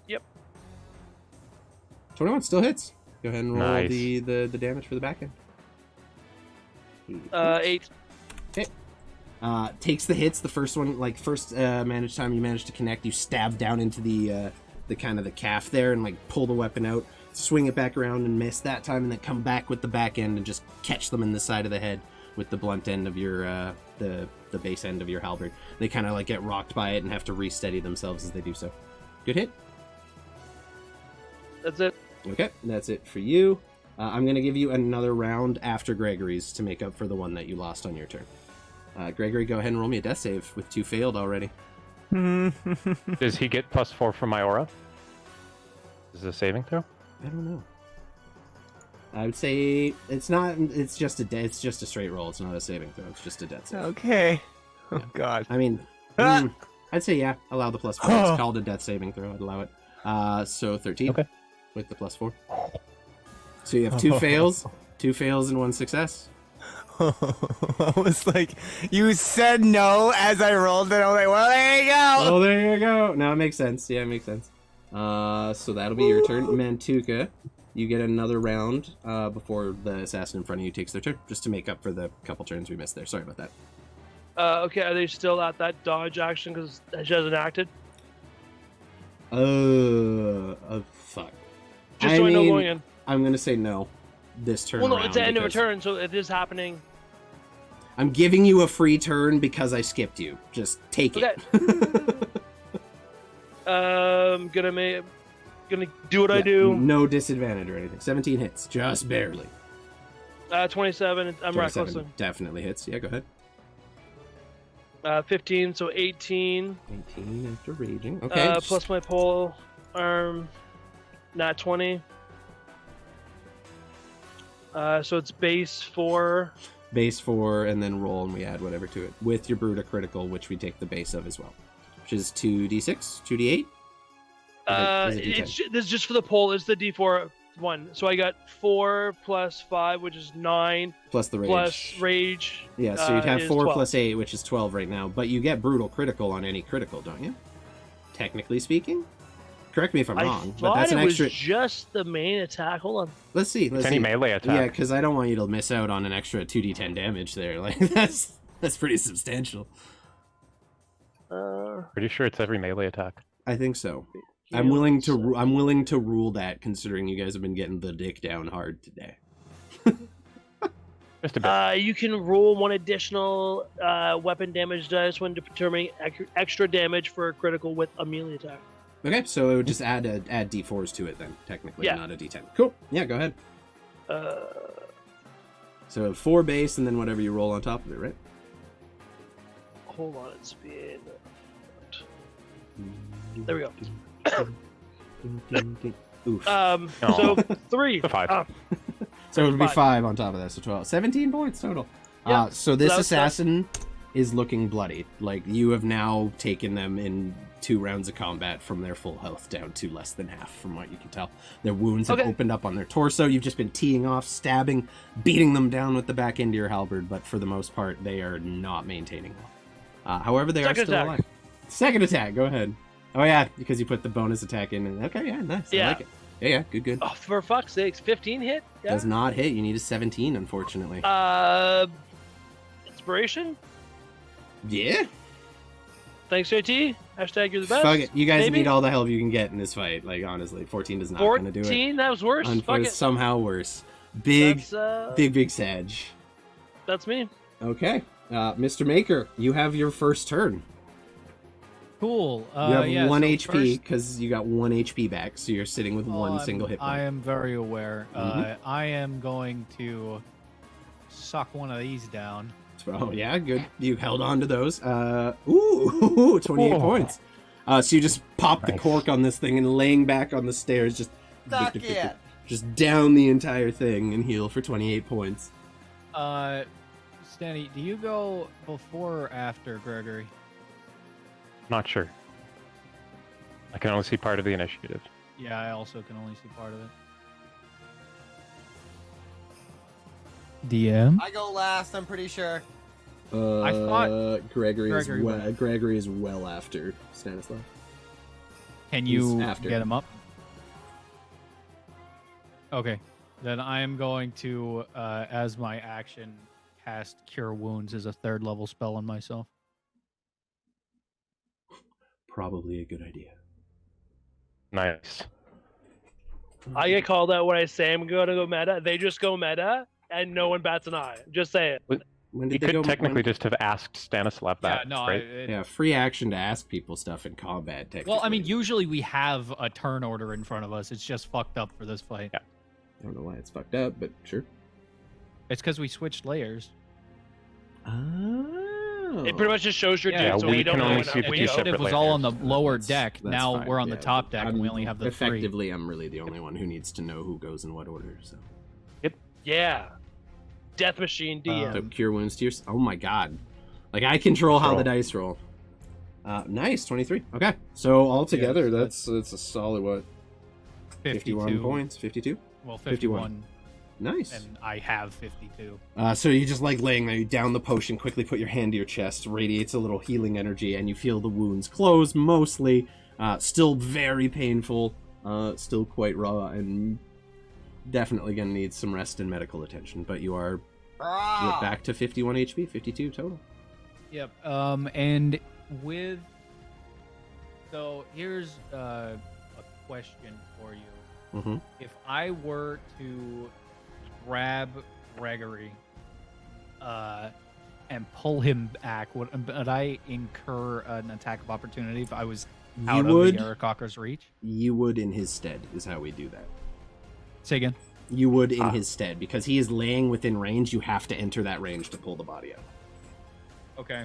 Yep. 21 still hits. Go ahead and roll Nice. the damage for the back end. 8. Takes the hits. The first one, like first managed time you managed to connect, you stab down into the kind of the calf there and like pull the weapon out, swing it back around and miss that time, and then come back with the back end and just catch them in the side of the head with the blunt end of your the base end of your halberd. They kind of like get rocked by it and have to re-steady themselves as they do so. Good hit. That's it. Okay, that's it for you. I'm going to give you another round after Gregory's to make up for the one that you lost on your turn. Gregory, go ahead and roll me a death save with 2 failed already. Does he get +4 from my aura? Is it a saving throw? I don't know. I would say it's not. It's just a straight roll. It's not a saving throw. It's just a death save. Okay. Oh Yeah. God. I mean, I'd say yeah. Allow the +4. It's called a death saving throw. I'd allow it. So 13. Okay. With the +4. So you have 2 fails, 2 fails and 1 success. I was like, you said no as I rolled it. I was like, well, there you go. Oh, there you go. Now it makes sense. Yeah, it makes sense. So that'll be your turn. Mantuka, you get another round before the assassin in front of you takes their turn, just to make up for the couple turns we missed there. Sorry about that. Okay, are they still at that dodge action because she hasn't acted? Fuck. Just so I know going in. I'm gonna say no. This turn. Well, no, around it's the end of a because turn, so it is happening. I'm giving you a free turn because I skipped you. Just take Okay. it. Gonna do what I Yeah, do. No disadvantage or anything. 17 hits, just barely. 27. I'm 27 reckless. definitely hits. Yeah, go ahead. 15, so 18. 18 after raging. Okay. Plus my pole arm, nat 20. So it's base 4. Base 4, and then roll, and we add whatever to it. With your Bruta critical, which we take the base of as well. Which is 2d6? 2d8? This is just for the pole. It's the D4 one. So I got 4 plus 5, which is 9. Plus the rage. Plus rage. Yeah, so you'd have is 4 12. plus 8, which is 12 right now. But you get brutal critical on any critical, don't you? Technically speaking? Correct me if I'm wrong, but that's an it extra. was just the main attack. Hold on. Let's see. It's any melee attack. Yeah, because I don't want you to miss out on an extra 2d10 damage there. Like that's pretty substantial. Pretty sure it's every melee attack. I think so. I'm willing to rule that, considering you guys have been getting the dick down hard today. Just a bit. You can roll 1 additional weapon damage dice when determining extra damage for a critical with a melee attack. Okay, so it would just add d4s to it then, technically, Yeah. not a d10. Cool. Yeah, go ahead. So 4 base and then whatever you roll on top of it, right? Hold on, it's being. There we go. Oof. So 3. 5. So it would be 5. 5 on top of that, so 12. 17 points total. Yeah, So this that's- assassin is looking bloody. Like, you have now taken them in 2 rounds of combat from their full health down to less than half, from what you can tell. Their wounds have Okay. opened up on their torso. You've just been teeing off, stabbing, beating them down with the back end of your halberd, but for the most part, they are not maintaining well. However, they Second are still attack. alive. Second attack, go ahead. Oh yeah, because you put the bonus attack in. And, okay, yeah, nice. Yeah. I like it. Yeah, good. Oh, for fuck's sakes, 15 hit? Yeah. Does not hit. You need a 17, unfortunately. Inspiration? Yeah. Thanks, JT. Hashtag you're the best. Fuck it. You guys Maybe. need all the help you can get in this fight. Like, honestly, 14 is not going to do it. 14? That was worse. Fuck it. Somehow worse. Big Sag. That's me. Okay. Mr. Maker, you have your first turn. Cool. You have yeah, 1 so HP first- because you got 1 HP back, so you're sitting with one I'm- single hit point. I am very aware. Mhm. I am going to suck one of these down. Oh, yeah, good. You held on to those. 28 Whoa. points. So you just pop the Nice. cork on this thing and laying back on the stairs, just Suck it. just down the entire thing and heal for 28 points. Stanny, do you go before or after Gregory? Not sure. I can only see part of the initiative. Yeah, I also can only see part of it. DM? I go last, I'm pretty sure. I thought Gregory Gregory is well after Stanislav. Can He's you after. get him up? Okay. Then I am going to, as my action, cast Cure Wounds as a 3rd level spell on myself. Probably a good idea. Nice. I get called out when I say I'm going to go meta. They just go meta, and no one bats an eye. Just say it. When You did they go? could technically just have asked Stanislav that, Yeah, no, right? Yeah, free action to ask people stuff in combat. Technically. Well, I mean, usually we have a turn order in front of us. It's just fucked up for this fight. Yeah. I don't know why it's fucked up, but sure. It's because we switched layers. Oh. It pretty much just shows your Yeah, dude, so we we don't can know only when see the we two go. separate Initiative was all on the layers. lower That's- deck. that's Now fine, we're on the yeah, top deck, and we only have the 3. Effectively, I'm really the only one who needs to know who goes in what order. So, Yeah. Death Machine DM. so cure wounds to your. Oh my god, like I control how Roll. the dice roll. Nice, 23. Okay, so altogether, Yeah, that's a solid what? 51 points, 52. Well, 51. 51. Nice. And I have 52. So you just like laying there, you down the potion, quickly put your hand to your chest, radiates a little healing energy, and you feel the wounds close mostly. Still very painful, still quite raw, and definitely gonna need some rest and medical attention. But you are back to 51 HP, 52 total. Yep. And with... So here's a question for you. Mm-hmm. If I were to grab Gregory and pull him back, would I incur an attack of opportunity if I was out of the Aarakocra's reach? You would in his stead, is how we do that. Say again. You would in his stead, because he is laying within range, you have to enter that range to pull the body out. Okay.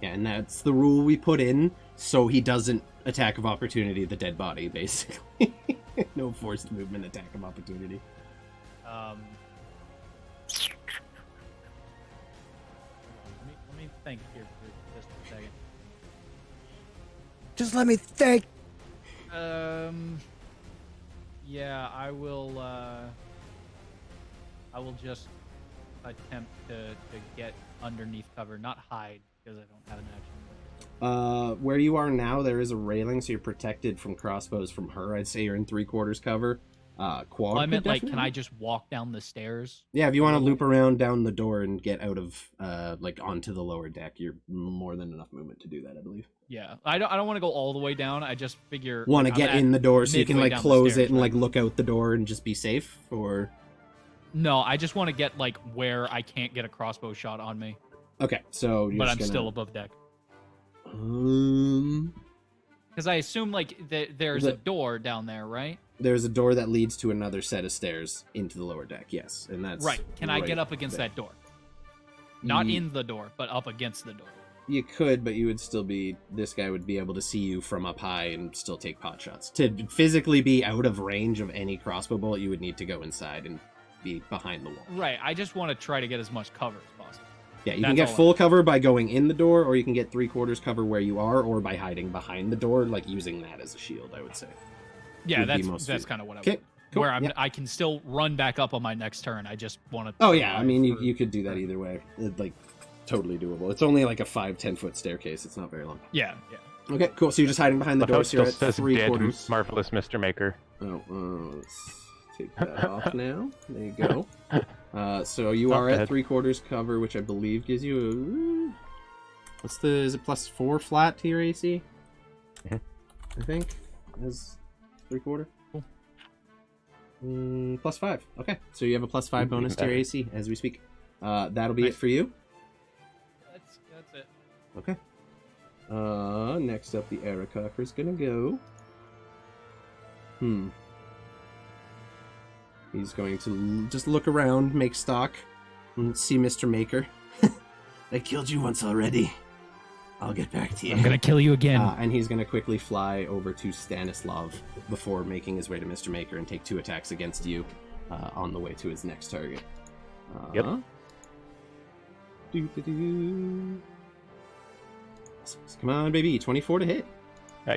Yeah, and that's the rule we put in, so he doesn't attack of opportunity the dead body, basically. No forced movement attack of opportunity. Let me think here for just a second. Just let me think. Yeah, I will just attempt to get underneath cover, not hide, because I don't have an action. Where you are now, there is a railing, so you're protected from crossbows from her. I'd say you're in 3/4 cover. Quad. Well, I meant, like, definitely- can I just walk down the stairs? Yeah, if you want to loop around down the door and get out of, like, onto the lower deck, you're more than enough movement to do that, I believe. Yeah, I don't want to go all the way down. I just figure Want to I'm get at in the door so you can, midway like, down the close stairs, it and, right? like, look out the door and just be safe, or... No, I just want to get like where I can't get a crossbow shot on me, Okay, so you're but just I'm gonna... still above deck. Because I assume like there's a door down there, right? There's a door that leads to another set of stairs into the lower deck, yes, and that's... Right. Can I right get up against there. that door? Not Ye- in the door, but up against the door. You could, but you would still be... This guy would be able to see you from up high and still take pot shots. To physically be out of range of any crossbow bullet, you would need to go inside and be behind the wall. Right. I just want to try to get as much cover as possible. Yeah, you That's can get all I- full cover by going in the door, or you can get 3/4 cover where you are, or by hiding behind the door, like using that as a shield, I would say. Yeah, Would be that's most that's feasible. kind of what I Okay, want. cool. Where yeah. I can still run back up on my next turn. I just want to. Oh, yeah, I mean, you could do that either way. Like, totally doable. It's only like a 5-10 foot staircase. It's not very long. Yeah. Okay, cool. So you're just hiding behind the But how door, it so you're still at says dead, 3/4. marvelous Mr. Maker. Oh, let's take that off now. There you go. So you Not are at bad. 3/4 cover, which I believe gives you is it +4 flat to your AC? Mhm. I think is 3/4. Cool. +5. Okay, so you have a +5 bonus to your better. AC as we speak. That'll be Nice. it for you. That's it. Okay. Next up, the Aarakocra's gonna go. He's going to just look around, make stock, and see Mr. Maker. I killed you once already. I'll get back to you. I'm gonna kill you again. And he's gonna quickly fly over to Stanislav before making his way to Mr. Maker and take 2 attacks against you on the way to his next target. Yep. Come on, baby. 24 to hit.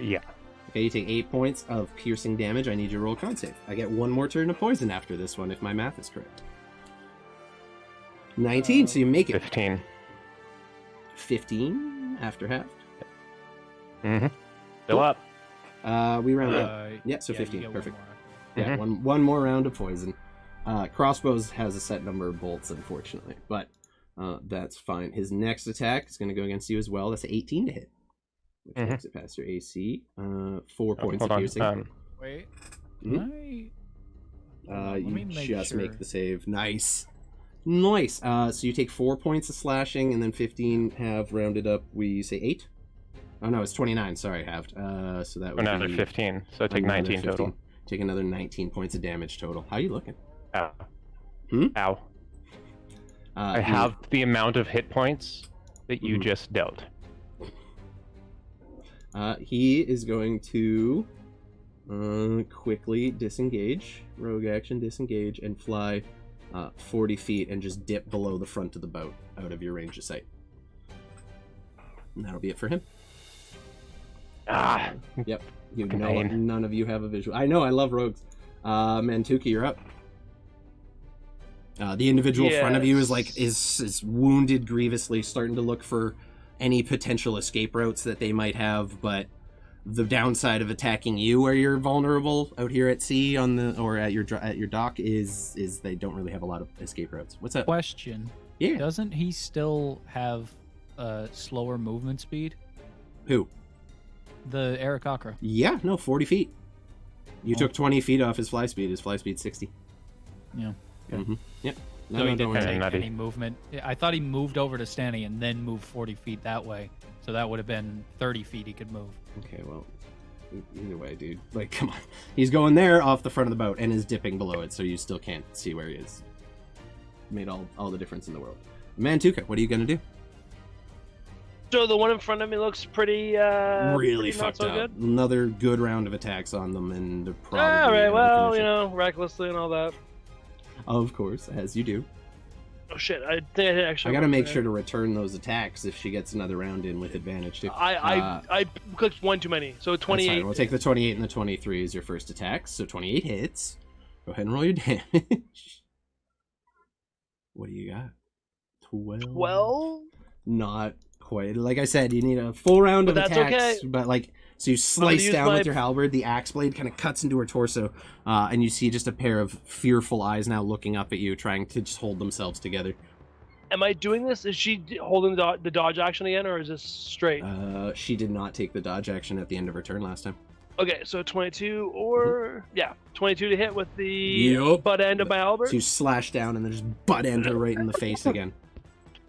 Yeah. Okay, you take 8 points of piercing damage. I need you to roll a con save. I get one more turn of poison after this one, if my math is correct. 19, so you make it. 15. 15 after half. Mm-hmm. Still up. We round up. Yeah, so you 15. get one Perfect. more. Yeah, one more round of poison. Crossbows has a set number of bolts, unfortunately, but that's fine. His next attack is going to go against you as well. That's an 18 to hit, which makes it past your AC. 4 points of piercing. Wait. Mhm. Let me You make just sure. make the save. Nice. So you take 4 points of slashing, and then 15 have rounded up. We say 8. Oh no, it's 29. Sorry, halved. So that would Another be 15. So I take another 19 total. Take another 19 points of damage total. How you looking? Ow. Hmm? Ow. I have the amount of hit points that you just dealt. He is going to quickly disengage, rogue action, disengage, and fly 40 feet and just dip below the front of the boat out of your range of sight. And that'll be it for him. Ah. Yep. You know Pain. none of you have a visual. I know, I love rogues. Mantuka, you're up. The individual in front of you is wounded grievously, starting to look for any potential escape routes that they might have, but the downside of attacking you where you're vulnerable out here at sea or at your dock is they don't really have a lot of escape routes. What's up? Question. Yeah. Doesn't he still have slower movement speed? Who? The Aarakocra. Yeah, no, 40 feet. You took 20 feet off his fly speed. His fly speed's 60. Yeah. Mm-hmm. Yep. So No, he don't didn't worry. take Nutty. any movement. I thought he moved over to Stanny and then moved 40 feet that way. So that would have been 30 feet he could move. Okay, well, either way, dude. Like, come on. He's going there off the front of the boat and is dipping below it, so you still can't see where he is. Made all the difference in the world. Mantuka, what are you gonna do? So the one in front of me looks pretty Really pretty not fucked so up. good. Another good round of attacks on them, and they're probably All out right, of well, condition. recklessly and all that. Of course, as you do. Oh shit! I think I actually. I gotta make sure to return those attacks if she gets another round in with advantage too. I clicked one too many, so That's fine. 28. We'll take the 28 and the 23 as your first attacks. So 28 hits. Go ahead and roll your damage. What do you got? 12. Not quite. Like I said, you need a full round of But that's attacks. okay. But like, so you slice use down my- with your halberd. The axe blade kind of cuts into her torso, and you see just a pair of fearful eyes now looking up at you, trying to just hold themselves together. Am I doing this? Is she holding the dodge action again, or is this straight? She did not take the dodge action at the end of her turn last time. Okay, so 22 or 22 to hit with the Yup. butt end of my halberd. So you slash down and then just butt end her right in the face again.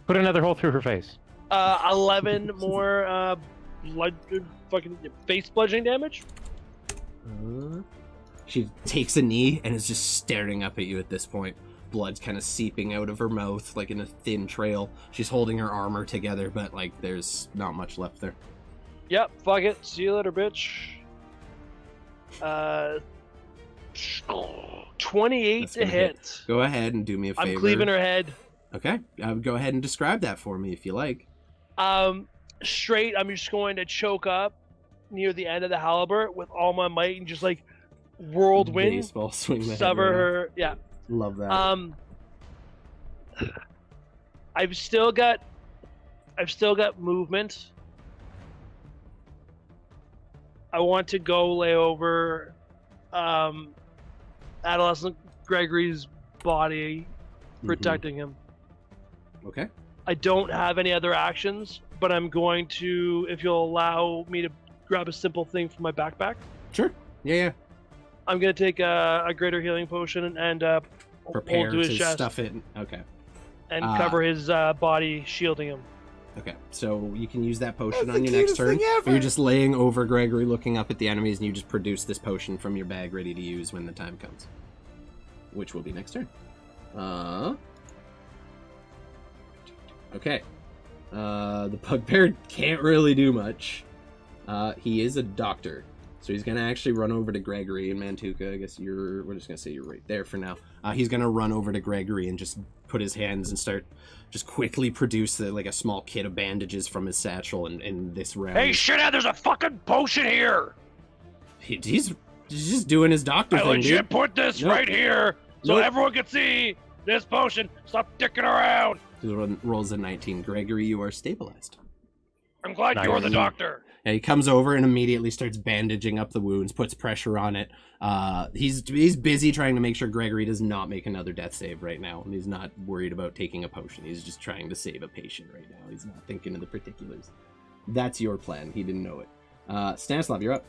Put another hole through her face. 11 more fucking face bludgeoning damage. She takes a knee and is just staring up at you at this point. Blood's kind of seeping out of her mouth like in a thin trail. She's holding her armor together, but like there's not much left there. Yep, fuck it. See you later, bitch. 28 That's to gonna hit. Go ahead and do me a favor. I'm cleaving her head. Okay, go ahead and describe that for me if you like. Straight, I'm just going to choke up near the end of the halberd with all my might and just like whirlwind Baseball swing the head sever right off. her. Yeah. Love that. I've still got movement. I want to go lay over adolescent Gregory's body, protecting him. Okay. I don't have any other actions, but I'm going to, if you'll allow me to grab a simple thing from my backpack, Sure. Yeah. I'm going to take a greater healing potion and Prepare hold to his to chest stuff it. Okay. and cover his body, shielding him. Okay, so you can use that potion That's on the your next cutest turn. thing ever. Or you're just laying over Gregory, looking up at the enemies, and you just produce this potion from your bag, ready to use when the time comes, which will be next turn. Okay. The bugbear can't really do much. He is a doctor, so he's gonna actually run over to Gregory and Mantuka. I guess we're just gonna say you're right there for now. He's gonna run over to Gregory and just put his hands and start just quickly produce like a small kit of bandages from his satchel and this round. Hey, shithead, there's a fucking potion here! He's just doing his doctor I thing, legit dude. put this Nope. right here so Nope. everyone can see this potion. Stop dicking around. Rolls a 19. Gregory, you are stabilized. I'm glad you're the Nice. doctor. Yeah, he comes over and immediately starts bandaging up the wounds, puts pressure on it. He's busy trying to make sure Gregory does not make another death save right now, and he's not worried about taking a potion. He's just trying to save a patient right now. He's not thinking of the particulars. That's your plan. He didn't know it. Stanislav, you're up.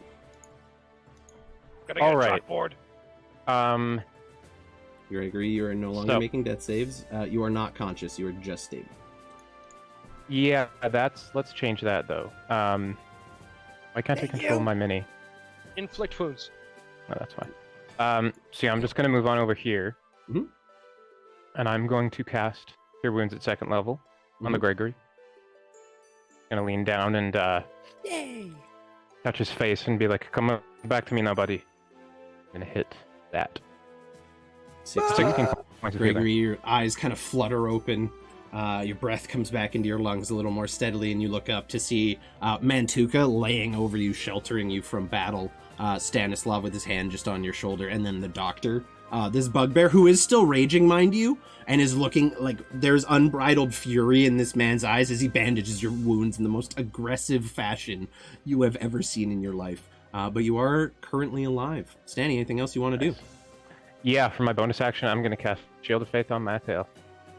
Gotta get All a right. chalkboard. Gregory, you are no longer So- making death saves. You are not conscious. You are just stable. Yeah, let's change that though. Why can't I control my mini? Inflict wounds. No, that's fine. So yeah, I'm just gonna move on over here. Mhm. And I'm going to cast Cure Wounds at 2nd level on the Mhm. Gregory. Gonna lean down and Yay! touch his face and be like, come back to me now, buddy. I'm gonna hit that. 16 points of Gregory, healing. your eyes kind of flutter open. Your breath comes back into your lungs a little more steadily, and you look up to see Mantuka laying over you, sheltering you from battle. Stanislav with his hand just on your shoulder, and then the doctor. This bugbear, who is still raging, mind you, and is looking like there's unbridled fury in this man's eyes as he bandages your wounds in the most aggressive fashion you have ever seen in your life. But you are currently alive. Stanny, anything else you want to do? Yeah, for my bonus action, I'm gonna cast Shield of Faith on Mateo.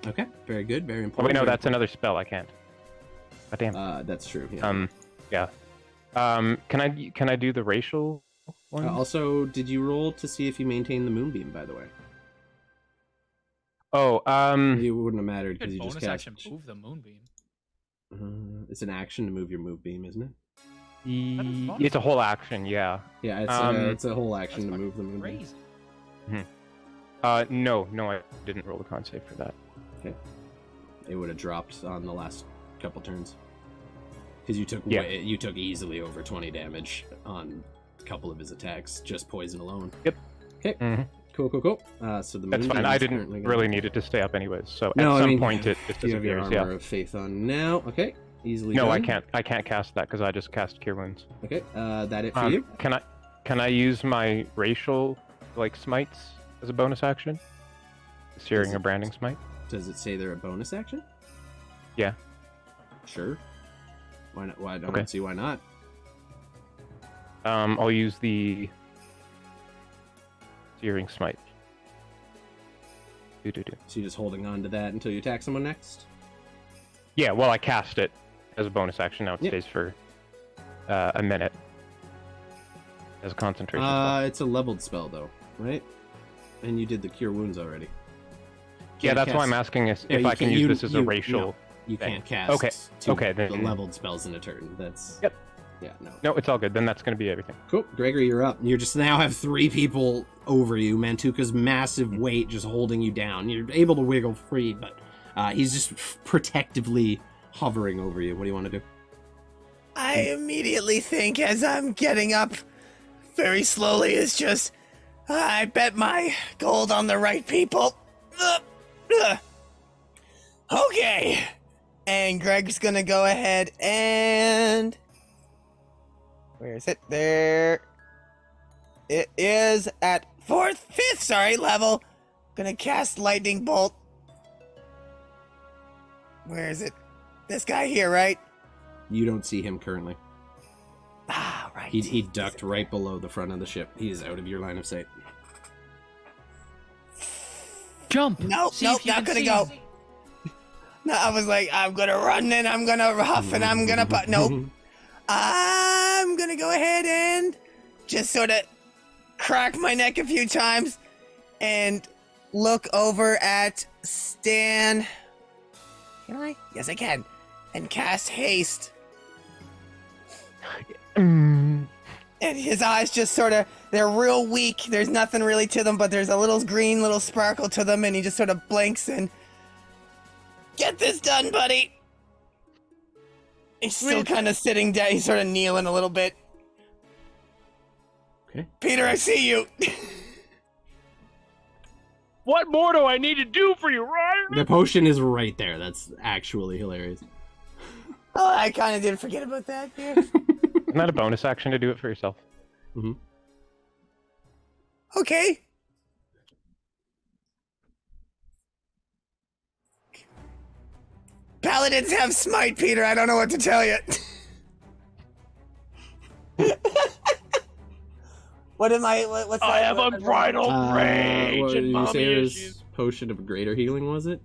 Okay, very good, very Oh important. wait, no, very that's another spell. I can't. God damn. That's true. Yeah. Yeah. Can I do the racial one? Also, did you roll to see if you maintain the moonbeam? By the way, Oh, it wouldn't have mattered because Good you just bonus cast. action. Move the moonbeam. It's an action to move your moonbeam, isn't it? it's a whole action. Yeah. Yeah, it's a whole action That's to move the moonbeam. Crazy. No, I didn't roll the con save for that. It would have dropped on the last couple turns because you took easily over 20 damage on a couple of his attacks, just poison alone. Yep. Okay. Mhm. Cool. So the That's moonbeam fine. I is didn't currently gonna- really need it to stay up anyways. So No, at I some mean, point it You have your disappears. armor Yeah. of faith on now. Okay. Easily. No, done. I can't cast that because I just cast Cure Wounds. Okay. That it for you. Can I use my racial smites as a bonus action? Searing or branding smite? Does it say they're a bonus action? Yeah. Sure. Why not? Why I don't Okay. see why not. I'll use the Searing smite. Do. So you're just holding on to that until you attack someone next? Yeah, well, I cast it as a bonus action. Now it Yeah. stays for a minute as a concentration spell. It's a leveled spell though, right? And you did the cure wounds already. Yeah, Can't that's why cast- I'm asking if Yeah, you I can can't- use you- this as a you- racial. no, you thing. can't cast. Okay, okay, the then- leveled spells in a turn. That's Yep. Yeah, no. No, it's all good. Then that's going to be everything. Cool, Gregory, you're up. You just now have 3 people over you. Mantuka's massive weight just holding you down. You're able to wiggle free, but he's just protectively hovering over you. What do you want to do? I immediately think as I'm getting up very slowly is just, I bet my gold on the right people. Okay. And Greg's gonna go ahead and... Where is it? There. It is at 5th level. Gonna cast Lightning Bolt. Where is it? This guy here, right? You don't see him currently. Ah, right. He ducked right below the front of the ship. He is out of your line of sight. Jump. Nope, See nope, if you not can gonna see. go. No, I was like, I'm gonna run and I'm gonna huff and I'm gonna put. Nope. I'm gonna go ahead and just sort of crack my neck a few times and look over at Stan. Can I? Yes, I can. And cast haste. And his eyes just sort of, they're real weak. There's nothing really to them, but there's a little green little sparkle to them, and he just sort of blinks and, get this done, buddy. He's still kind of sitting down. He's sort of kneeling a little bit. Okay. Peter, I see you. What more do I need to do for you, Ryan? The potion is right there. That's actually hilarious. Oh, I kind of did forget about that here. Isn't that a bonus action to do it for yourself? Okay. Paladins have smite, Peter. I don't know what to tell you. What am I? What's that? I have unbridled rage What and did you mommy say? It was issues. potion of greater healing, was it?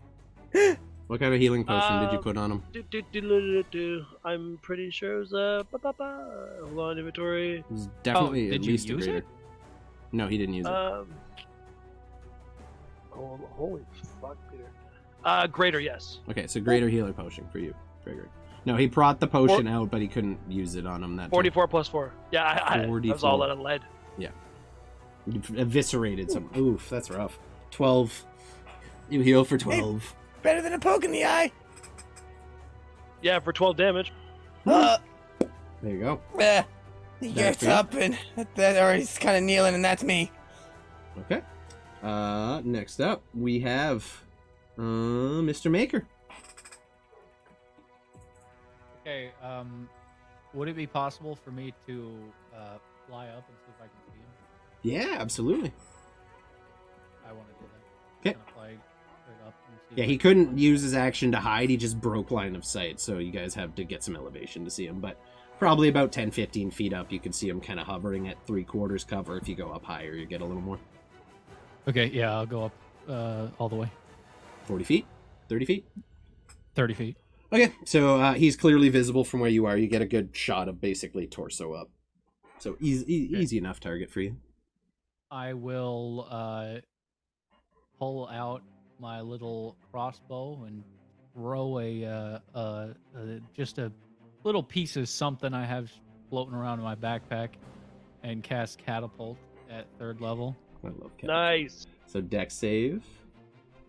What kind of healing potion did you put on him? I'm pretty sure it was hold on, inventory. It was definitely did at you least a use greater. it? No, he didn't use it. Holy fuck, Peter. Greater, yes. Okay, so greater healer potion for you, Gregory. No, he brought the potion out, but he couldn't use it on him that time. 44 plus 4. Yeah, I was all out of lead. You eviscerated some. Oof, that's rough. 12. You heal for 12. Better than a poke in the eye. Yeah, for 12 damage. There you go. He That's gets for you. up and or he's kind of kneeling, and that's me. Okay. Next up, we have Mr. Maker. Okay. Would it be possible for me to fly up and see if I can see him? Yeah, absolutely. I want to do that. Okay. Kinda fly straight up and see Yeah, if he I can- couldn't use his action to hide. He just broke line of sight, so you guys have to get some elevation to see him. But probably about 10, 15 feet up, you can see him kind of hovering at 3/4 cover. If you go up higher, you get a little more. Okay. Yeah, I'll go up all the way. 40 feet? 30 feet? 30 feet. Okay, so he's clearly visible from where you are. You get a good shot of basically torso up. So easy enough target for you. I will pull out my little crossbow and throw just a little piece of something I have floating around in my backpack and cast catapult at 3rd level. I love cat. Nice. So dex save.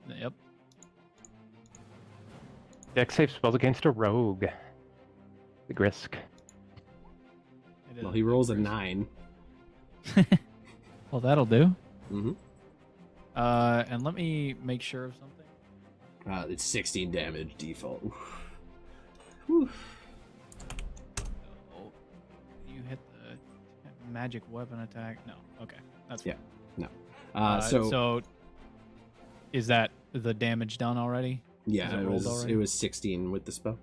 Yep. Dex save spells against a rogue. Big risk. It is Well, a he big rolls a risk. 9. Well, that'll do. Mm-hmm. And let me make sure of something. It's 16 damage default. Oof. Whew. So, you hit the magic weapon attack? No. Okay. That's Yeah. fine. No. So is that the damage done already? Yeah, Is it it rolled was already? it was 16 with the spell.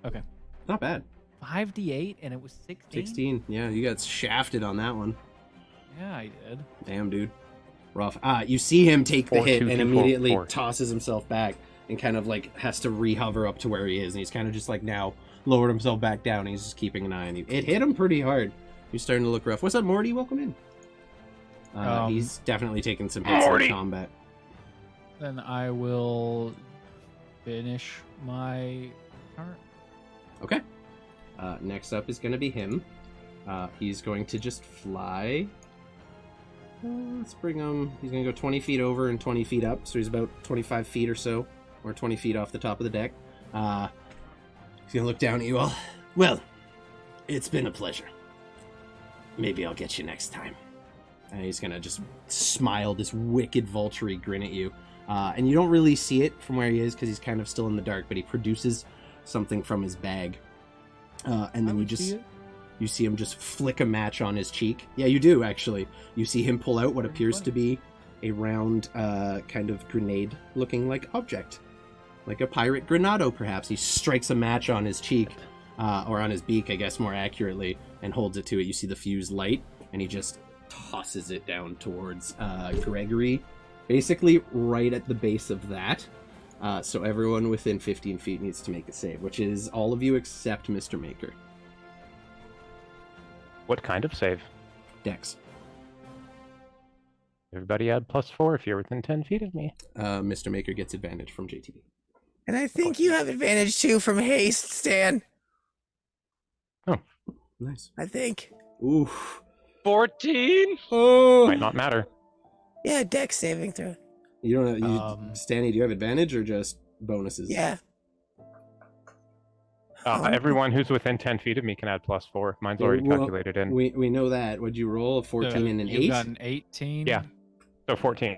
Okay. Not bad. 5d8 and it was 16? 16. Yeah, you got shafted on that one. Yeah, I did. Damn, dude. Rough. You see him take the 4, hit 2, and 2, 4, immediately 4. tosses himself back and kind of like has to re-hover up to where he is. And he's kind of just like now lowered himself back down. And he's just keeping an eye on you. It hit him pretty hard. He's starting to look rough. What's up, Morty? Welcome in. He's definitely taken some hits Morty! in combat. Then I will finish my turn. Okay. Next up is going to be him. He's going to just fly. Let's bring him. He's going to go 20 feet over and 20 feet up. So he's about 25 feet or so, or 20 feet off the top of the deck. He's going to look down at you all. Well, it's been a pleasure. Maybe I'll get you next time. And he's going to just smile this wicked vulture-y grin at you. And you don't really see it from where he is because he's kind of still in the dark, but he produces something from his bag. And then you see him just flick a match on his cheek. Yeah, you do, actually. You see him pull out what appears to be a round, kind of grenade-looking like object. Like a pirate grenado, perhaps. He strikes a match on his cheek, or on his beak, I guess, more accurately, and holds it to it. You see the fuse light, and he just tosses it down towards Gregory, basically right at the base of that. So everyone within 15 feet needs to make a save, which is all of you except Mr. Maker. What kind of save? Dex. Everybody add +4 if you're within 10 feet of me. Mr. Maker gets advantage from JTB. And I think you have advantage too from haste, Stan. Nice. I think. Oof. 14? Oh. Might not matter. Yeah, dex saving throw. You don't. Stanny, do you have advantage or just bonuses? Yeah. Everyone who's within 10 feet of me can add +4. Mine's Yeah, already well, calculated in. We know that. Would you roll a 14 and an you 8? got an 18? Yeah. So 14.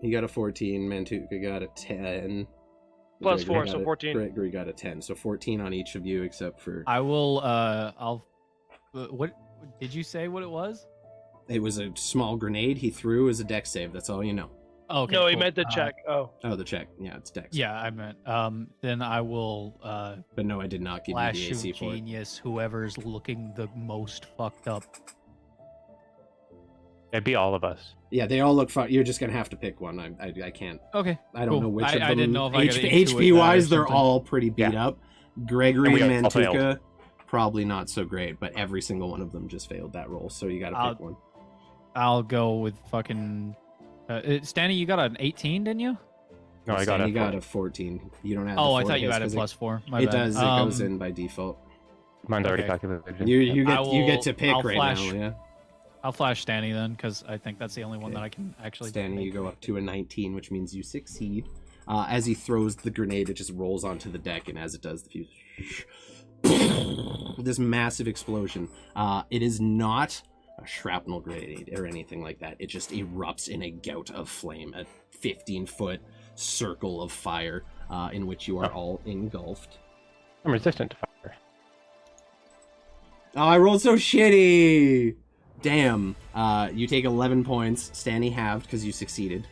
He got a 14. Mantuka got a 10. Plus Gregory 4, so got 14. Gregory got a 10. So 14 on each of you except for... I will, what did you say what it was? It was a small grenade he threw as a dex save. That's all you know. Okay. no, he cool. meant the check. Oh. Oh, the check. Yeah, it's dex. Yeah, I meant. Then I will But no, I did not give you flash the AC shoot for it. genius whoever's looking the most fucked up. It'd be all of us. Yeah, they all look fun. You're just gonna have to pick one. I can't. Okay. I don't cool. know which of them. I didn't know if I could HP wise, they're something. all pretty beat up. Gregory And we and all failed. Mantuka, probably not so great, but every single one of them just failed that roll. So you got to pick one. I'll go with fucking. Stanny, you got an 18, didn't you? No, I got You it. got a 14. You don't have. Oh, the I four thought you hits added 'cause +4. My It bad. does. It goes in by default. Mine's already Okay. calculated. You I get to will- pick I'll right flash- now. Yeah. I'll flash Stanny then, because I think that's the only one Okay. that I can actually. Stanley, make. you go up to a 19, which means you succeed. As he throws the grenade, it just rolls onto the deck, and as it does, the fuse. This massive explosion. It is not a shrapnel grenade or anything like that. It just erupts in a gout of flame, a 15-foot circle of fire in which you are all engulfed. I'm resistant to fire. Oh, I rolled so shitty! Damn. You take 11 points. Stanny halved because you succeeded.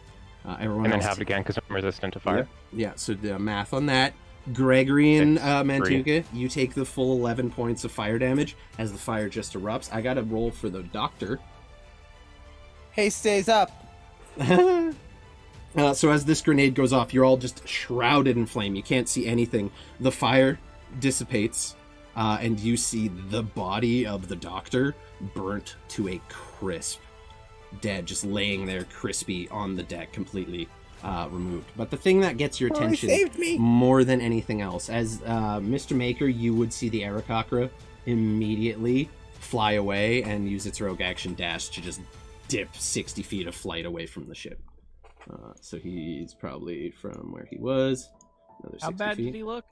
Everyone And then else halved again because I'm resistant to fire. Yeah, so the math on that. Gregory and Six, Mantuka, you take the full 11 points of fire damage as the fire just erupts. I got to roll for the doctor. Haste stays up. So as this grenade goes off, you're all just shrouded in flame. You can't see anything. The fire dissipates, and you see the body of the doctor burnt to a crisp. Dead, just laying there crispy on the deck, completely removed. But the thing that gets your Oh, he attention saved me. more than anything else, as Mr. Maker, you would see the Arakocra immediately fly away and use its rogue action dash to just dip 60 feet of flight away from the ship. So he's probably from where he was. Another 60 How bad feet. did he look?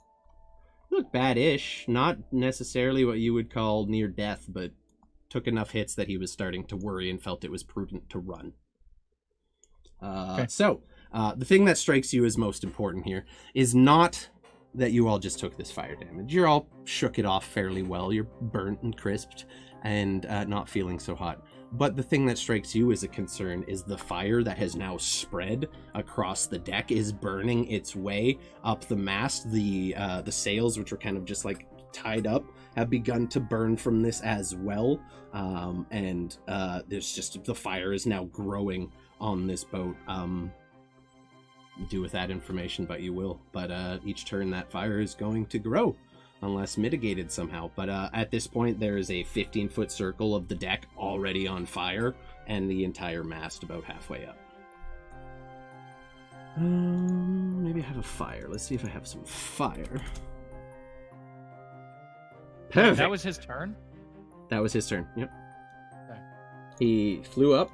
Look bad-ish. Not necessarily what you would call near death, but took enough hits that he was starting to worry and felt it was prudent to run. Okay. So, the thing that strikes you as most important here is not that you all just took this fire damage. You're all shook it off fairly well. You're burnt and crisped and not feeling so hot. But the thing that strikes you as a concern is the fire that has now spread across the deck is burning its way up the mast. The sails, which were kind of just like tied up, have begun to burn from this as well. And there's just the fire is now growing on this boat. Do with that information, but you will. But each turn that fire is going to grow, unless mitigated somehow. But at this point, there is a 15-foot circle of the deck already on fire, and the entire mast about halfway up. Maybe I have a fire. Let's see if I have some fire. Perfect. That was his turn. That was his turn. Yep. Okay. He flew up.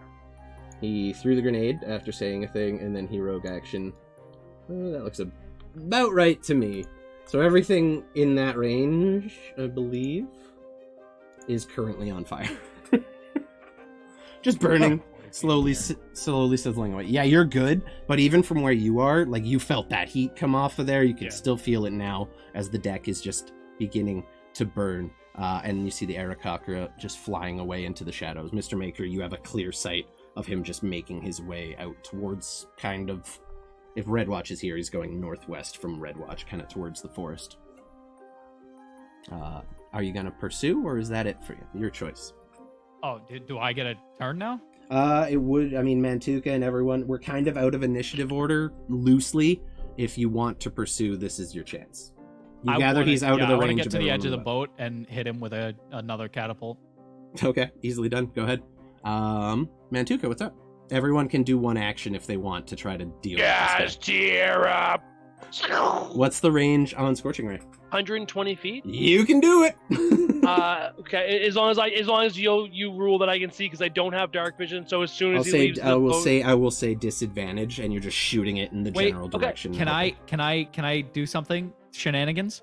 He threw the grenade after saying a thing, and then he rogue action. That looks about right to me. So everything in that range, I believe, is currently on fire. Just burning, slowly sizzling away. Yeah, you're good, but even from where you are, like, you felt that heat come off of there. You can still feel it now as the deck is just beginning to burn. And you see the Arakocra just flying away into the shadows. Mr. Maker, you have a clear sight of him just making his way out towards kind of... If Redwatch is here, he's going northwest from Redwatch, kind of towards the forest. Are you going to pursue, or is that it for you? Your choice. Oh, do I get a turn now? It would... I mean, Mantuka and everyone, we're kind of out of initiative order, loosely. If you want to pursue, this is your chance. You gather he's out of the range I want to get of to the edge of the everyone. boat and hit him with another catapult. Okay, easily done. Go ahead. Mantuka, what's up? Everyone can do one action if they want to try to deal with this guy. Cheer up. What's the range on Scorching Ray? 120 feet. You can do it. Okay, as long as you rule that I can see, because I don't have dark vision. So as soon as he leaves the boat, I will say disadvantage, and you're just shooting it in the general direction. Can I do something? Shenanigans?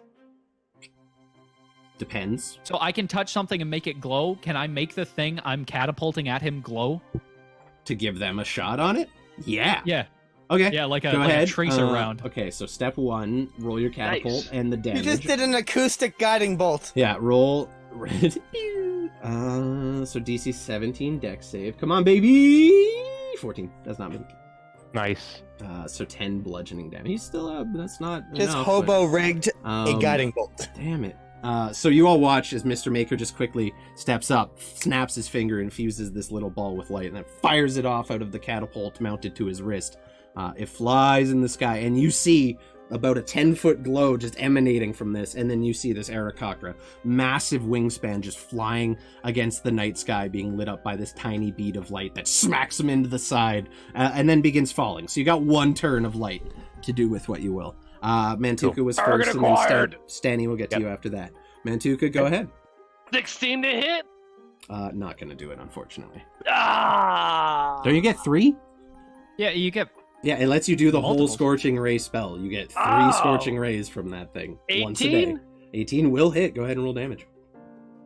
Depends. So I can touch something and make it glow. Can I make the thing I'm catapulting at him glow? To give them a shot on it? Yeah. Yeah. Okay. Yeah, like a Go ahead. tracer round. Okay, so step 1, roll your catapult Nice. and the You damage. just did an acoustic guiding bolt. Yeah, roll Red. So DC 17 dex save. Come on, baby! 14. Does not make it. Nice. So 10 bludgeoning damage. He's still up. That's not Just enough, hobo rigged a but, guiding bolt. Damn it. So you all watch as Mr. Maker just quickly steps up, snaps his finger, and fuses this little ball with light, and then fires it off out of the catapult mounted to his wrist. It flies in the sky, and you see about a 10-foot glow just emanating from this, and then you see this Aarakocra, massive wingspan just flying against the night sky, being lit up by this tiny bead of light that smacks him into the side, and then begins falling. So you got one turn of light to do with what you will. Mantuka was Target first, and then acquired. Stanny will get to you after that. Mantuka, go ahead. 16 to hit. Not gonna do it, unfortunately. Ah. Don't you get 3? Yeah, you get. Yeah, it lets you do the whole Multiples. Scorching Ray spell. You get 3 Oh. Scorching Rays from that thing. 18? Once a day. 18 will hit. Go ahead and roll damage.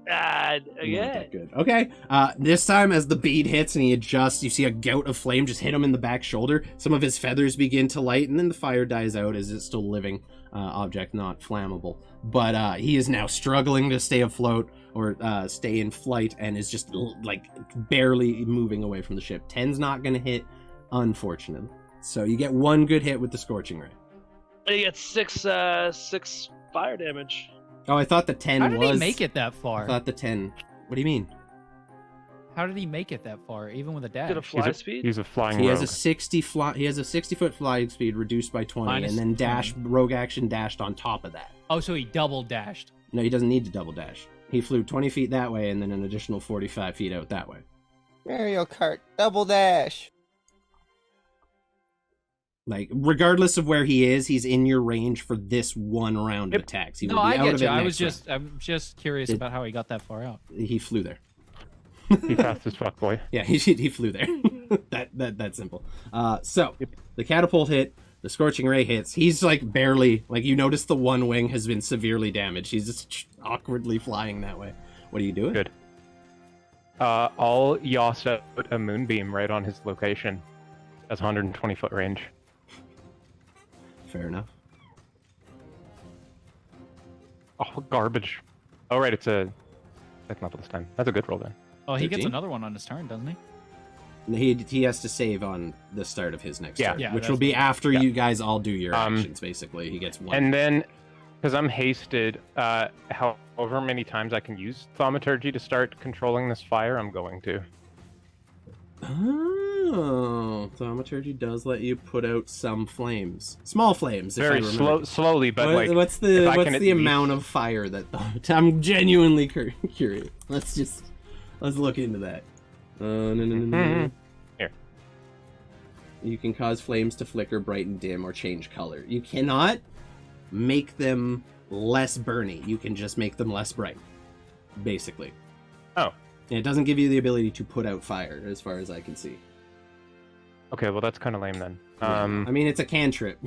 Not Yeah. that good. Okay. This time, as the bead hits and he adjusts, you see a gout of flame just hit him in the back shoulder. Some of his feathers begin to light, and then the fire dies out as it's still living object, not flammable. But he is now struggling to stay afloat or stay in flight, and is just like barely moving away from the ship. 10's not going to hit, unfortunately. So you get 1 good hit with the Scorching Ray. You get 6 fire damage. Oh, I thought the 10 How did was... he make it that I far? thought the 10... What do you mean? How did he make it that far, even with a dash? Did a fly speed? He's a flying He rogue. has a 60-foot flying speed reduced by 20, Minus and then 20. rogue action dashed on top of that. Oh, so he double dashed. No, he doesn't need to double dash. He flew 20 feet that way, and then an additional 45 feet out that way. Mario Kart, double dash. Like, regardless of where he is, he's in your range for this one round of Yep. attacks. He No, will be I out get of you. it next round. I'm just curious about how he got that far out. He flew there. He fast as fuck, boy. Yeah, he flew there. That simple. So the catapult hit, the Scorching Ray hits. He's like barely, like, you notice the one wing has been severely damaged. He's just awkwardly flying that way. What are you doing? Good. I'll Yoss out a moonbeam right on his location. That's 120-foot range. Fair enough. Oh, garbage. Oh, right, it's a second level this time. That's a good roll then. Oh, he gets 13? another one on his turn, doesn't he? He has to save on the start of his next Yeah. turn, Yeah, which that's will be what- after yeah. you guys all do your Um, actions, basically. He gets 1. And then, because I'm hasted, however many times I can use thaumaturgy to start controlling this fire, I'm going to. Oh, thaumaturgy does let you put out some flames. Small flames, if I Very remember. slowly, but like... what's if I the can at amount least- of fire that I'm genuinely curious. Let's look into that. No. Here. You can cause flames to flicker, brighten, dim, or change color. You cannot make them less burny. You can just make them less bright, basically. Oh. And it doesn't give you the ability to put out fire, as far as I can see. Okay, well that's kind of lame then. I mean, it's a cantrip.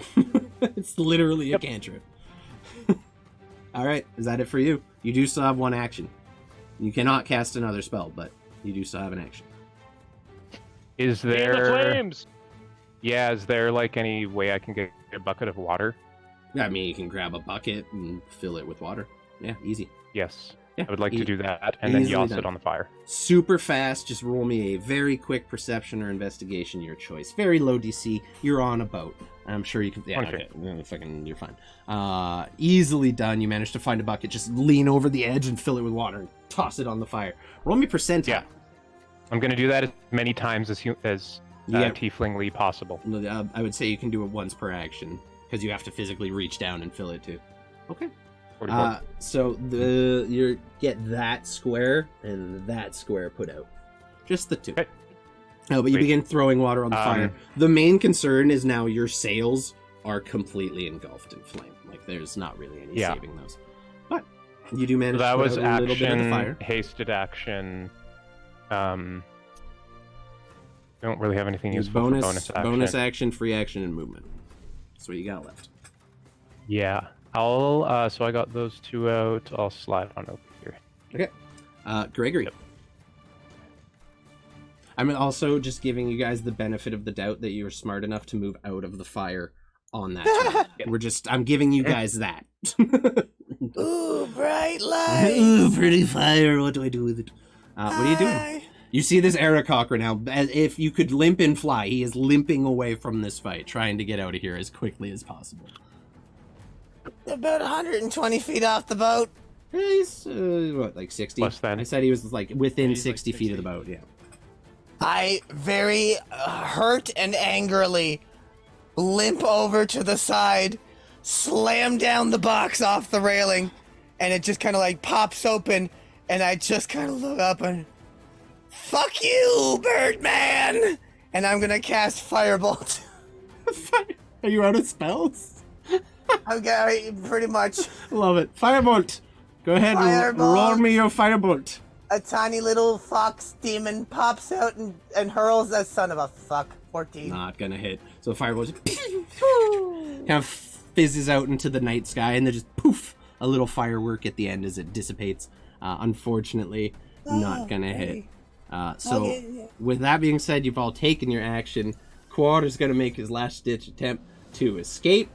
It's literally a cantrip. All right, is that it for you? You do still have 1 action. You cannot cast another spell, but you do still have an action. Is Fan the there... flames. Yeah, is there like any way I can get a bucket of water? I mean, you can grab a bucket and fill it with water. Yeah, easy. Yes. Yeah, I would like to do that, and then easily Yoss done. it on the fire. Super fast. Just roll me a very quick perception or investigation, your choice. Very low DC. You're on a boat. I'm sure you can. Yeah, Okay. Fucking, you're fine. Easily done. You managed to find a bucket. Just lean over the edge and fill it with water and toss it on the fire. Roll me percentile. Yeah. I'm going to do that as many times as Yeah. tieflingly possible. I would say you can do it once per action because you have to physically reach down and fill it too. Okay. 44. So you get that square and that square put out. Just the 2. Okay. Oh, but you Sweet. begin throwing water on the fire. The main concern is now your sails are completely engulfed in flame. Like, there's not really any Yeah. saving those. But you do manage So that to put was out a little bit of the action, fire. hasted action. I don't really have anything Use useful for bonus action. action, free action, and movement. That's what you got left. Yeah. I'll so I got those 2 out. I'll slide on over here. Okay. Gregory. Yep. I'm also just giving you guys the benefit of the doubt that you were smart enough to move out of the fire on that turn. I'm giving you guys that. Ooh, bright light. Ooh, pretty fire. What do I do with it? What are you doing? Hi. You see this Aarakocra now. As if you could limp and fly, he is limping away from this fight, trying to get out of here as quickly as possible. About 120 feet off the boat. He's, what, like 60? Less than. I said he was like within He's like 60 feet of the boat, yeah. I very hurt and angrily limp over to the side, slam down the box off the railing, and it just kind of like pops open, and I just kind of look up and, fuck you, Birdman! And I'm gonna cast Firebolt. Are you out of spells? I'm gonna pretty much Love it. Firebolt! Go ahead and Firebolt. roll me your firebolt. a tiny little fox demon pops out and hurls that son of a fuck. 14. Not gonna hit. So firebolt kind of fizzes out into the night sky, and then just poof, a little firework at the end as it dissipates. Unfortunately, not gonna hit. So, Okay. with that being said, you've all taken your action. Quad is gonna make his last-ditch attempt to escape.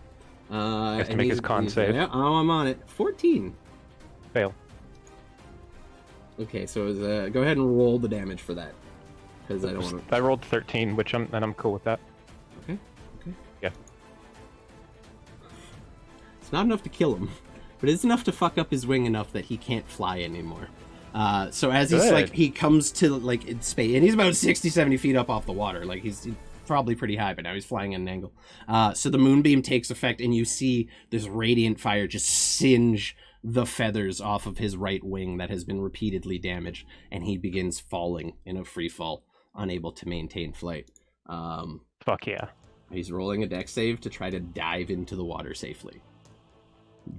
Has to and make he's- his con save. Yeah, oh, I'm on it. 14. Fail. Okay, so go ahead and roll the damage for that, because I don't want to. I rolled 13, which I'm cool with that. Okay. Yeah. It's not enough to kill him, but it's enough to fuck up his wing enough that he can't fly anymore. So as he's Good. like, he comes to like in space, and he's about 60, 70 feet up off the water. Like he's probably pretty high, but now he's flying at an angle. So the moonbeam takes effect, and you see this radiant fire just singe the feathers off of his right wing that has been repeatedly damaged, and he begins falling in a free fall, unable to maintain flight. Fuck yeah. He's rolling a dex save to try to dive into the water safely.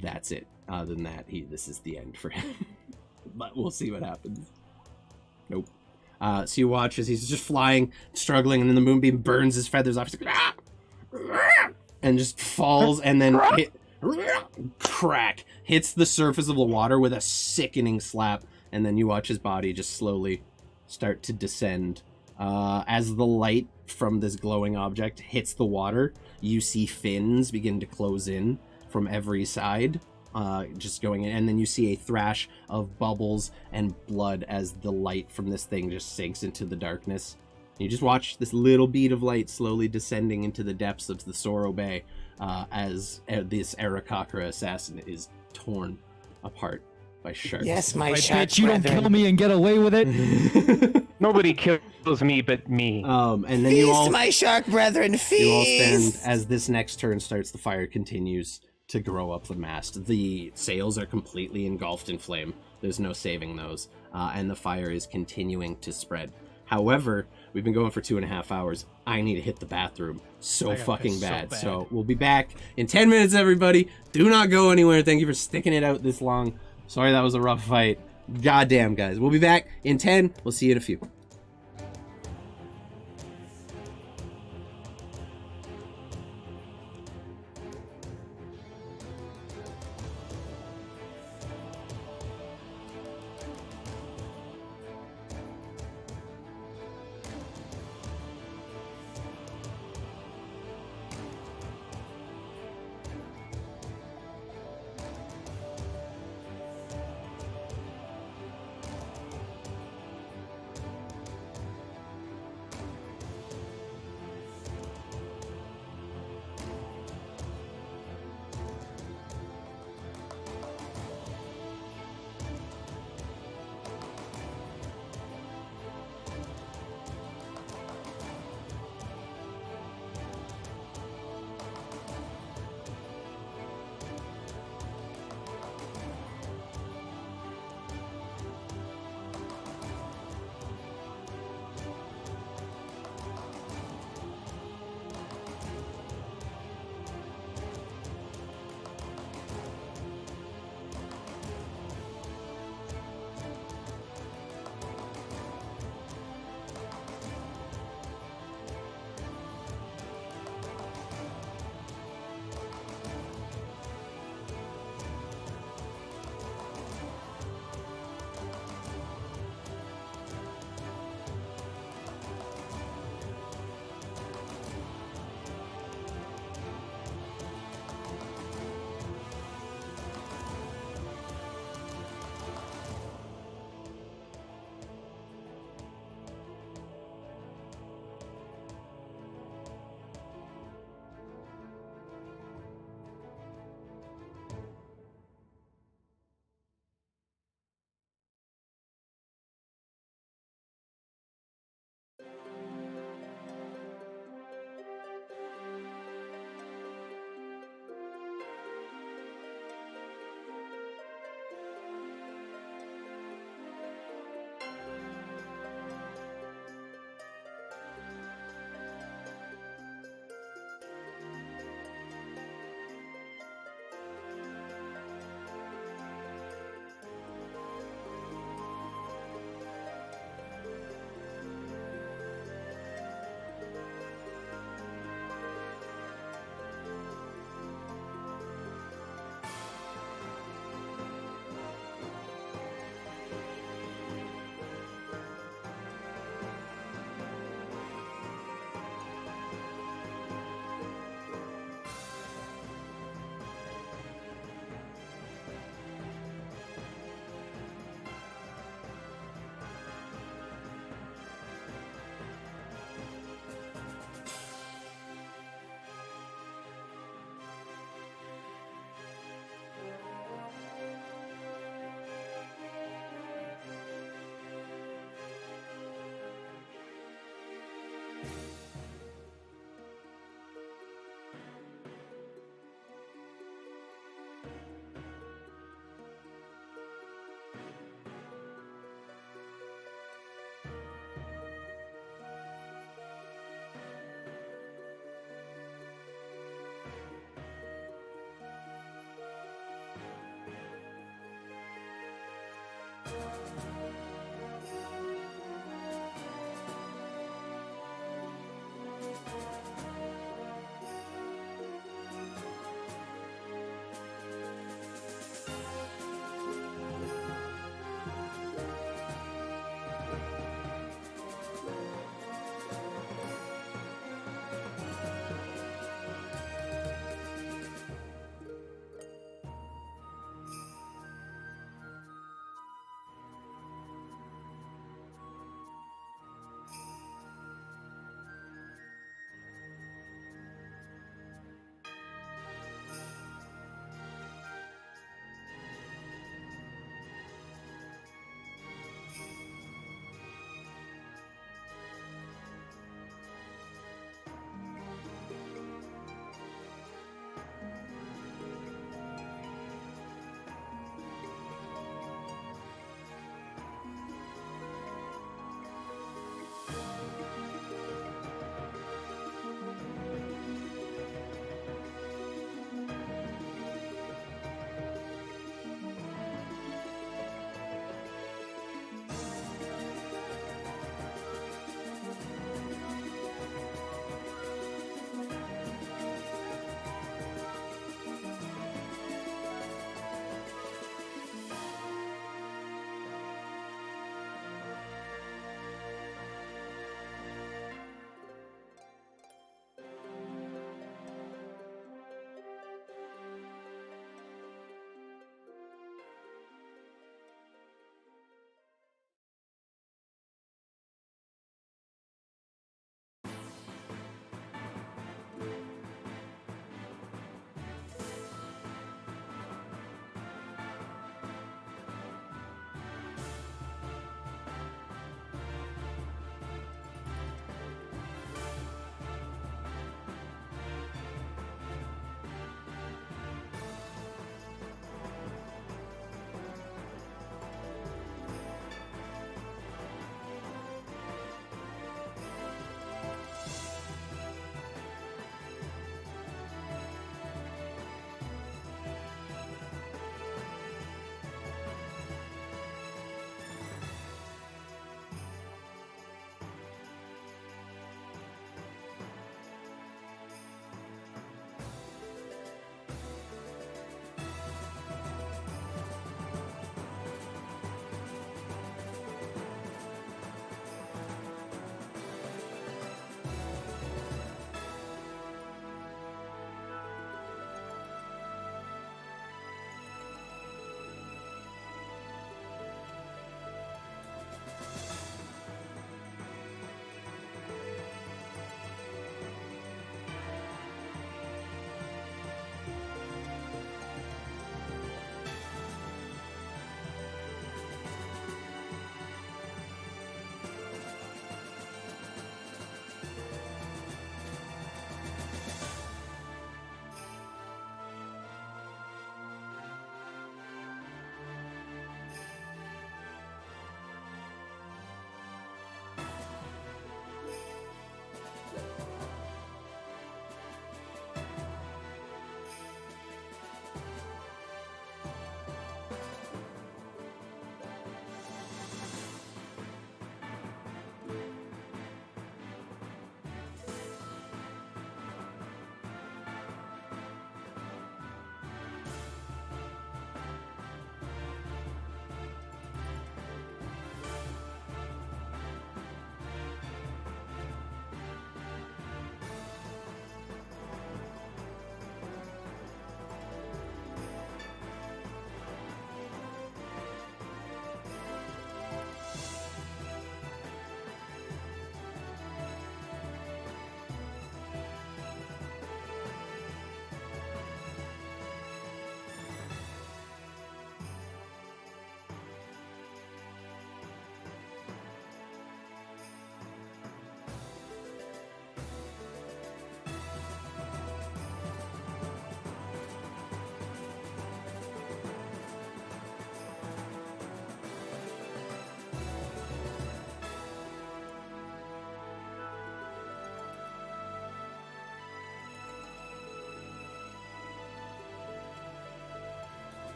That's it. Other than that, this is the end for him. But we'll see what happens. Nope. So you watch as he's just flying, struggling, and then the moonbeam burns his feathers off. He's like, "Ah!" And just falls, and then crack, hits the surface of the water with a sickening slap, and then you watch his body just slowly start to descend. As the light from this glowing object hits the water, you see fins begin to close in from every side, just going in, and then you see a thrash of bubbles and blood as the light from this thing just sinks into the darkness. You just watch this little bead of light slowly descending into the depths of the Sorrow Bay, as this Aarakocra assassin is torn apart by sharks. Yes, my Right, shark bitch, you don't brethren. kill me and get away with it. Nobody kills me but me. And then Feast, you all my shark brethren, feast! You all stand as this next turn starts. The fire continues to grow up the mast. The sails are completely engulfed in flame. There's no saving those. And the fire is continuing to spread. However, we've been going for 2.5 hours. I need to hit the bathroom so I gotta fucking piss so bad. bad. So we'll be back in 10 minutes, everybody. Do not go anywhere. Thank you for sticking it out this long. Sorry that was a rough fight. Goddamn, guys. We'll be back in 10. We'll see you in a few.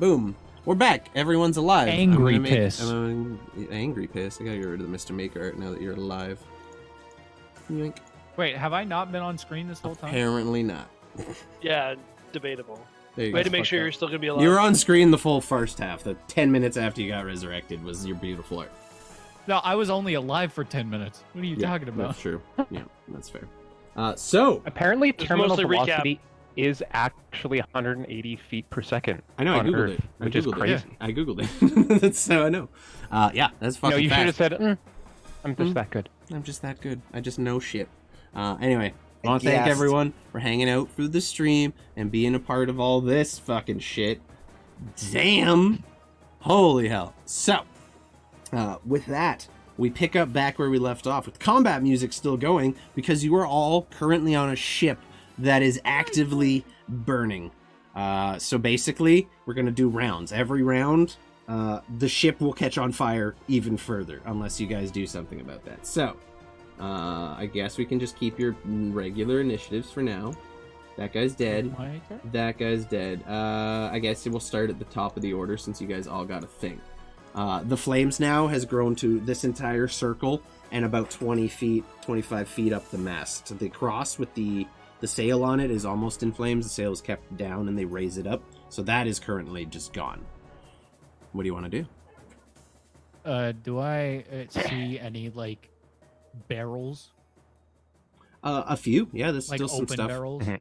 boom. We're back. Everyone's alive. Angry piss. Angry piss. I gotta get rid of the Mr. Maker art now that you're alive. Yoink. Wait, have I not been on screen this whole time? Apparently not. Yeah, debatable. There you Way go. to make sure fucked you're up. still gonna be alive. You were on screen the full first half. The 10 minutes after you got resurrected was your beautiful art. No, I was only alive for 10 minutes. What are you Yeah, talking about? That's true. Yeah, that's fair. So Apparently, Just terminal mostly recap. velocity is actually 180 feet per second. I know I on googled Earth, it. which is crazy. I googled it. That's how I know. Yeah, that's fucking No, you should have fast. said, "I'm just that good." I'm just that good. I just know shit. Anyway, I want to thank Yes. everyone for hanging out through the stream and being a part of all this fucking shit. Damn. Holy hell. So, with that, we pick up back where we left off with combat music still going because you are all currently on a ship that is actively burning. So basically, we're going to do rounds. Every round, the ship will catch on fire even further unless you guys do something about that. So, I guess we can just keep your regular initiatives for now. That guy's dead. My turn? That guy's dead. I guess we'll start at the top of the order since you guys all got a thing. The flames now has grown to this entire circle and about 20 feet, 25 feet up the mast. The cross with the sail on it is almost in flames. The sail is kept down and they raise it up. So that is currently just gone. What do you want to do? Do I see any, like, barrels? A few. Yeah, there's Like still some open stuff. barrels? Mhm.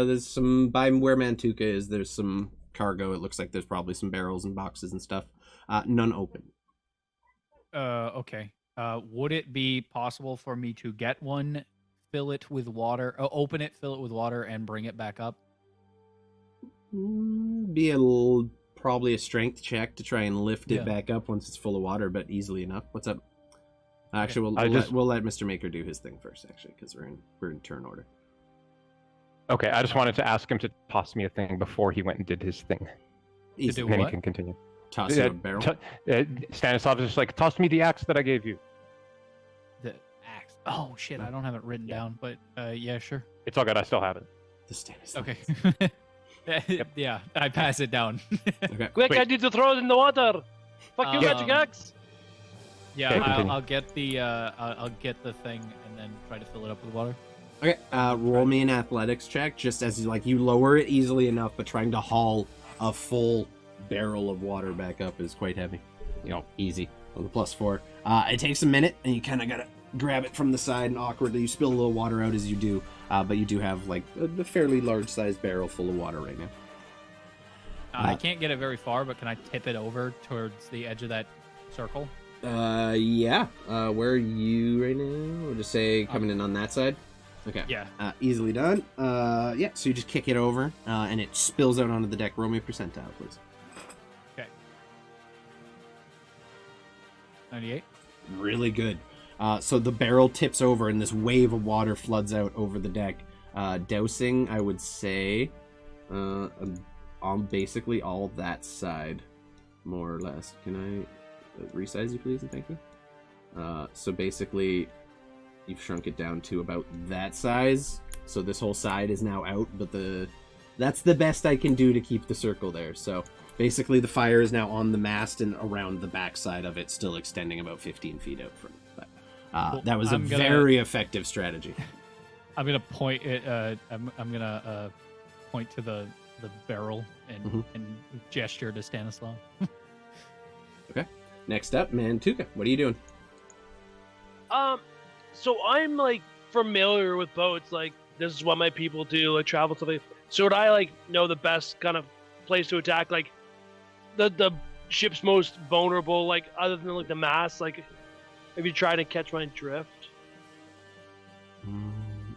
There's some, by where Mantuka is, there's some cargo. It looks like there's probably some barrels and boxes and stuff. None open. Okay. Would it be possible for me to get one, fill it with water, open it, fill it with water, and bring it back up? Be probably a strength check to try and lift it Yeah. back up once it's full of water, but easily enough. What's up? Actually, I we'll let Mr. Maker do his thing first, actually, because we're in turn order. Okay, I just wanted to ask him to toss me a thing before he went and did his thing. Easy. do Then he what? can continue. Toss you a barrel. Stanislav is just like, toss me the axe that I gave you. The axe. Oh, shit, I don't have it written down, but yeah, sure. It's all good. I still have it. The Stanislav. Okay. Yeah, I pass it down. Okay. Quick, Wait. I need to throw it in the water. Fuck you, magic axe. Yeah, Okay, continue. I'll get the thing and then try to fill it up with water. Okay. Roll me an athletics check, just as you lower it easily enough, but trying to haul a full barrel of water back up is quite heavy. Easy. With a +4. It takes a minute, and you kind of gotta grab it from the side, and awkwardly you spill a little water out as you do. But you do have like a fairly large-sized barrel full of water right now. I can't get it very far, but can I tip it over towards the edge of that circle? Yeah. Where are you right now? We'll just say coming in on that side. Okay. Yeah. Easily done. Yeah. So you just kick it over, and it spills out onto the deck. Roll me a percentile, please. Okay. 98. Really good. So the barrel tips over, and this wave of water floods out over the deck. Dousing, I would say, on basically all that side, more or less. Can I resize you, please, and thank you? So basically, you've shrunk it down to about that size. So this whole side is now out, but that's the best I can do to keep the circle there. So basically, the fire is now on the mast and around the back side of it, still extending about 15 feet out from it. But Cool. that was I'm gonna- very effective strategy. I'm gonna point it. I'm gonna point to the barrel and and gesture to Stanislav. Next up, Mantuka. What are you doing? So I'm like familiar with boats. Like this is what my people do. Like travel to the. So would I like know the best kind of place to attack? Like the ship's most vulnerable. Like other than like the mast. Like have you tried to catch my drift?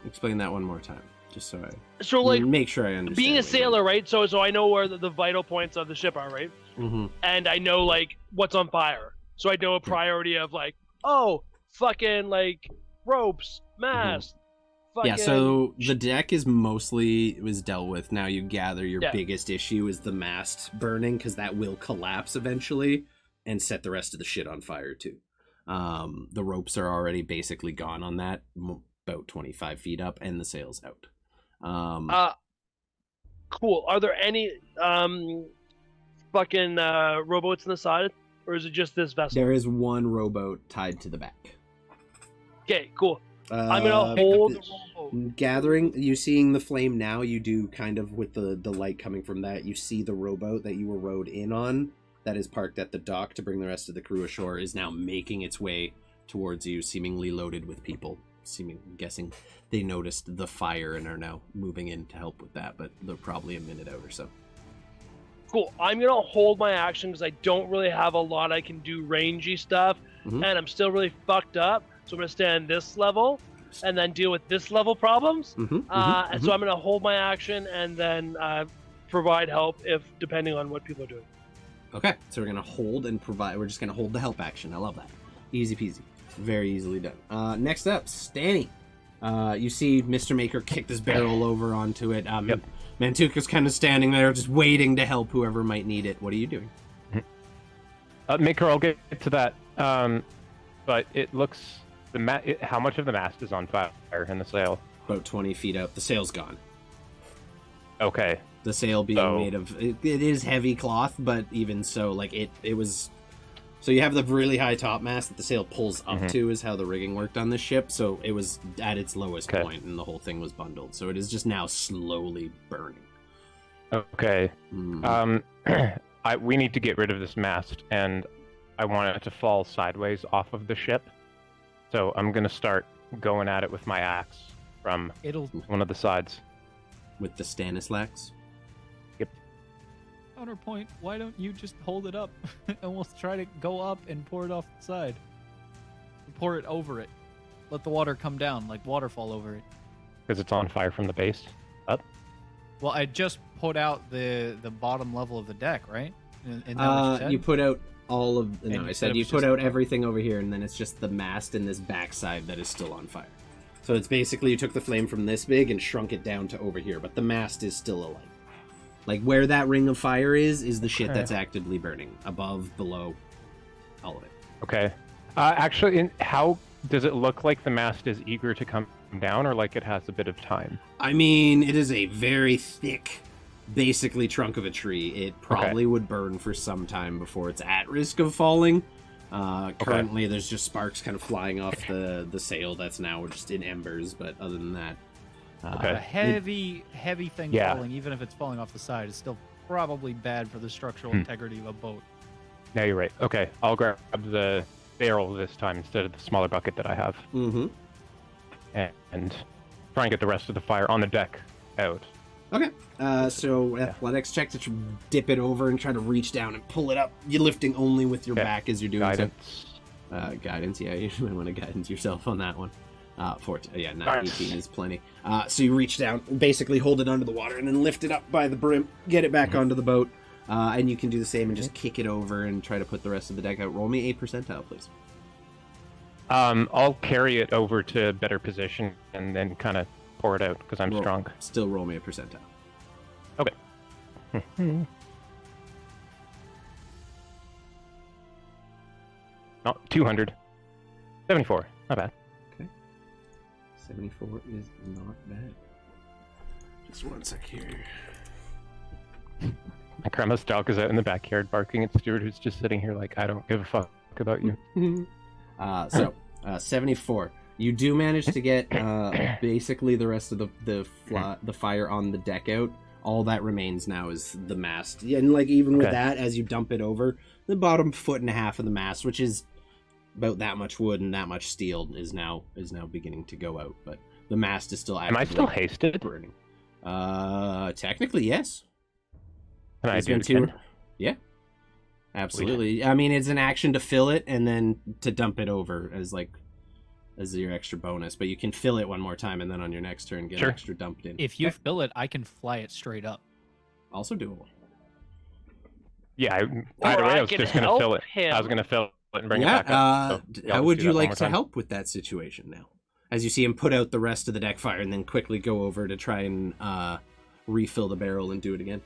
Explain that one more time, just so I So like make sure I understand. being a what you're sailor, right? So I know where the vital points of the ship are, right? doing. And I know like what's on fire. So I know a priority of like, oh, fucking like ropes, mast. Yeah, Fucking... so the deck is mostly was dealt with. Now you gather your Yeah. biggest issue is the mast burning, because that will collapse eventually and set the rest of the shit on fire too. The ropes are already basically gone on that, about 25 feet up, and the sail's out. Cool. Are there any fucking rowboats on the side, or is it just this vessel? There is one rowboat tied to the back. Okay, cool. I'm gonna hold the rowboat. Gathering, you seeing the flame now, you do kind of with the light coming from that, you see the rowboat that you were rowed in on that is parked at the dock to bring the rest of the crew ashore is now making its way towards you, seemingly loaded with people. I'm guessing they noticed the fire and are now moving in to help with that, but they're probably a minute out or so. Cool. I'm gonna hold my action because I don't really have a lot I can do rangey stuff, and I'm still really fucked up. So I'm gonna stand this level and then deal with this level problems. So I'm gonna hold my action and then provide help if depending on what people are doing. Okay, so we're gonna hold and provide. We're just gonna hold the help action. I love that. Easy peasy. Very easily done. Next up, Stanny. You see Mr. Maker kick this barrel over onto it. Mantuka's kind of standing there, just waiting to help whoever might need it. What are you doing? Maker, I'll get to that. But it looks how much of the mast is on fire in the sail? About 20 feet up. The sail's gone. Okay. The sail being made of it is heavy cloth, but even so, like it was. So you have the really high topmast that the sail pulls up to is how the rigging worked on this ship. So it was at its lowest point, and the whole thing was bundled. So it is just now slowly burning. Okay. We need to get rid of this mast, and I want it to fall sideways off of the ship. So I'm gonna start going at it with my axe from one of the sides. With the Stanislav. Counterpoint, why don't you just hold it up and we'll try to go up and pour it off the side? Pour it over it. Let the water come down, like waterfall over it. Because it's on fire from the base up? Well, I just put out the bottom level of the deck, right? And you put out all of... No, I said you put out everything over here, and then it's just the mast and this backside that is still on fire. So it's basically you took the flame from this big and shrunk it down to over here, but the mast is still alight. Like, where that ring of fire is the shit that's actively burning. Above, below, all of it. Okay. Actually, how does it look like the mast is eager to come down, or like it has a bit of time? I mean, it is a very thick, basically trunk of a tree. It probably would burn for some time before it's at risk of falling. Currently, there's just sparks kind of flying off the sail that's now just in embers, but other than that... A heavy thing falling, even if it's falling off the side, is still probably bad for the structural integrity of a boat. No, you're right. Okay, I'll grab the barrel this time instead of the smaller bucket that I have. And try and get the rest of the fire on the deck out. Okay. So athletics check to dip it over and try to reach down and pull it up. You're lifting only with your back as you're doing guidance. So. Guidance, yeah, you might want to guidance yourself on that one. 14, yeah, not 18 is plenty. So you reach down, basically hold it under the water, and then lift it up by the brim, get it back onto the boat, and you can do the same and just kick it over and try to put the rest of the deck out. Roll me a percentile, please. I'll carry it over to better position and then kind of pour it out because I'm strong. Still roll me a percentile. Okay. Oh, 200. 74. Not bad. 74 is not bad. Just one sec here. My grandma's dog is out in the backyard barking at Stuart, who's just sitting here like, I don't give a fuck about you. 74. You do manage to get basically the rest of the fire on the deck out. All that remains now is the mast. And like even with that, as you dump it over, the bottom foot and a half of the mast, which is about that much wood and that much steel, is now beginning to go out, but the mast is still actively... Am I still hasted? Burning. Technically, yes. Can I do it again? Yeah. Absolutely. I mean, it's an action to fill it and then to dump it over as your extra bonus, but you can fill it one more time and then on your next turn get extra dumped in. If you fill it, I can fly it straight up. Also doable. Yeah, either way, I was just going to fill it. I was going to fill it and bring it back up. So, how would you like to help with that situation now? As you see him put out the rest of the deck fire and then quickly go over to try and refill the barrel and do it again.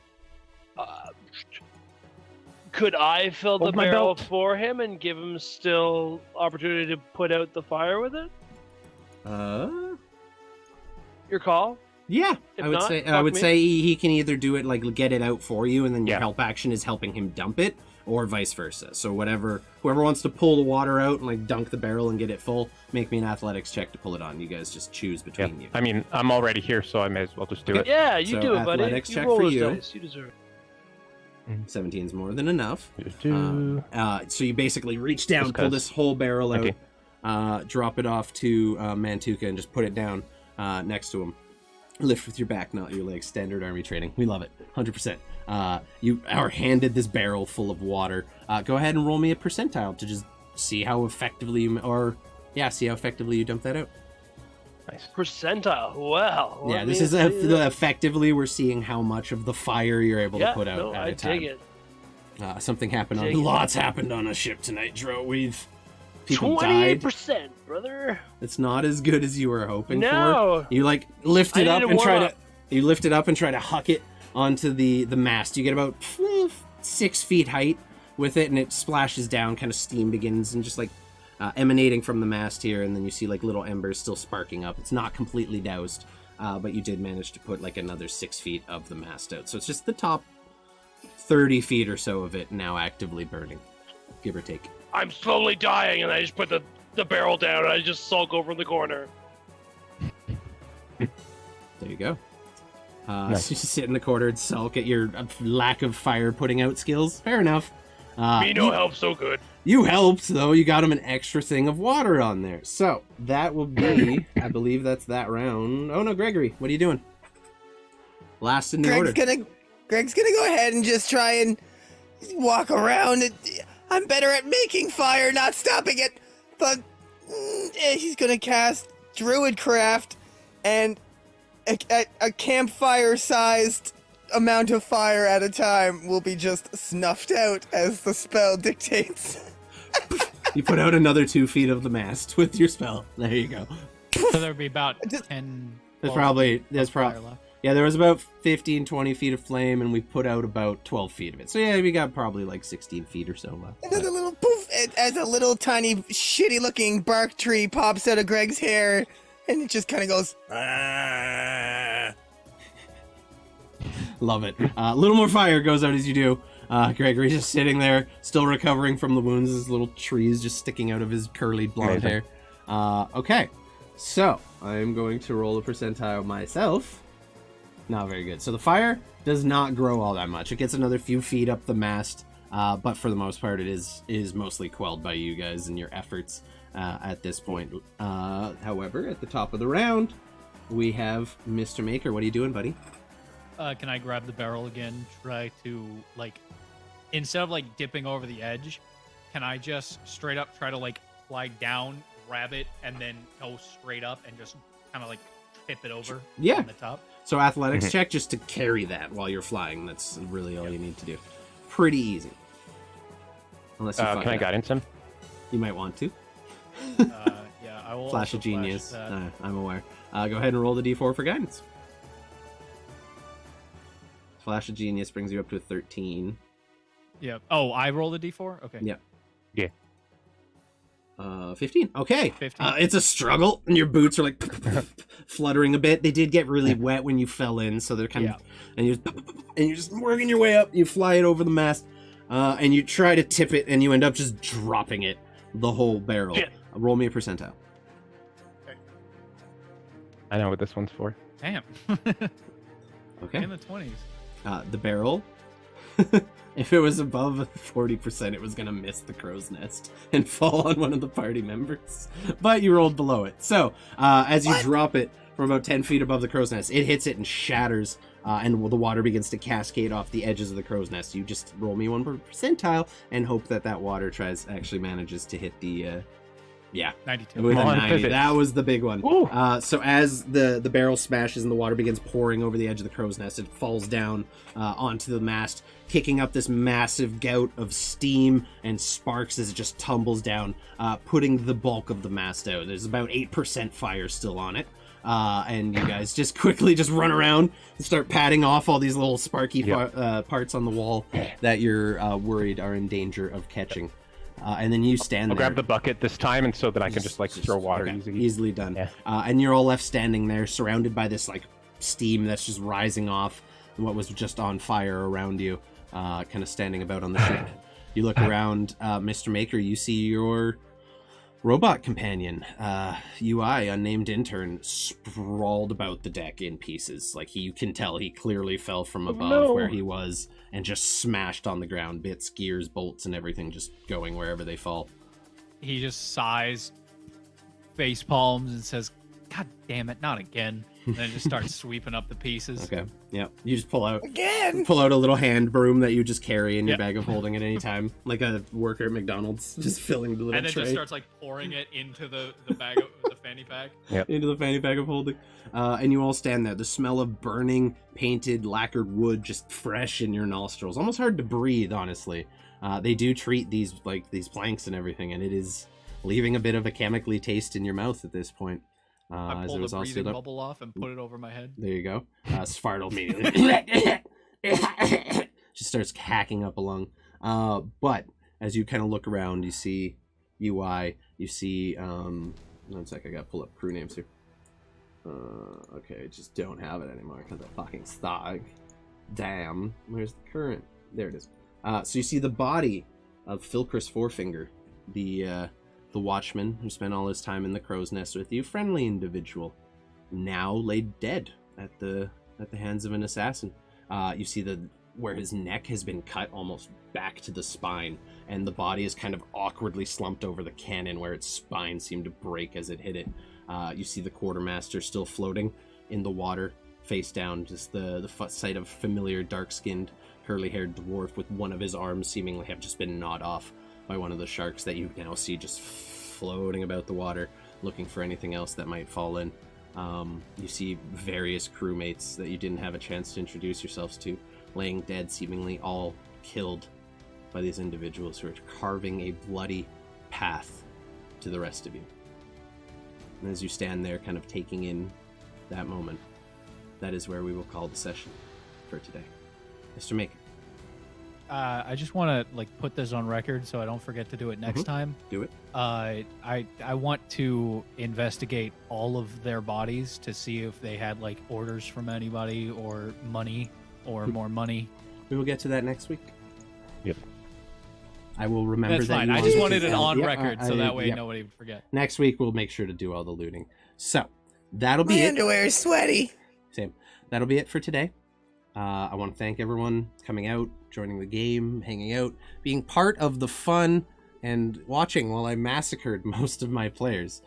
Could I fill the barrel for him and give him still opportunity to put out the fire with it? Your call. Yeah, If I would not, say fuck me. he can either do it like get it out for you, and then your Yeah. help action is helping him dump it, or vice versa. So whoever wants to pull the water out and like dunk the barrel and get it full, make me an athletics check to pull it on. You guys just choose Yeah. between you. I mean, I'm already here, so I may as well just do it. Yeah, you So, do it, buddy. athletics You check roll for those you. dice. You deserve it. 17's more than enough. Do- So you basically reach down, Just pull 'cause. this whole barrel out, Okay. drop it off to Mantuka, and just put it down next to him. Lift with your back, not your legs. Standard army training. We love it. 100%. You are handed this barrel full of water. Go ahead and roll me a percentile to just see how effectively you dump that out. Nice. Percentile. Wow. Yeah, this is effectively we're seeing how much of the fire you're able to put out no, at I a time. dig it. Something happened Dig it. Lots happened on a ship tonight, Dro. People died. 28%, brother. It's not as good as you were hoping No. for. You like lift it I up need to and try warm to huck it onto the mast. You get about 6 feet height with it, and it splashes down. Kind of steam begins and just like emanating from the mast here, and then you see like little embers still sparking up. It's not completely doused, but you did manage to put like another 6 feet of the mast out. So it's just the top 30 feet or so of it now actively burning, give or take. I'm slowly dying, and I just put the barrel down, and I just sulk over in the corner. There you go. Nice. So you just sit in the corner and sulk at your lack of fire putting out skills. Fair enough. Me no help so good. You helped, though. You got him an extra thing of water on there. So that will be, I believe that's that round. Oh no, Gregory, what are you doing? Last in the order. Greg's gonna go ahead and just try and walk around. I'm better at making fire, not stopping it. But he's gonna cast Druidcraft, and a campfire-sized amount of fire at a time will be just snuffed out as the spell dictates. You put out another 2 feet of the mast with your spell. There you go. So there'd be about Just- 10. There's 12 probably feet of fire left. yeah, there was about 15, 20 feet of flame, and we put out about 12 feet of it. So yeah, we got probably like 16 feet or so left. And then a little poof, as a little tiny shitty-looking bark tree pops out of Greg's hair, and it just kind of goes. Love it. A little more fire goes out as you do. Gregory's just sitting there, still recovering from the wounds. His little trees just sticking out of his curly blonde Amazing. hair. Okay, so I'm going to roll a percentile myself. Not very good. So the fire does not grow all that much. It gets another few feet up the mast, but for the most part, it is mostly quelled by you guys and your efforts at this point. However, at the top of the round, we have Mr. Maker. What are you doing, buddy? Can I grab the barrel again? Try to, like, instead of, like, dipping over the edge, can I just straight up try to, like, fly down, grab it, and then go straight up and just kind of, like, tip it over Yeah. on the top? So athletics check just to carry that while you're flying. That's really all you need to do. Pretty easy. Unless you fuck Can I it up. guidance him? You might want to. Yeah, I will. Flash also of genius. that. I'm aware. Go ahead and roll the d4 for guidance. Flash of genius brings you up to a 13. Yeah. Oh, I rolled a d4? Okay. Yeah. Yeah. 15. Okay. 15. It's a struggle, and your boots are like fluttering a bit. They did get really wet when you fell in, so they're kind of, and you're just working your way up. You fly it over the mast, and you try to tip it, and you end up just dropping it, the whole barrel. Shit. Roll me a percentile. I know what this one's for. Damn. Okay. In the 20s. The barrel, if it was above 40%, it was going to miss the crow's nest and fall on one of the party members. But you rolled below it. So, as you drop it from about 10 feet above the crow's nest, it hits it and shatters, and the water begins to cascade off the edges of the crow's nest. You just roll me one percentile and hope that water actually manages to hit the... 92. With a Come on, 90. physics. That was the big one. Woo. So as the barrel smashes and the water begins pouring over the edge of the crow's nest, it falls down onto the mast, kicking up this massive gout of steam and sparks as it just tumbles down, putting the bulk of the mast out. There's about 8% fire still on it. And you guys just quickly just run around and start patting off all these little sparky parts on the wall that you're worried are in danger of catching. And then you stand I'll there. grab the bucket this time, and so that I can just like throw water okay, easily. easily done. Yeah. And you're all left standing there, surrounded by this like steam that's just rising off what was just on fire around you, kind of standing about on the ship. You look around, Mr. Maker, you see your robot companion, UI, unnamed intern, sprawled about the deck in pieces. Like, you can tell he clearly fell from above where he was and just smashed on the ground. Bits, gears, bolts, and everything just going wherever they fall. He just sighs, face palms, and says, "God damn it, not again." And then just starts sweeping up the pieces. Okay, yeah. You just pull out Again! a little hand broom that you just carry in your bag of holding at any time. Like a worker at McDonald's, just filling the little And then tray. just starts like pouring it into the bag of the fanny pack. Into the fanny pack of holding. And you all stand there. The smell of burning, painted, lacquered wood just fresh in your nostrils. Almost hard to breathe, honestly. They do treat these planks and everything, and it is leaving a bit of a chemically taste in your mouth at this point. I As pull it was the all breathing stood up. bubble off and put it over my head. There you go. Svartle immediately just starts hacking up a lung. But as you kind of look around, you see UI. You see. 1 sec, I gotta pull up crew names here. Okay, I just don't have it anymore because I fucking stock. Damn. Where's the current? There it is. So you see the body of Filchris Fourfinger, the watchman who spent all his time in the crow's nest with you, friendly individual, now laid dead at the hands of an assassin. You see where his neck has been cut almost back to the spine, and the body is kind of awkwardly slumped over the cannon where its spine seemed to break as it hit it. You see the quartermaster still floating in the water, face down, just the sight of familiar dark-skinned, curly-haired dwarf with one of his arms seemingly have just been gnawed off by one of the sharks that you now see just floating about the water, looking for anything else that might fall in. You see various crewmates that you didn't have a chance to introduce yourselves to, laying dead, seemingly all killed by these individuals who are carving a bloody path to the rest of you. And as you stand there kind of taking in that moment, that is where we will call the session for today. Mr. Maker. I just want to put this on record so I don't forget to do it next time. Do it. I want to investigate all of their bodies to see if they had orders from anybody or money or more money. We will get to that next week. Yep. I will remember That's that. fine. You I wanted just to wanted do it that. on Yeah, record so that way nobody would forget. Next week we'll make sure to do all the looting. So that'll be My it. underwear is sweaty. Same. That'll be it for today. I want to thank everyone coming out, joining the game, hanging out, being part of the fun, and watching while I massacred most of my players.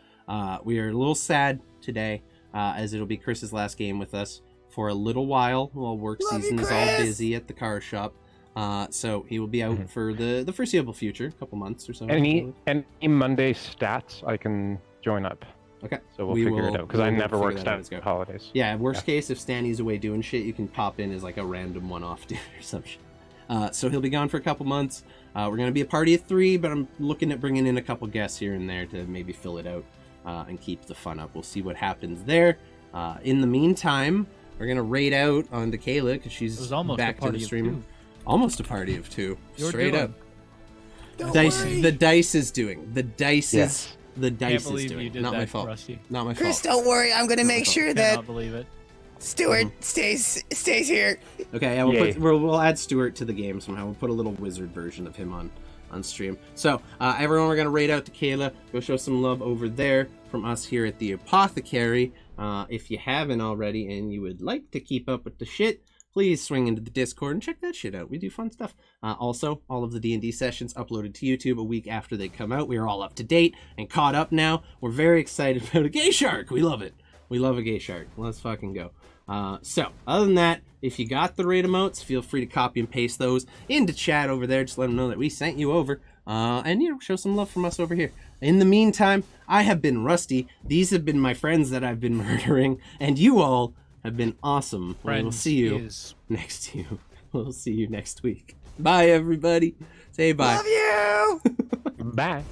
We are a little sad today, as it'll be Chris's last game with us for a little while work Love you, season is all Chris. busy at the car shop. So he will be out for the foreseeable future, a couple months or so. Any Monday stats, I can join up. Okay. So we'll figure it out because I never figure work that out as stats go. holidays. Yeah, worst case, if Stanny's away doing shit, you can pop in as a random one-off dude or some shit. So he'll be gone for a couple months. We're going to be a party of 3, but I'm looking at bringing in a couple guests here and there to maybe fill it out and keep the fun up. We'll see what happens there. In the meantime, we're going to raid out onto Kayla because she's It was almost back a party to the of streamer. 2. Almost a party of 2. You're Straight doing. up. Don't Dice, worry. the dice is doing. The dice Yes. is the Can't dice is believe doing. you did Not that, my fault. Rusty. Not my Chris, fault. don't worry. I'm gonna make sure that Cannot believe it. Stuart stays here. Okay, yeah, Yay. we'll add Stuart to the game somehow. We'll put a little wizard version of him on stream. So, everyone, we're going to raid out to Kayla. Go show some love over there from us here at the Apothecary. If you haven't already and you would like to keep up with the shit, please swing into the Discord and check that shit out. We do fun stuff. Also, all of the D&D sessions uploaded to YouTube a week after they come out. We are all up to date and caught up now. We're very excited about a gay shark. We love it. We love a gay shark. Let's fucking go. So, other than that, if you got the raid emotes, feel free to copy and paste those into chat over there. Just let them know that we sent you over. And, show some love from us over here. In the meantime, I have been Rusty. These have been my friends that I've been murdering. And you all have been awesome. We will see you next to you. We'll see you next week. Bye, everybody. Say bye. Love you. Bye.